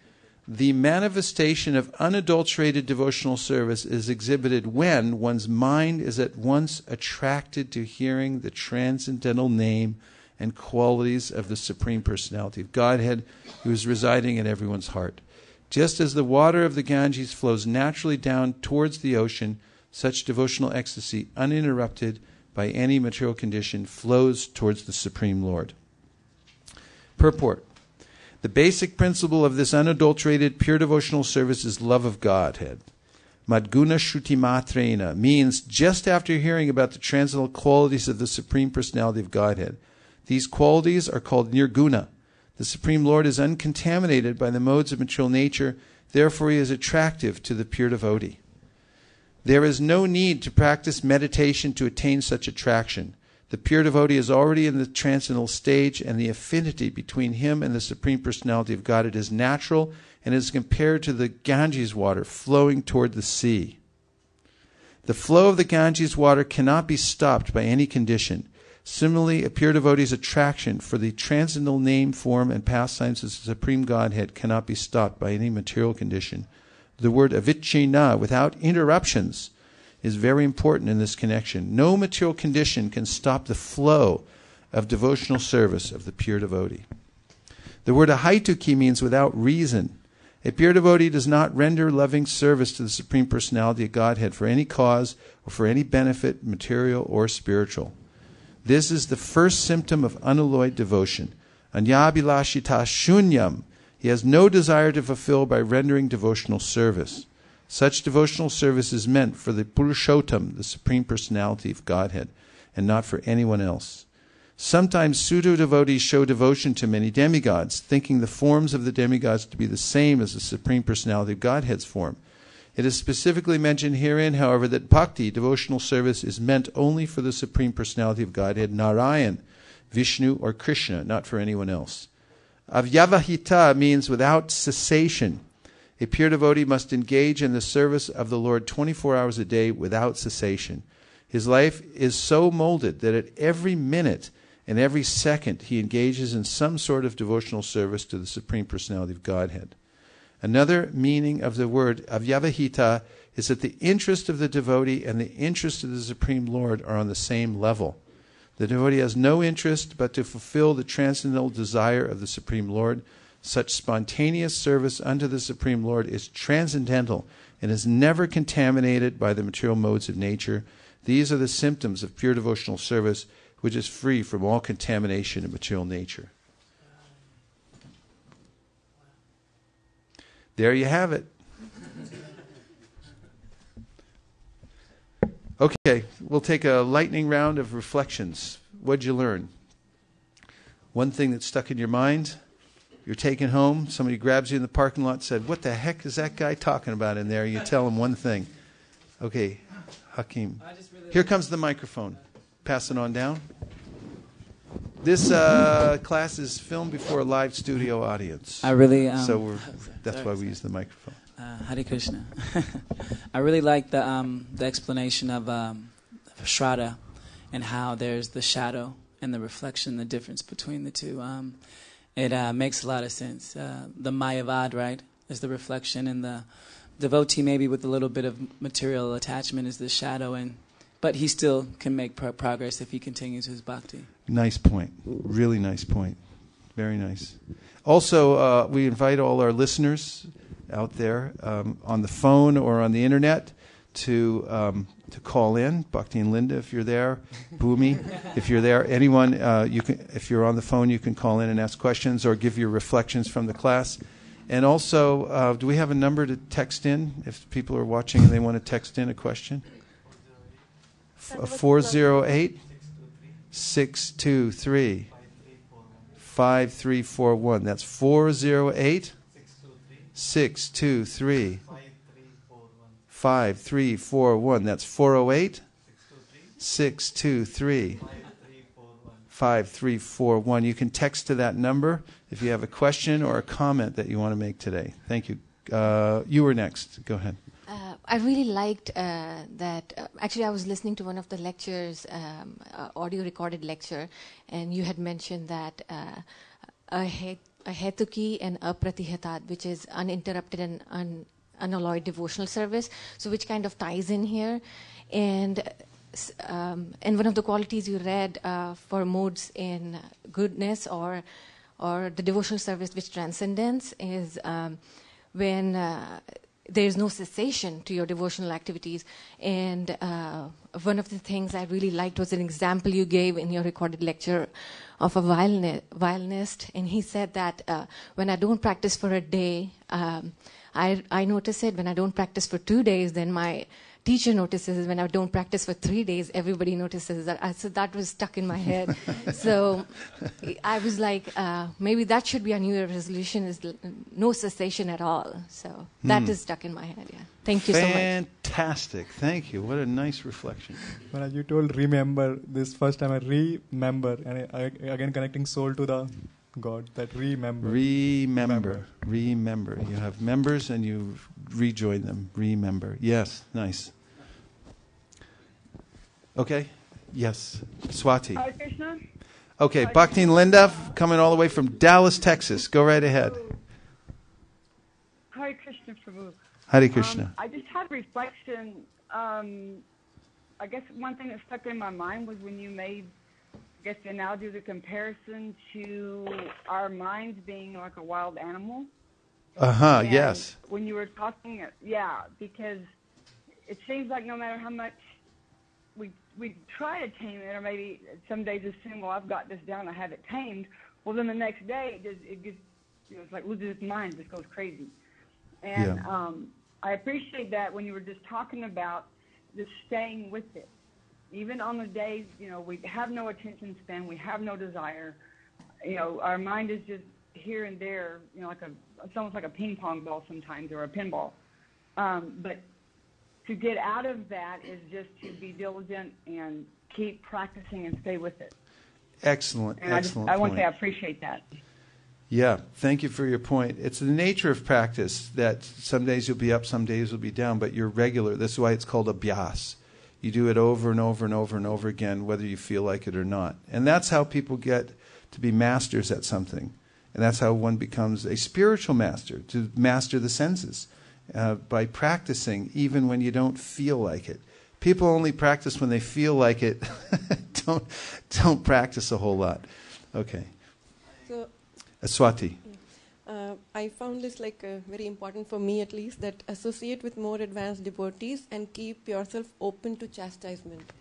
Speaker 1: The manifestation of unadulterated devotional service is exhibited when one's mind is at once attracted to hearing the transcendental name and qualities of the Supreme Personality of Godhead who is residing in everyone's heart. Just as the water of the Ganges flows naturally down towards the ocean, such devotional ecstasy, uninterrupted by any material condition, flows towards the Supreme Lord. Purport. The basic principle of this unadulterated, pure devotional service is love of Godhead. Madguna shruti matrena means just after hearing about the transcendental qualities of the Supreme Personality of Godhead. These qualities are called nirguna. The Supreme Lord is uncontaminated by the modes of material nature, therefore he is attractive to the pure devotee. There is no need to practice meditation to attain such attraction. The pure devotee is already in the transcendental stage, and the affinity between him and the Supreme Personality of Godhead is natural and is compared to the Ganges water flowing toward the sea. The flow of the Ganges water cannot be stopped by any condition. Similarly, a pure devotee's attraction for the transcendental name, form, and pastimes of the Supreme Godhead cannot be stopped by any material condition. The word avicchina, without interruptions, is very important in this connection. No material condition can stop the flow of devotional service of the pure devotee. The word ahaituki means without reason. A pure devotee does not render loving service to the Supreme Personality of Godhead for any cause or for any benefit, material or spiritual. This is the first symptom of unalloyed devotion. Anyabhilashita shunyam. He has no desire to fulfill by rendering devotional service. Such devotional service is meant for the Purushottam, the Supreme Personality of Godhead, and not for anyone else. Sometimes pseudo-devotees show devotion to many demigods, thinking the forms of the demigods to be the same as the Supreme Personality of Godhead's form. It is specifically mentioned herein, however, that bhakti, devotional service, is meant only for the Supreme Personality of Godhead, Narayan, Vishnu, or Krishna, not for anyone else. Avyavahita means without cessation. A pure devotee must engage in the service of the Lord 24 hours a day without cessation. His life is so molded that at every minute and every second he engages in some sort of devotional service to the Supreme Personality of Godhead. Another meaning of the word avyavahita is that the interest of the devotee and the interest of the Supreme Lord are on the same level. The devotee has no interest but to fulfill the transcendental desire of the Supreme Lord. Such spontaneous service unto the Supreme Lord is transcendental and is never contaminated by the material modes of nature. These are the symptoms of pure devotional service, which is free from all contamination of material nature. There you have it. Okay, we'll take a lightning round of reflections. What'd you learn? One thing that stuck in your mind, you're taken home, somebody grabs you in the parking lot and said, what the heck is that guy talking about in there? You tell him one thing. Okay, Hakeem. Here comes the microphone. Pass it on down. This class is filmed before a live studio audience. That's why we use the microphone.
Speaker 4: Hare Krishna. I really like the explanation of Shraddha and how there's the shadow and the reflection, the difference between the two. It makes a lot of sense. The Mayavad, right, is the reflection, and the devotee maybe with a little bit of material attachment is the shadow, but he still can make progress if he continues his bhakti.
Speaker 1: Nice point. Really nice point. Very nice. Also, we invite all our listeners out there on the phone or on the internet to call in. Bhakti and Linda, if you're there. Bhumi, if you're there. Anyone, you can. If you're on the phone, you can call in and ask questions or give your reflections from the class. And also, do we have a number to text in if people are watching and they want to text in a question? 408-623-5341. That's 408-623-5341. That's 408-623-5341. You can text to that number if you have a question or a comment that you want to make today. Thank you. You were next. Go ahead.
Speaker 9: I really liked that. Actually, I was listening to one of the lectures, audio recorded lecture, and you had mentioned that a hetuki and a pratihatat, which is uninterrupted and unalloyed devotional service, so which kind of ties in here. And one of the qualities you read for modes in goodness or the devotional service which transcendence is when there is no cessation to your devotional activities. And one of the things I really liked was an example you gave in your recorded lecture of a violinist. And he said that when I don't practice for a day, I notice it. When I don't practice for 2 days, then my teacher notices. When I don't practice for 3 days, everybody notices that. So that was stuck in my head. So I was like, maybe that should be a New Year resolution, is no cessation at all. So that is stuck in my head, yeah. Thank you so much.
Speaker 1: Fantastic. Thank you. What a nice reflection.
Speaker 5: When you told remember, this first time I remember, and I again connecting soul to the God, that remember.
Speaker 1: Remember. You have members and you rejoin them. Remember. Yes, nice. Okay. Yes. Swati.
Speaker 10: Hare Krishna.
Speaker 1: Okay, Bhakti and Linda coming all the way from Dallas, Texas. Go right ahead.
Speaker 10: Hare Krishna, Prabhu.
Speaker 1: Hare Krishna.
Speaker 10: I just had reflection. I guess one thing that stuck in my mind was when you made, I guess, the analogy, the comparison to our minds being like a wild animal.
Speaker 1: Yes.
Speaker 10: When you were talking, because it seems like no matter how much we try to tame it, or maybe some days assume, well, I've got this down, I have it tamed. Well, then the next day it gets, it's like loses its mind, just goes crazy. And I appreciate that when you were just talking about just staying with it. Even on the days, we have no attention span, we have no desire, our mind is just here and there, it's almost like a ping pong ball sometimes, or a pinball. But to get out of that is just to be diligent and keep practicing and stay with it.
Speaker 1: Excellent,
Speaker 10: and
Speaker 1: excellent
Speaker 10: I want to say I
Speaker 1: point.
Speaker 10: appreciate that.
Speaker 1: Yeah, thank you for your point. It's the nature of practice that some days you'll be up, some days you'll be down, but you're regular. That's why it's called abhyas. You do it over and over and over and over again, whether you feel like it or not. And that's how people get to be masters at something. And that's how one becomes a spiritual master, to master the senses, by practicing even when you don't feel like it. People only practice when they feel like it don't practice a whole lot. Okay.
Speaker 11: So,
Speaker 1: Swati.
Speaker 11: I found this very important for me at least, that associate with more advanced devotees and keep yourself open to chastisement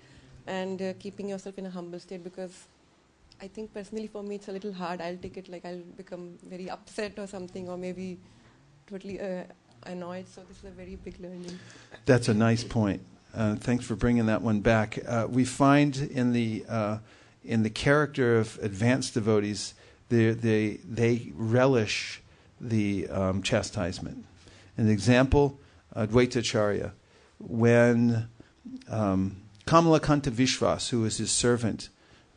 Speaker 11: and keeping yourself in a humble state, because I think personally for me it's a little hard. I'll take it like I'll become very upset or something, or maybe totally annoyed. So this is a very big learning.
Speaker 1: That's a nice point. Thanks for bringing that one back. We find in the character of advanced devotees, they relish the chastisement. An example, Advaitacharya, when Kamalakanta Vishwas, who was his servant,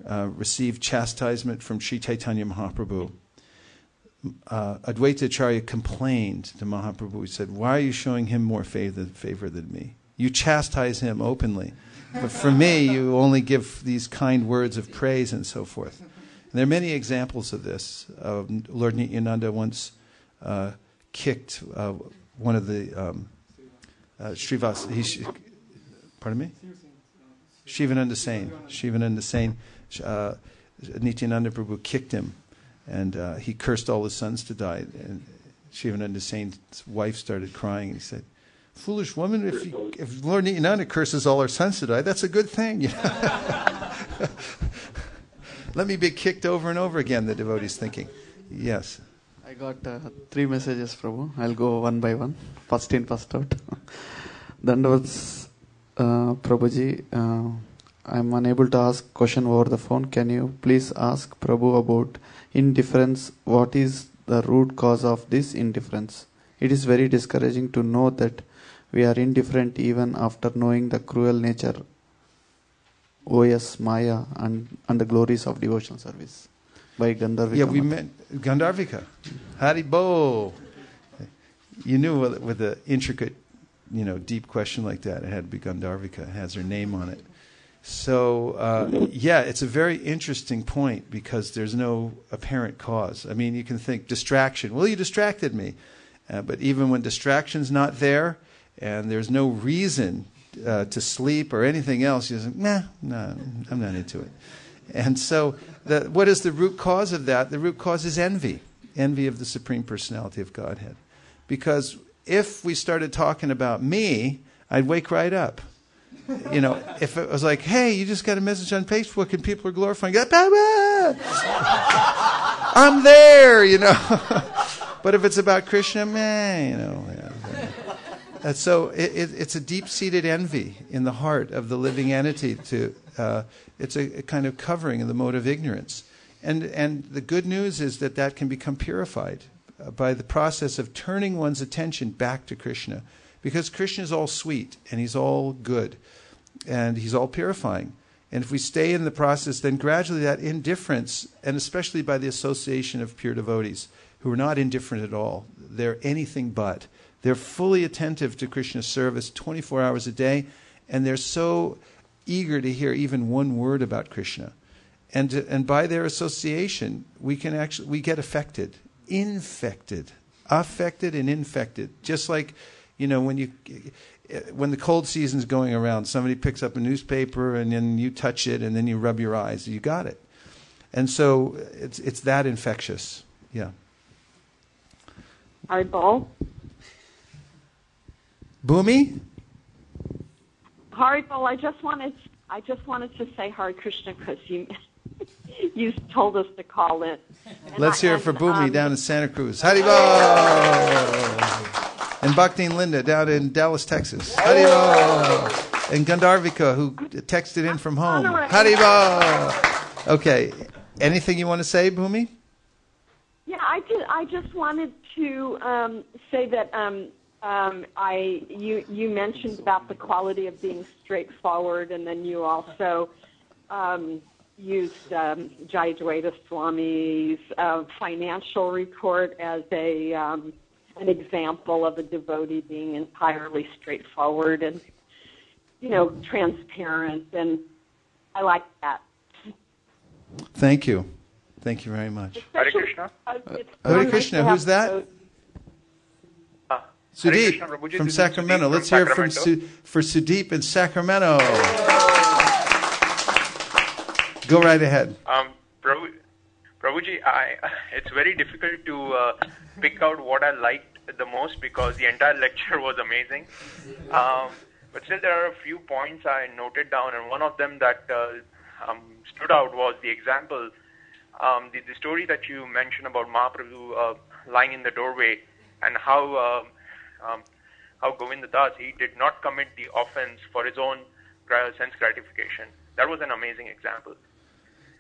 Speaker 1: received chastisement from Sri Chaitanya Mahaprabhu, Advaitacharya complained to Mahaprabhu. He said, "Why are you showing him more favor than me? You chastise him openly, but for me you only give these kind words of praise and so forth." And there are many examples of this. Lord Nityananda once kicked one of the pardon me? Shivananda Sain. Nityananda Prabhu kicked him, and he cursed all his sons to die. And Shivananda Sain's wife started crying, and he said, "Foolish woman, if Lord Nityananda curses all our sons to die, that's a good thing." You know? Let me be kicked over and over again, the devotee's thinking. Yes.
Speaker 12: I got 3 messages, Prabhu. I'll go one by one. First in, first out. Dandavats, Prabhuji, I'm unable to ask question over the phone. Can you please ask Prabhu about indifference? What is the root cause of this indifference? It is very discouraging to know that we are indifferent even after knowing the cruel nature, OS, Maya, and the glories of devotional service. By Gandharvika.
Speaker 1: Yeah, we met Gandharvika. Haribo. You knew with an intricate, deep question like that, it had to be Gandharvika. It has her name on it. So, it's a very interesting point because there's no apparent cause. I mean, you can think distraction. Well, you distracted me. But even when distraction's not there and there's no reason to sleep or anything else, you say, no, I'm not into it. And so what is the root cause of that? The root cause is envy of the Supreme Personality of Godhead. Because if we started talking about me, I'd wake right up. If it was like, hey, you just got a message on Facebook and people are glorifying God, I'm there, But if it's about Krishna, so it's a deep-seated envy in the heart of the living entity. It's a kind of covering of the mode of ignorance. And the good news is that can become purified by the process of turning one's attention back to Krishna. Because Krishna is all sweet, and he's all good, and he's all purifying. And if we stay in the process, then gradually that indifference, and especially by the association of pure devotees, who are not indifferent at all, they're anything but. They're fully attentive to Krishna's service 24 hours a day, and they're so eager to hear even one word about Krishna. And by their association, we get affected, affected and infected. Just like, when the cold season's going around, somebody picks up a newspaper and then you touch it and then you rub your eyes. You got it. And so it's that infectious. Yeah.
Speaker 13: Haribol.
Speaker 1: Bhumi?
Speaker 13: Haribol, I just wanted to say Hare Krishna because you told us to call in.
Speaker 1: Let's hear it for Bhumi down in Santa Cruz. Haribol! And Bhakti and Linda down in Dallas, Texas. Haribol! And Gandharvika, who texted in from home. Haribol! Okay. Anything you want to say, Bhumi?
Speaker 13: Yeah, I just wanted to say that you mentioned about the quality of being straightforward, and then you also used Jayadvaita Swami's financial report as an example of a devotee being entirely straightforward and transparent, and I like that.
Speaker 1: Thank you. Thank you very much.
Speaker 14: Hare Krishna.
Speaker 1: Hare Krishna. Who's that? Sudeep from Sacramento. Let's hear it for Sudeep in Sacramento. Go right ahead.
Speaker 14: Prabhuji, it's very difficult to pick out what I liked the most because the entire lecture was amazing. But still, there are a few points I noted down, and one of them that stood out was the example, the story that you mentioned about Mahaprabhu lying in the doorway, and how Govinda Das, he did not commit the offense for his own sense gratification. That was an amazing example.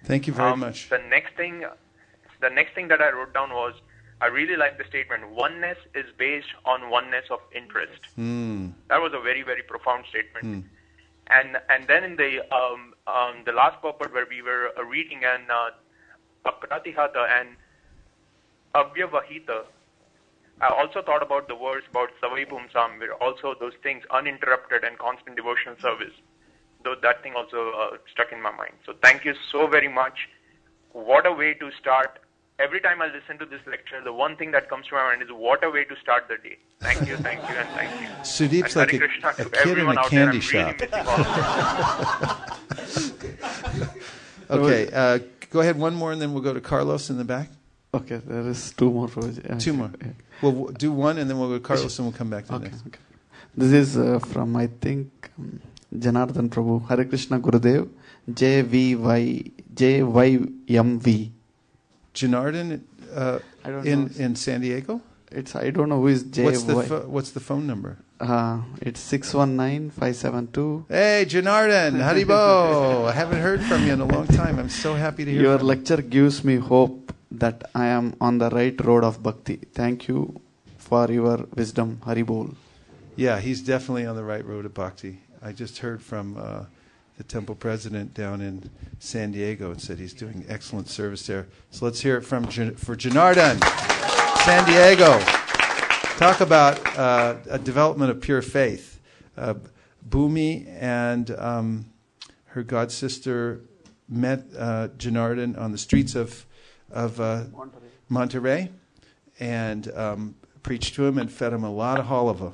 Speaker 1: Thank you very much.
Speaker 14: The next thing that I wrote down was, I really like the statement, oneness is based on oneness of interest. That was a very, very profound statement. And then in the last purport where we were reading and Apratihata and Avyavahita, I also thought about the words about Savai Pumsam, where also those things, uninterrupted and constant devotional service. Though that thing also stuck in my mind. So thank you so very much. What a way to start. Every time I listen to this lecture, the one thing that comes to my mind is what a way to start the day. Thank you, and thank you.
Speaker 1: Sudeep's
Speaker 14: and
Speaker 1: like a kid in a candy shop. Okay, go ahead one more and then we'll go to Carlos in the back.
Speaker 12: Okay, there is two more.
Speaker 1: Two more. Yeah. We'll do one and then we'll go to Carlos and we'll come back to the next.
Speaker 12: Okay. This is from, I think, Janardhan Prabhu. Hare Krishna Gurudev. JYMV.
Speaker 1: Janardhan in San Diego?
Speaker 12: I don't know who is JY.
Speaker 1: What's the phone number?
Speaker 12: It's 619-572.
Speaker 1: Hey, Janardhan, Haribo. I haven't heard from you in a long time. I'm so happy to hear
Speaker 12: Your
Speaker 1: from
Speaker 12: lecture gives me hope that I am on the right road of bhakti. Thank you for your wisdom, Haribol.
Speaker 1: Yeah, he's definitely on the right road of bhakti. I just heard from the temple president down in San Diego and said he's doing excellent service there. So let's hear it for Janardhan, San Diego. Talk about a development of pure faith. Bhumi and her god sister met Janardhan on the streets of Monterey and preached to him and fed him a lot of halava.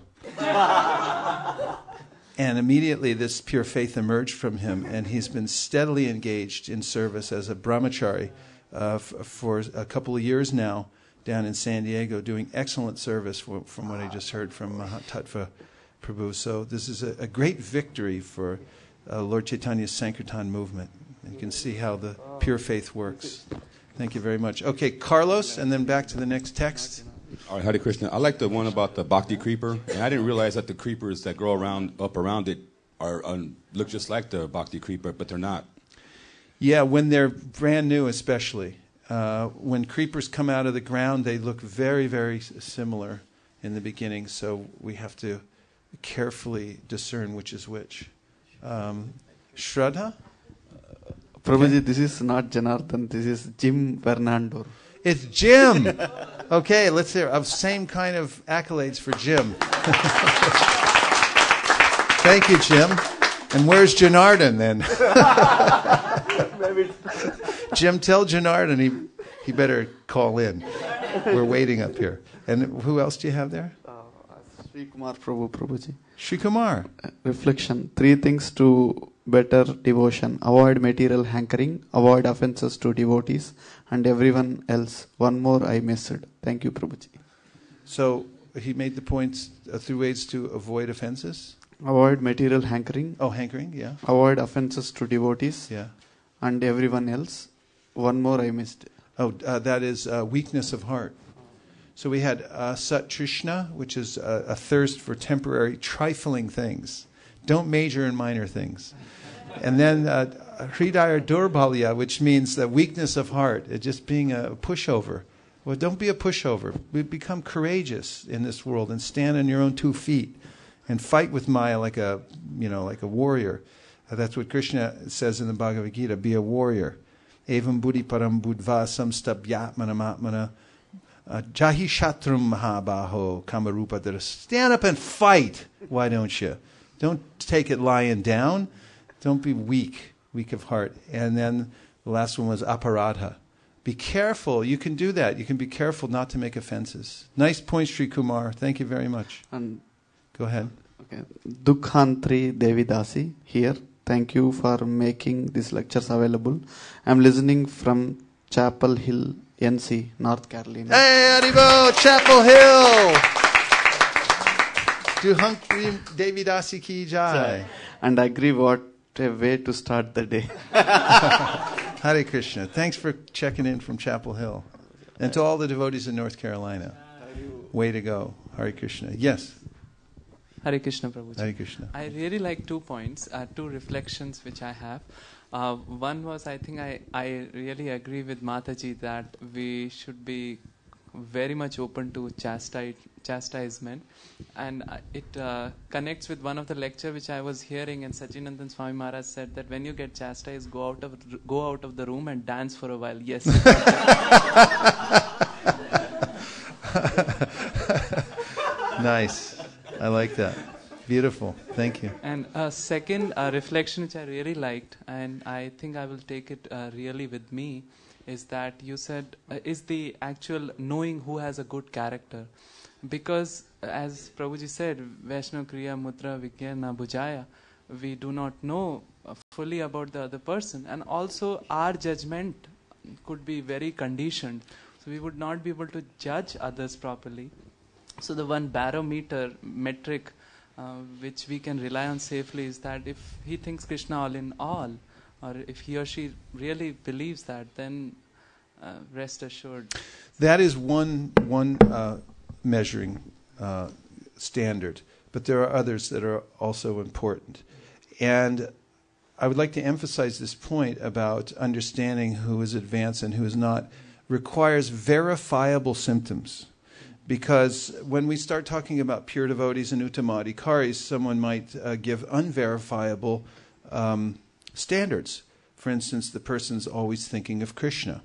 Speaker 1: And immediately this pure faith emerged from him, and he's been steadily engaged in service as a brahmachari for a couple of years now down in San Diego, doing excellent service from what I just heard from Mahatattva Prabhu. So this is a great victory for Lord Chaitanya's Sankirtan movement. And you can see how the pure faith works. Thank you very much. Okay, Carlos, and then back to the next text.
Speaker 15: All right, Hare Krishna. I like the one about the bhakti creeper, and I didn't realize that the creepers that grow up around it are look just like the bhakti creeper, but they're not.
Speaker 1: Yeah, when they're brand new, especially when creepers come out of the ground, they look very, very similar in the beginning. So we have to carefully discern which is which. Shraddha?
Speaker 12: Prabhuji, this is not Janardhan. This is Jim Fernando.
Speaker 1: It's Jim. Okay, let's hear. Same kind of accolades for Jim. Thank you, Jim. And where's Janardhan then? Jim, tell Janardhan he better call in. We're waiting up here. And who else do you have there?
Speaker 12: Sri Kumar Prabhuji.
Speaker 1: Sri Kumar.
Speaker 12: Reflection. 3 things to better devotion. Avoid material hankering. Avoid offenses to devotees and everyone else. One more I missed. Thank you, Prabhuji.
Speaker 1: So he made the points through ways to avoid offenses?
Speaker 12: Avoid material hankering.
Speaker 1: Oh, hankering, yeah.
Speaker 12: Avoid offenses to devotees.
Speaker 1: Yeah.
Speaker 12: And everyone else. One more I missed.
Speaker 1: Oh, that is weakness of heart. So we had Satrishna, which is a thirst for temporary, trifling things. Don't major in minor things. And then Hridaya Durbalya, which means the weakness of heart, just being a pushover. Well, don't be a pushover. Become courageous in this world and stand on your own 2 feet and fight with Maya like a warrior. That's what Krishna says in the Bhagavad Gita. Be a warrior. Evam buddhi param buddhva samstabhyatmanam jahi shatrum mahabaho kamarupa dara. Stand up and fight. Why don't you? Don't take it lying down. Don't be weak of heart. And then the last one was aparadha. Be careful. You can do that. You can be careful not to make offenses. Nice point, Sri Kumar. Thank you very much.
Speaker 12: And
Speaker 1: go ahead.
Speaker 12: Okay. Dukkhantri Devidasi here. Thank you for making these lectures available. I'm listening from Chapel Hill, NC, North Carolina.
Speaker 1: Hey, Haribo, Chapel Hill! Duhankri Devidasi ki jai.
Speaker 12: And I agree, what a way to start the day.
Speaker 1: Hare Krishna. Thanks for checking in from Chapel Hill. And to all the devotees in North Carolina. Way to go. Hare Krishna. Yes.
Speaker 16: Hare Krishna, Prabhuji.
Speaker 1: Hare Krishna.
Speaker 16: I really like 2 points, 2 reflections which I have. One was, I think I really agree with Mataji that we should be very much open to chastisement. And it connects with one of the lecture which I was hearing, and Sachinandan Swami Maharaj said that when you get chastised, go out of the room and dance for a while. Yes.
Speaker 1: Nice. I like that. Beautiful. Thank you.
Speaker 16: And a second reflection which I really liked, and I think I will take it really with me, is that you said is the actual knowing who has a good character. Because as Prabhuji said, Vaishnav Kriya Mudra Vigyana Bhujaya, we do not know fully about the other person, and also our judgment could be very conditioned. So we would not be able to judge others properly. So the one metric which we can rely on safely is that if he thinks Krishna all in all, or if he or she really believes that, then rest assured.
Speaker 1: That is one measuring standard, but there are others that are also important. And I would like to emphasize this point about understanding who is advanced and who is not requires verifiable symptoms. Because when we start talking about pure devotees and uttamadhikaris, someone might give unverifiable standards. For instance, the person's always thinking of Krishna.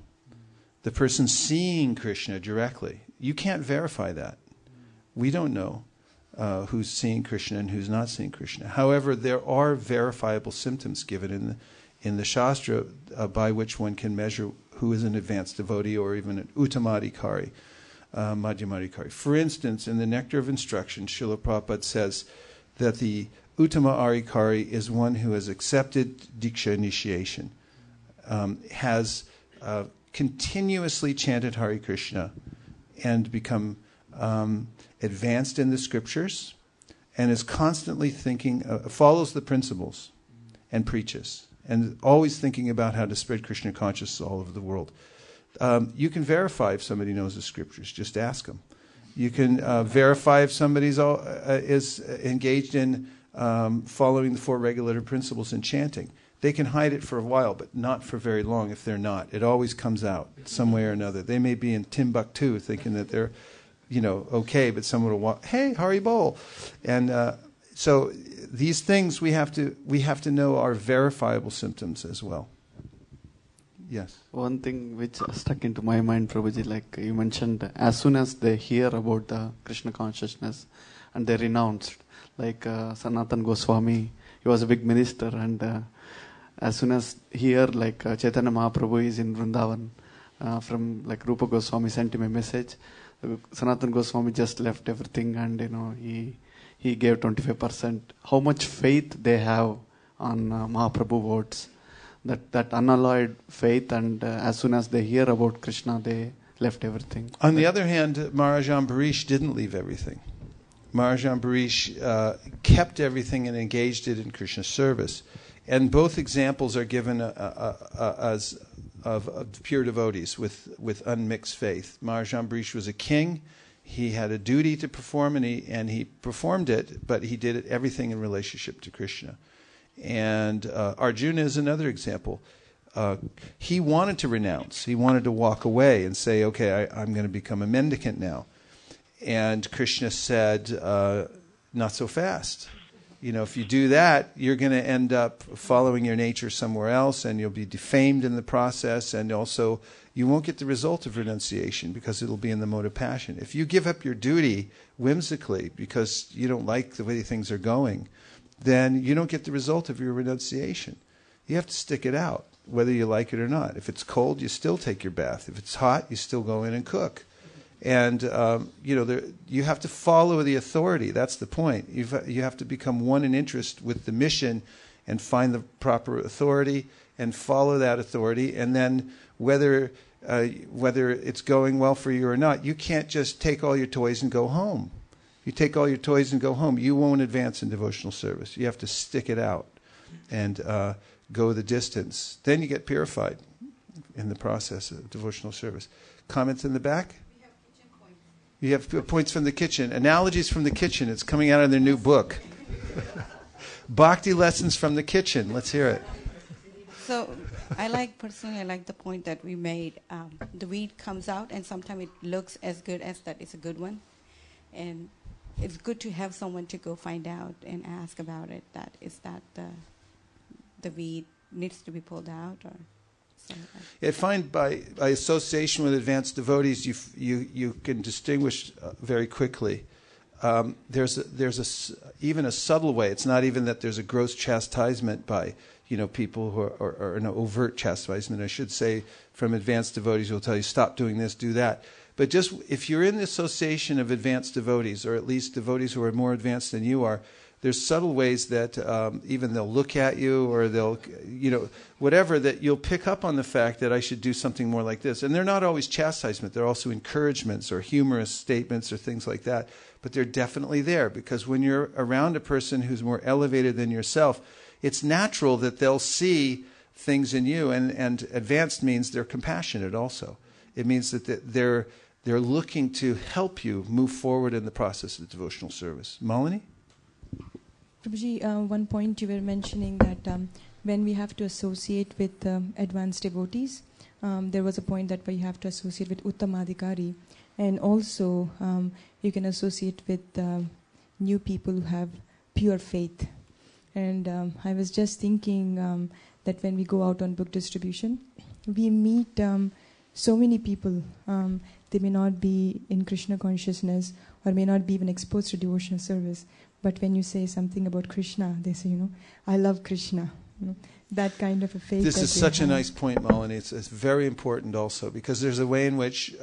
Speaker 1: The person's seeing Krishna directly. You can't verify that. We don't know who's seeing Krishna and who's not seeing Krishna. However, there are verifiable symptoms given in the Shastra by which one can measure who is an advanced devotee or even an uttamadhikari. Madhyamadhikari. For instance, in the Nectar of Instruction, Srila Prabhupada says that the Uttama Adhikari is one who has accepted Diksha initiation, has continuously chanted Hare Krishna and become advanced in the scriptures, and is constantly thinking, follows the principles and preaches, and always thinking about how to spread Krishna consciousness all over the world. You can verify if somebody knows the scriptures. Just ask them. You can verify if somebody is engaged in following the 4 regulative principles in chanting. They can hide it for a while, but not for very long if they're not. It always comes out some way or another. They may be in Timbuktu thinking that they're, okay, but someone will walk, hey, Hari Bol. And so these things we have to know are verifiable symptoms as well. Yes.
Speaker 12: One thing which stuck into my mind, Prabhuji, like you mentioned, as soon as they hear about the Krishna consciousness and they renounced, like Sanatan Goswami, he was a big minister, and as soon as hear like Chaitanya Mahaprabhu is in Vrindavan, from like Rupa Goswami sent him a message, Sanatan Goswami just left everything, and he gave 25%. How much faith they have on Mahaprabhu words. That unalloyed faith, and as soon as they hear about Krishna, they left everything.
Speaker 1: On the other hand, Maharajan Barish didn't leave everything. Maharajan Barish kept everything and engaged it in Krishna's service. And both examples are given as of pure devotees with unmixed faith. Maharajan Barish was a king. He had a duty to perform, and he performed it, but he did everything in relationship to Krishna. And Arjuna is another example. He wanted to renounce. He wanted to walk away and say, okay, I'm going to become a mendicant now. And Krishna said, not so fast. If you do that, you're going to end up following your nature somewhere else, and you'll be defamed in the process, and also you won't get the result of renunciation because it'll be in the mode of passion. If you give up your duty whimsically because you don't like the way things are going, then you don't get the result of your renunciation. You have to stick it out, whether you like it or not. If it's cold, you still take your bath. If it's hot, you still go in and cook. And, you have to follow the authority. That's the point. You have to become one in interest with the mission and find the proper authority and follow that authority. And then whether it's going well for you or not, you can't just take all your toys and go home. You take all your toys and go home, you won't advance in devotional service. You have to stick it out and go the distance. Then you get purified in the process of devotional service. Comments in the back? You have points from the kitchen. Analogies from the kitchen. It's coming out in their new book. Bhakti lessons from the kitchen. Let's hear it.
Speaker 17: So I like the point that we made. The weed comes out and sometimes it looks as good as that it's a good one. And it's good to have someone to go find out and ask about it. Is that the weed needs to be pulled out or something?
Speaker 1: I find by association with advanced devotees, you can distinguish very quickly. There's even a subtle way. It's not even that there's a gross chastisement by people who are an overt chastisement. I should say from advanced devotees who will tell you stop doing this, do that. But just if you're in the association of advanced devotees, or at least devotees who are more advanced than you are, there's subtle ways that even they'll look at you or they'll, whatever, that you'll pick up on the fact that I should do something more like this. And they're not always chastisement. They're also encouragements or humorous statements or things like that. But they're definitely there, because when you're around a person who's more elevated than yourself, it's natural that they'll see things in you. And advanced means they're compassionate also. It means that they're looking to help you move forward in the process of devotional service. Malini?
Speaker 18: Prabhuji, one point you were mentioning that when we have to associate with advanced devotees, there was a point that we have to associate with Uttamadhikari, and also you can associate with new people who have pure faith. And I was just thinking that when we go out on book distribution, we meet so many people. They may not be in Krishna consciousness or may not be even exposed to devotional service. But when you say something about Krishna, they say, I love Krishna. That kind of a faith.
Speaker 1: This is such a nice point, Malini. It's very important also, because there's a way in which,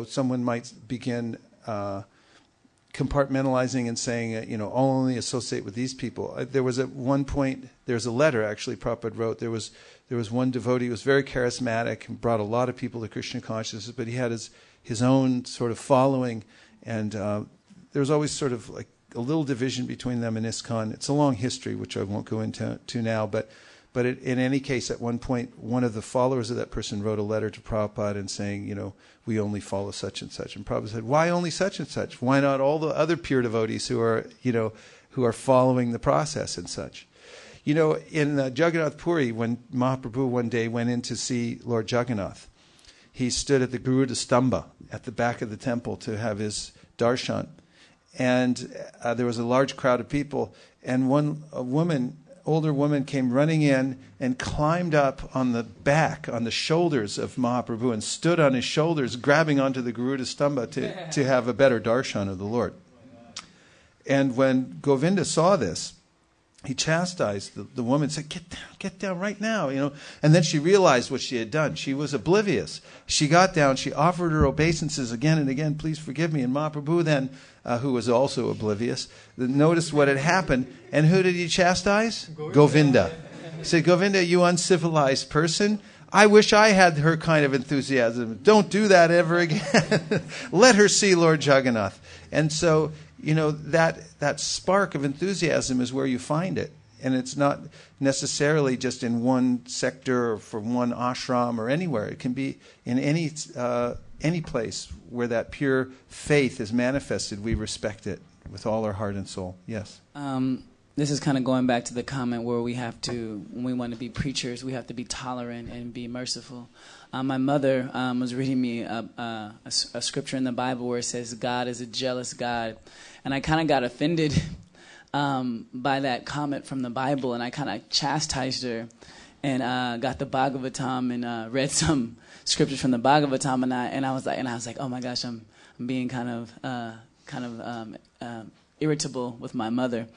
Speaker 1: someone might begin compartmentalizing and saying, I'll only associate with these people. There was at one point, there's a letter actually Prabhupada wrote. There was one devotee who was very charismatic and brought a lot of people to Krishna consciousness, but he had his own sort of following, and there was always sort of like a little division between them and ISKCON. It's a long history, which I won't go into now, but in any case, at one point, one of the followers of that person wrote a letter to Prabhupada and saying, we only follow such and such. And Prabhupada said, why only such and such? Why not all the other pure devotees who are following the process and such? In Jagannath Puri, when Mahaprabhu one day went in to see Lord Jagannath, he stood at the Garuda Stamba at the back of the temple to have his darshan. And there was a large crowd of people, and older woman came running in and climbed up on the back, on the shoulders of Mahaprabhu, and stood on his shoulders, grabbing onto the Garuda Stamba to have a better darshan of the Lord. And when Govinda saw this, he chastised the woman, said, get down right now, And then she realized what she had done. She was oblivious. She got down, she offered her obeisances again and again, please forgive me. And Mahaprabhu then, who was also oblivious, noticed what had happened. And who did he chastise? Govinda. He said, Govinda, you uncivilized person, I wish I had her kind of enthusiasm. Don't do that ever again. Let her see Lord Jagannath. And so, that spark of enthusiasm is where you find it. And it's not necessarily just in one sector or from one ashram or anywhere. It can be in any place where that pure faith is manifested. We respect it with all our heart and soul. Yes?
Speaker 4: This is kind of going back to the comment where when we want to be preachers, we have to be tolerant and be merciful. My mother was reading me a scripture in the Bible where it says, God is a jealous God. And I kind of got offended by that comment from the Bible, and I kind of chastised her and got the Bhagavatam and read some scriptures from the Bhagavatam, and I was like, oh my gosh, I'm being kind of irritable with my mother.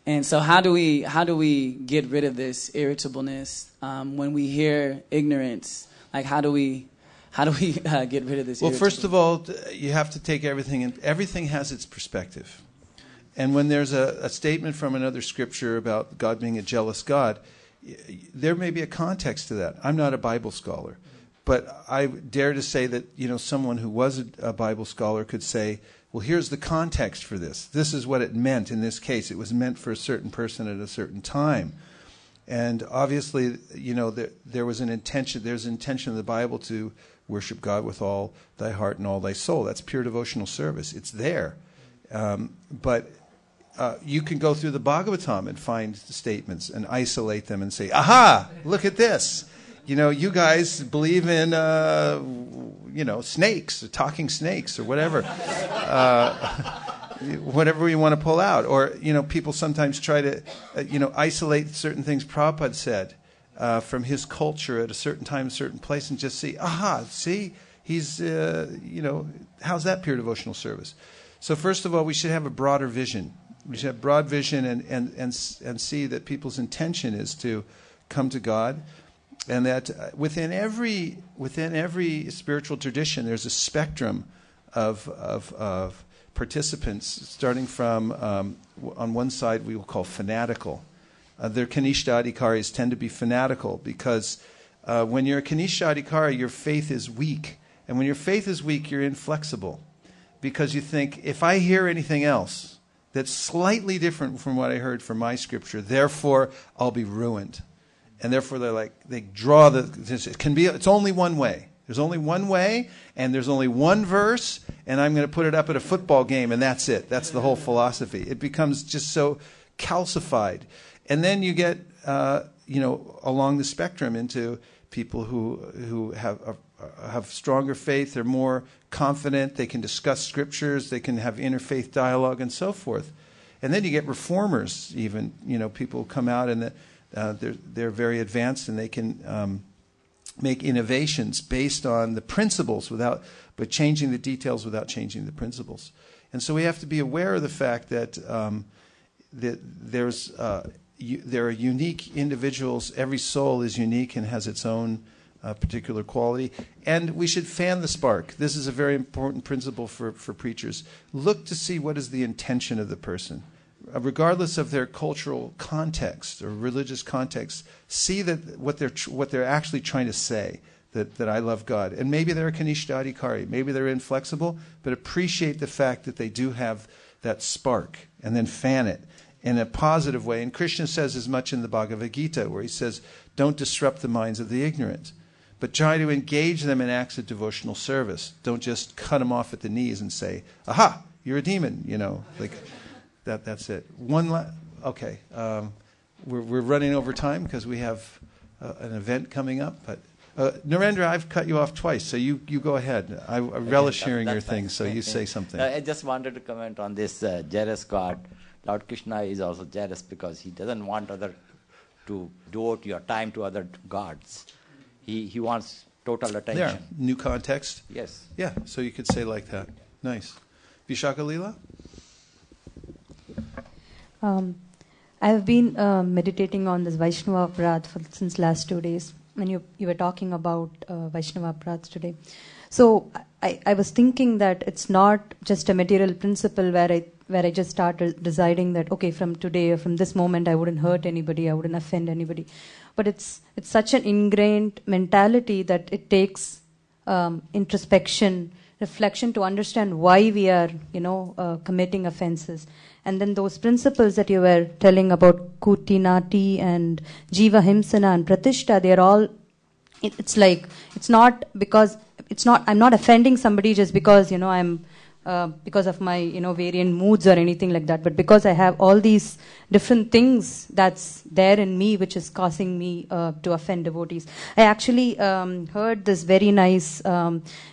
Speaker 4: And so how do we get rid of this irritableness when we hear ignorance? Like how do we get rid of this?
Speaker 1: Well, first of all, you have to take everything, and everything has its perspective. And when there's a statement from another scripture about God being a jealous God, there may be a context to that. I'm not a Bible scholar, but I dare to say that someone who was a Bible scholar could say, well, here's the context for this. This is what it meant in this case. It was meant for a certain person at a certain time. And obviously, there was an intention. There's an intention in the Bible to worship God with all thy heart and all thy soul. That's pure devotional service. It's there. But you can go through the Bhagavatam and find statements and isolate them and say, aha, look at this. You guys believe in, snakes, or talking snakes, or whatever. Whatever we want to pull out. Or, people sometimes try to, isolate certain things Prabhupada said from his culture at a certain time, a certain place, and just see, he's, how's that pure devotional service? So first of all, we should have a broader vision. We should have broad vision and see that people's intention is to come to God, and that within every spiritual tradition, there's a spectrum of participants, starting from on one side we will call fanatical. Their Kanishta Adhikaris tend to be fanatical because when you're a Kanishta Adhikari, your faith is weak, and when your faith is weak, you're inflexible, because you think, if I hear anything else that's slightly different from what I heard from my scripture, therefore I'll be ruined. And therefore they draw it's only one way. There's only one way, and there's only one verse, and I'm going to put it up at a football game, and that's it. That's the whole philosophy. It becomes just so calcified. And then you get, along the spectrum into people who have stronger faith. They're more confident. They can discuss scriptures. They can have interfaith dialogue and so forth. And then you get reformers, even. People come out and they're very advanced, and they can make innovations based on the principles but changing the details without changing the principles. And so we have to be aware of the fact that there are unique individuals. Every soul is unique and has its own particular quality. And we should fan the spark. This is a very important principle for preachers. Look to see what is the intention of the person. Regardless of their cultural context or religious context, see that what they're actually trying to say, that I love God. And maybe they're a Kanishta Adhikari, maybe they're inflexible, but appreciate the fact that they do have that spark, and then fan it in a positive way. And Krishna says as much in the Bhagavad Gita, where he says, don't disrupt the minds of the ignorant, but try to engage them in acts of devotional service. Don't just cut them off at the knees and say, aha, you're a demon, That's it. Okay. We're running over time because we have an event coming up. But Narendra, I've cut you off twice, so you go ahead. I relish hearing your things, so you say something.
Speaker 8: I just wanted to comment on this jealous God. Lord Krishna is also jealous because he doesn't want to devote your time to other gods. He wants total attention.
Speaker 1: There, new context.
Speaker 8: Yes.
Speaker 1: Yeah, so you could say like that. Nice. Vishaka Leela?
Speaker 7: I have been meditating on this Vaishnava Aparadh since last 2 days, and you were talking about Vaishnava Aparadhs today. So I was thinking that it's not just a material principle where I just started deciding that, okay, from today or from this moment I wouldn't hurt anybody, I wouldn't offend anybody. But it's such an ingrained mentality that it takes introspection, reflection to understand why we are, committing offenses. And then those principles that you were telling about Kutinati and Jiva Himsana and Pratishta, they are all, I'm not offending somebody just because, I'm because of my, variant moods or anything like that, but because I have all these different things that's there in me which is causing me to offend devotees. I actually heard this very nice,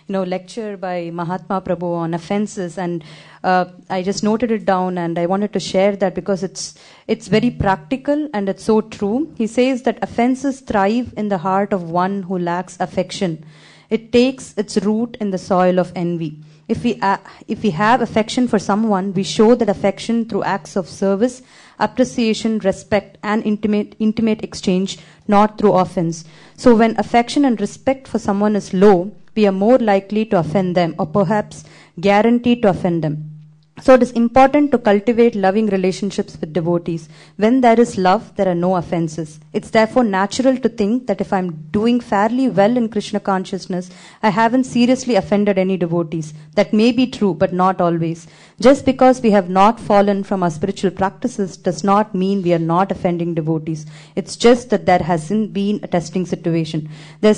Speaker 7: lecture by Mahatma Prabhu on offenses, and I just noted it down, and I wanted to share that because it's very practical and it's so true. He says that offenses thrive in the heart of one who lacks affection. It takes its root in the soil of envy. If we have affection for someone, we show that affection through acts of service, appreciation, respect, and intimate exchange, not through offense. So when affection and respect for someone is low, we are more likely to offend them, or perhaps guaranteed to offend them. So it is important to cultivate loving relationships with devotees. When there is love, there are no offenses. It's therefore natural to think that if I'm doing fairly well in Krishna consciousness, I haven't seriously offended any devotees. That may be true, but not always. Just because we have not fallen from our spiritual practices does not mean we are not offending devotees. It's just that there hasn't been a testing situation. The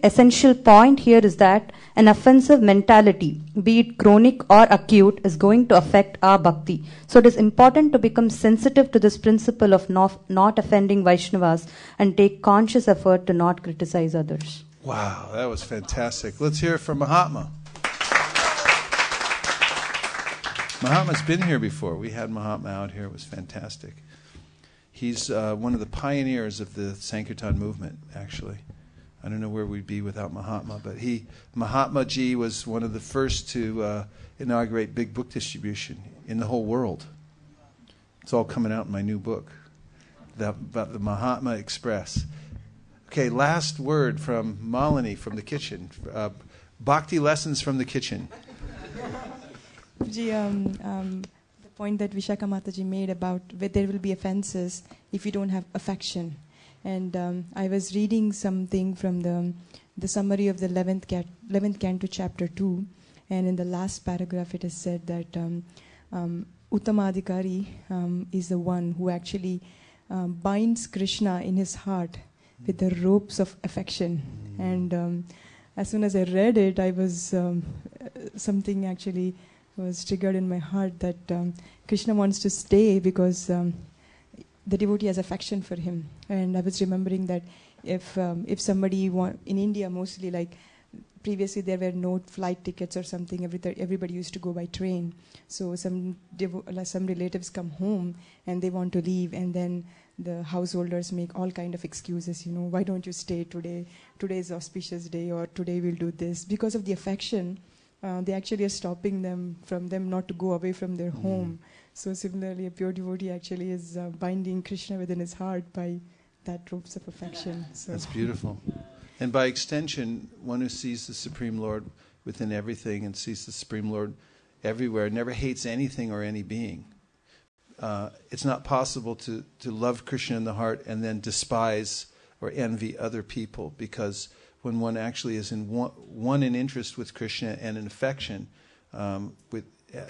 Speaker 7: essential point here is that an offensive mentality, be it chronic or acute, is going to affect our bhakti. So it is important to become sensitive to this principle of not offending Vaishnavas and take conscious effort to not criticize others.
Speaker 1: Wow, that was fantastic. Let's hear it from Mahatma. Mahatma's been here before. We had Mahatma out here. It was fantastic. He's one of the pioneers of the Sankirtan movement, actually. I don't know where we'd be without Mahatma, but Mahatma Ji was one of the first to inaugurate big book distribution in the whole world. It's all coming out in my new book, about the Mahatma Express. Okay, last word from Malini from the kitchen. Bhakti lessons from the kitchen.
Speaker 18: The point that Vishaka Mataji made about where there will be offenses if you don't have affection. And I was reading something from the summary of the 11th canto, chapter 2. And in the last paragraph, it is said that Uttamadhikari is the one who actually binds Krishna in his heart with the ropes of affection. And as soon as I read it, I was something actually was triggered in my heart that Krishna wants to stay because the devotee has affection for him. And I was remembering that if somebody in India mostly, like previously there were no flight tickets or something, everybody used to go by train. So some relatives come home and they want to leave, and then the householders make all kind of excuses, why don't you stay today? Today is auspicious day, or today we'll do this. Because of the affection, they actually are stopping them not to go away from their home. So similarly, a pure devotee actually is binding Krishna within his heart by that ropes of affection. So. That's
Speaker 1: beautiful. And by extension, one who sees the Supreme Lord within everything and sees the Supreme Lord everywhere, never hates anything or any being. It's not possible to love Krishna in the heart and then despise or envy other people, because when one actually is in one in interest with Krishna and in affection,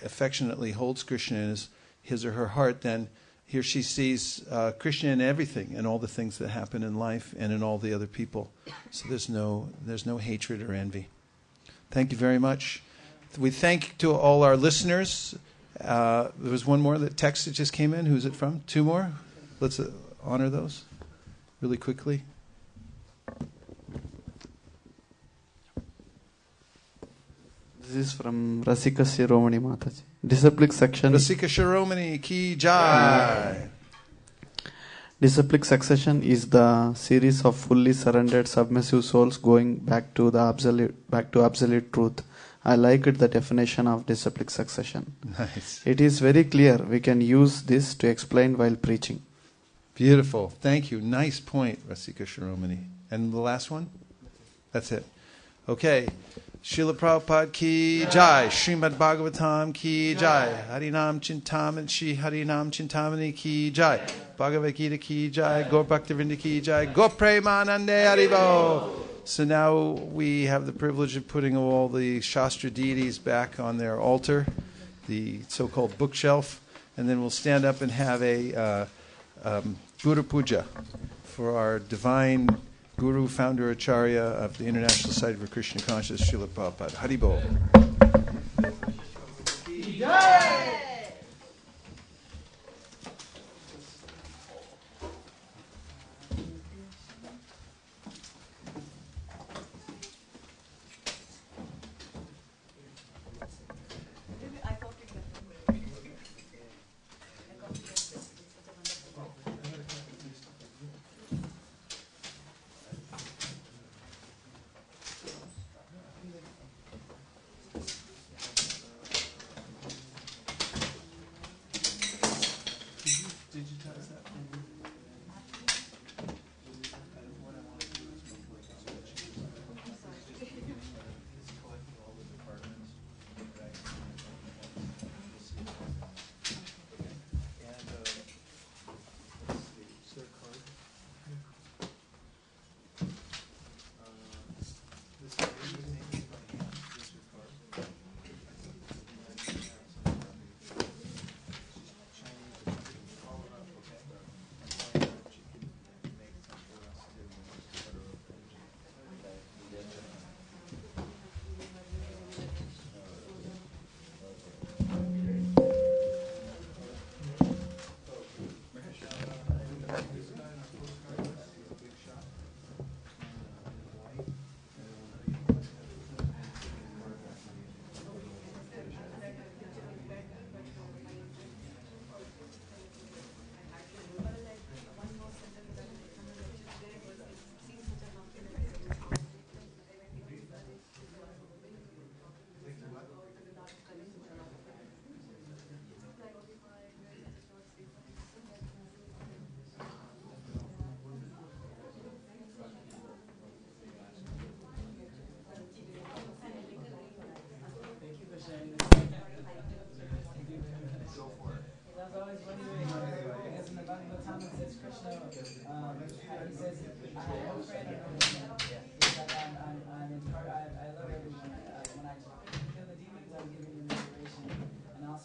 Speaker 1: affectionately holds Krishna in his or her heart, then he or she sees Krishna in everything, in all the things that happen in life and in all the other people. So there's no hatred or envy. Thank you very much. We thank to all our listeners. There was one more text that just came in. Who's it from? Two more? Let's honor those really quickly.
Speaker 12: This is from Rasika Shiromani Mataji. Disciplic section.
Speaker 1: Rasika Shiromani Ki Jai.
Speaker 12: Disciplic succession is the series of fully surrendered submissive souls going back to absolute truth. I like the definition of disciplic succession.
Speaker 1: Nice.
Speaker 12: It is very clear. We can use this to explain while preaching.
Speaker 1: Beautiful. Thank you. Nice point, Rasika Shiromani. And the last one? That's it. Okay. Srila Prabhupada ki jai, Srimad Bhagavatam ki jai, Harinam Chintamani, Shri Harinam Chintamani ki jai, Bhagavad Gita ki jai, Gaur Bhaktivinoda ki jai, Gaur Premanande Haribo. So now we have the privilege of putting all the Shastra deities back on their altar, the so-called bookshelf, and then we'll stand up and have a Guru Puja for our divine Guru, founder, Acharya of the International Society for Krishna Consciousness, Srila Prabhupada. Haribol.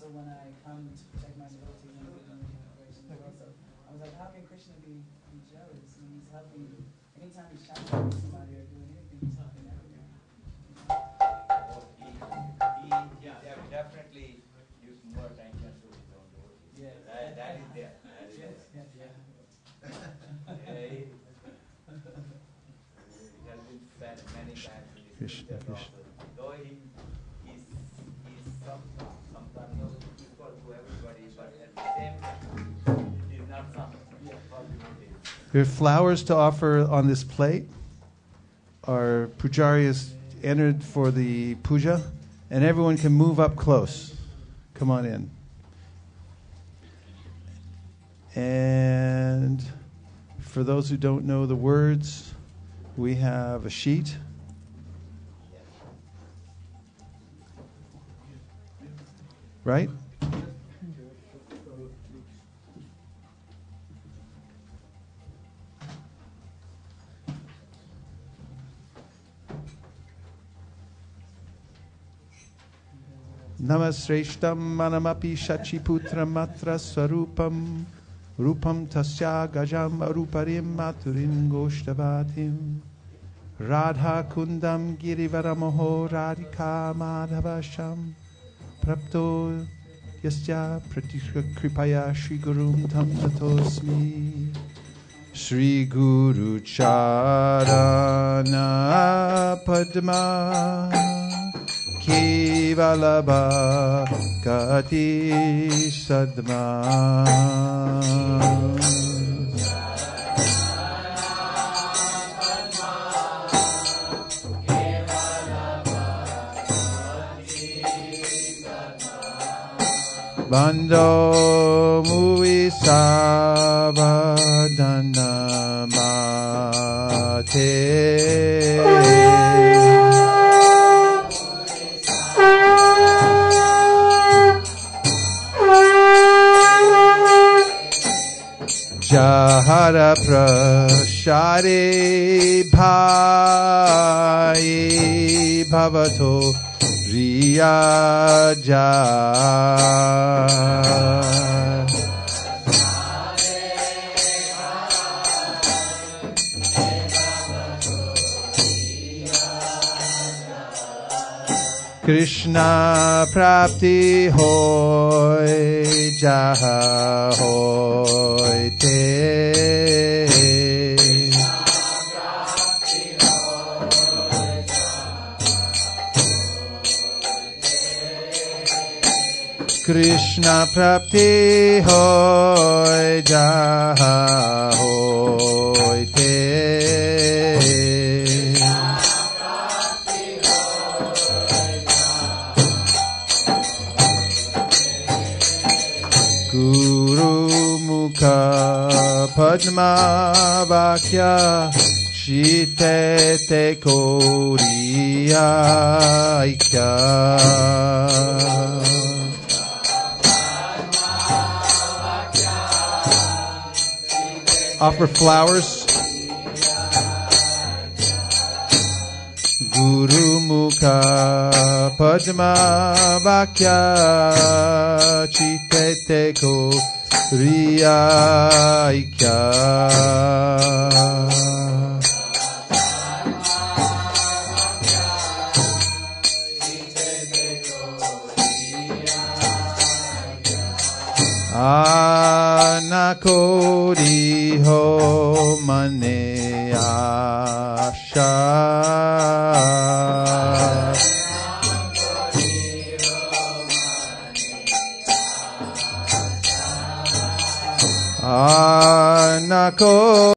Speaker 4: When I come to protect my devotees and give them inspiration also. I was like, how can Krishna be jealous when he's helping? Anytime he's shouting at somebody or doing anything, he's helping everyone.
Speaker 8: He definitely gives more attention to his own devotees.
Speaker 4: Yes.
Speaker 8: That is there. He has been said many times in his
Speaker 1: Krishna, Krishna.
Speaker 8: Though he's sometimes equal to everybody, but at the same time, he's not some for devotees.
Speaker 1: There are flowers to offer on this plate. Our pujari is entered for the puja, and everyone can move up close. Come on in. And for those who don't know the words, we have a sheet. Right? Namasreshtam manamapi shachiputram matra swarupam rupam tasya gajam aruparim maturim goshtavatim radha kundam girivaramoho radhika madhavasham prapto yasya pratisha kripaya shri gurum tam tatosmi Shri Guru Charana Padma Kevalabha Kati Sadma Bando Mui Sabadana Mate Jahara Prashare Bhai Bhavato Riyaja Krishna Prapti Hoy Jaha Hoy Te Krishna Prapti Hoy Jaha Hoy Te Guru Mukha Padma Vakya Shite Te Koriya Aikya Offer flowers. Guru Mukha Padma Vakya Chitete Ko Riya Aikya Anakodi ho mane asha Anakodi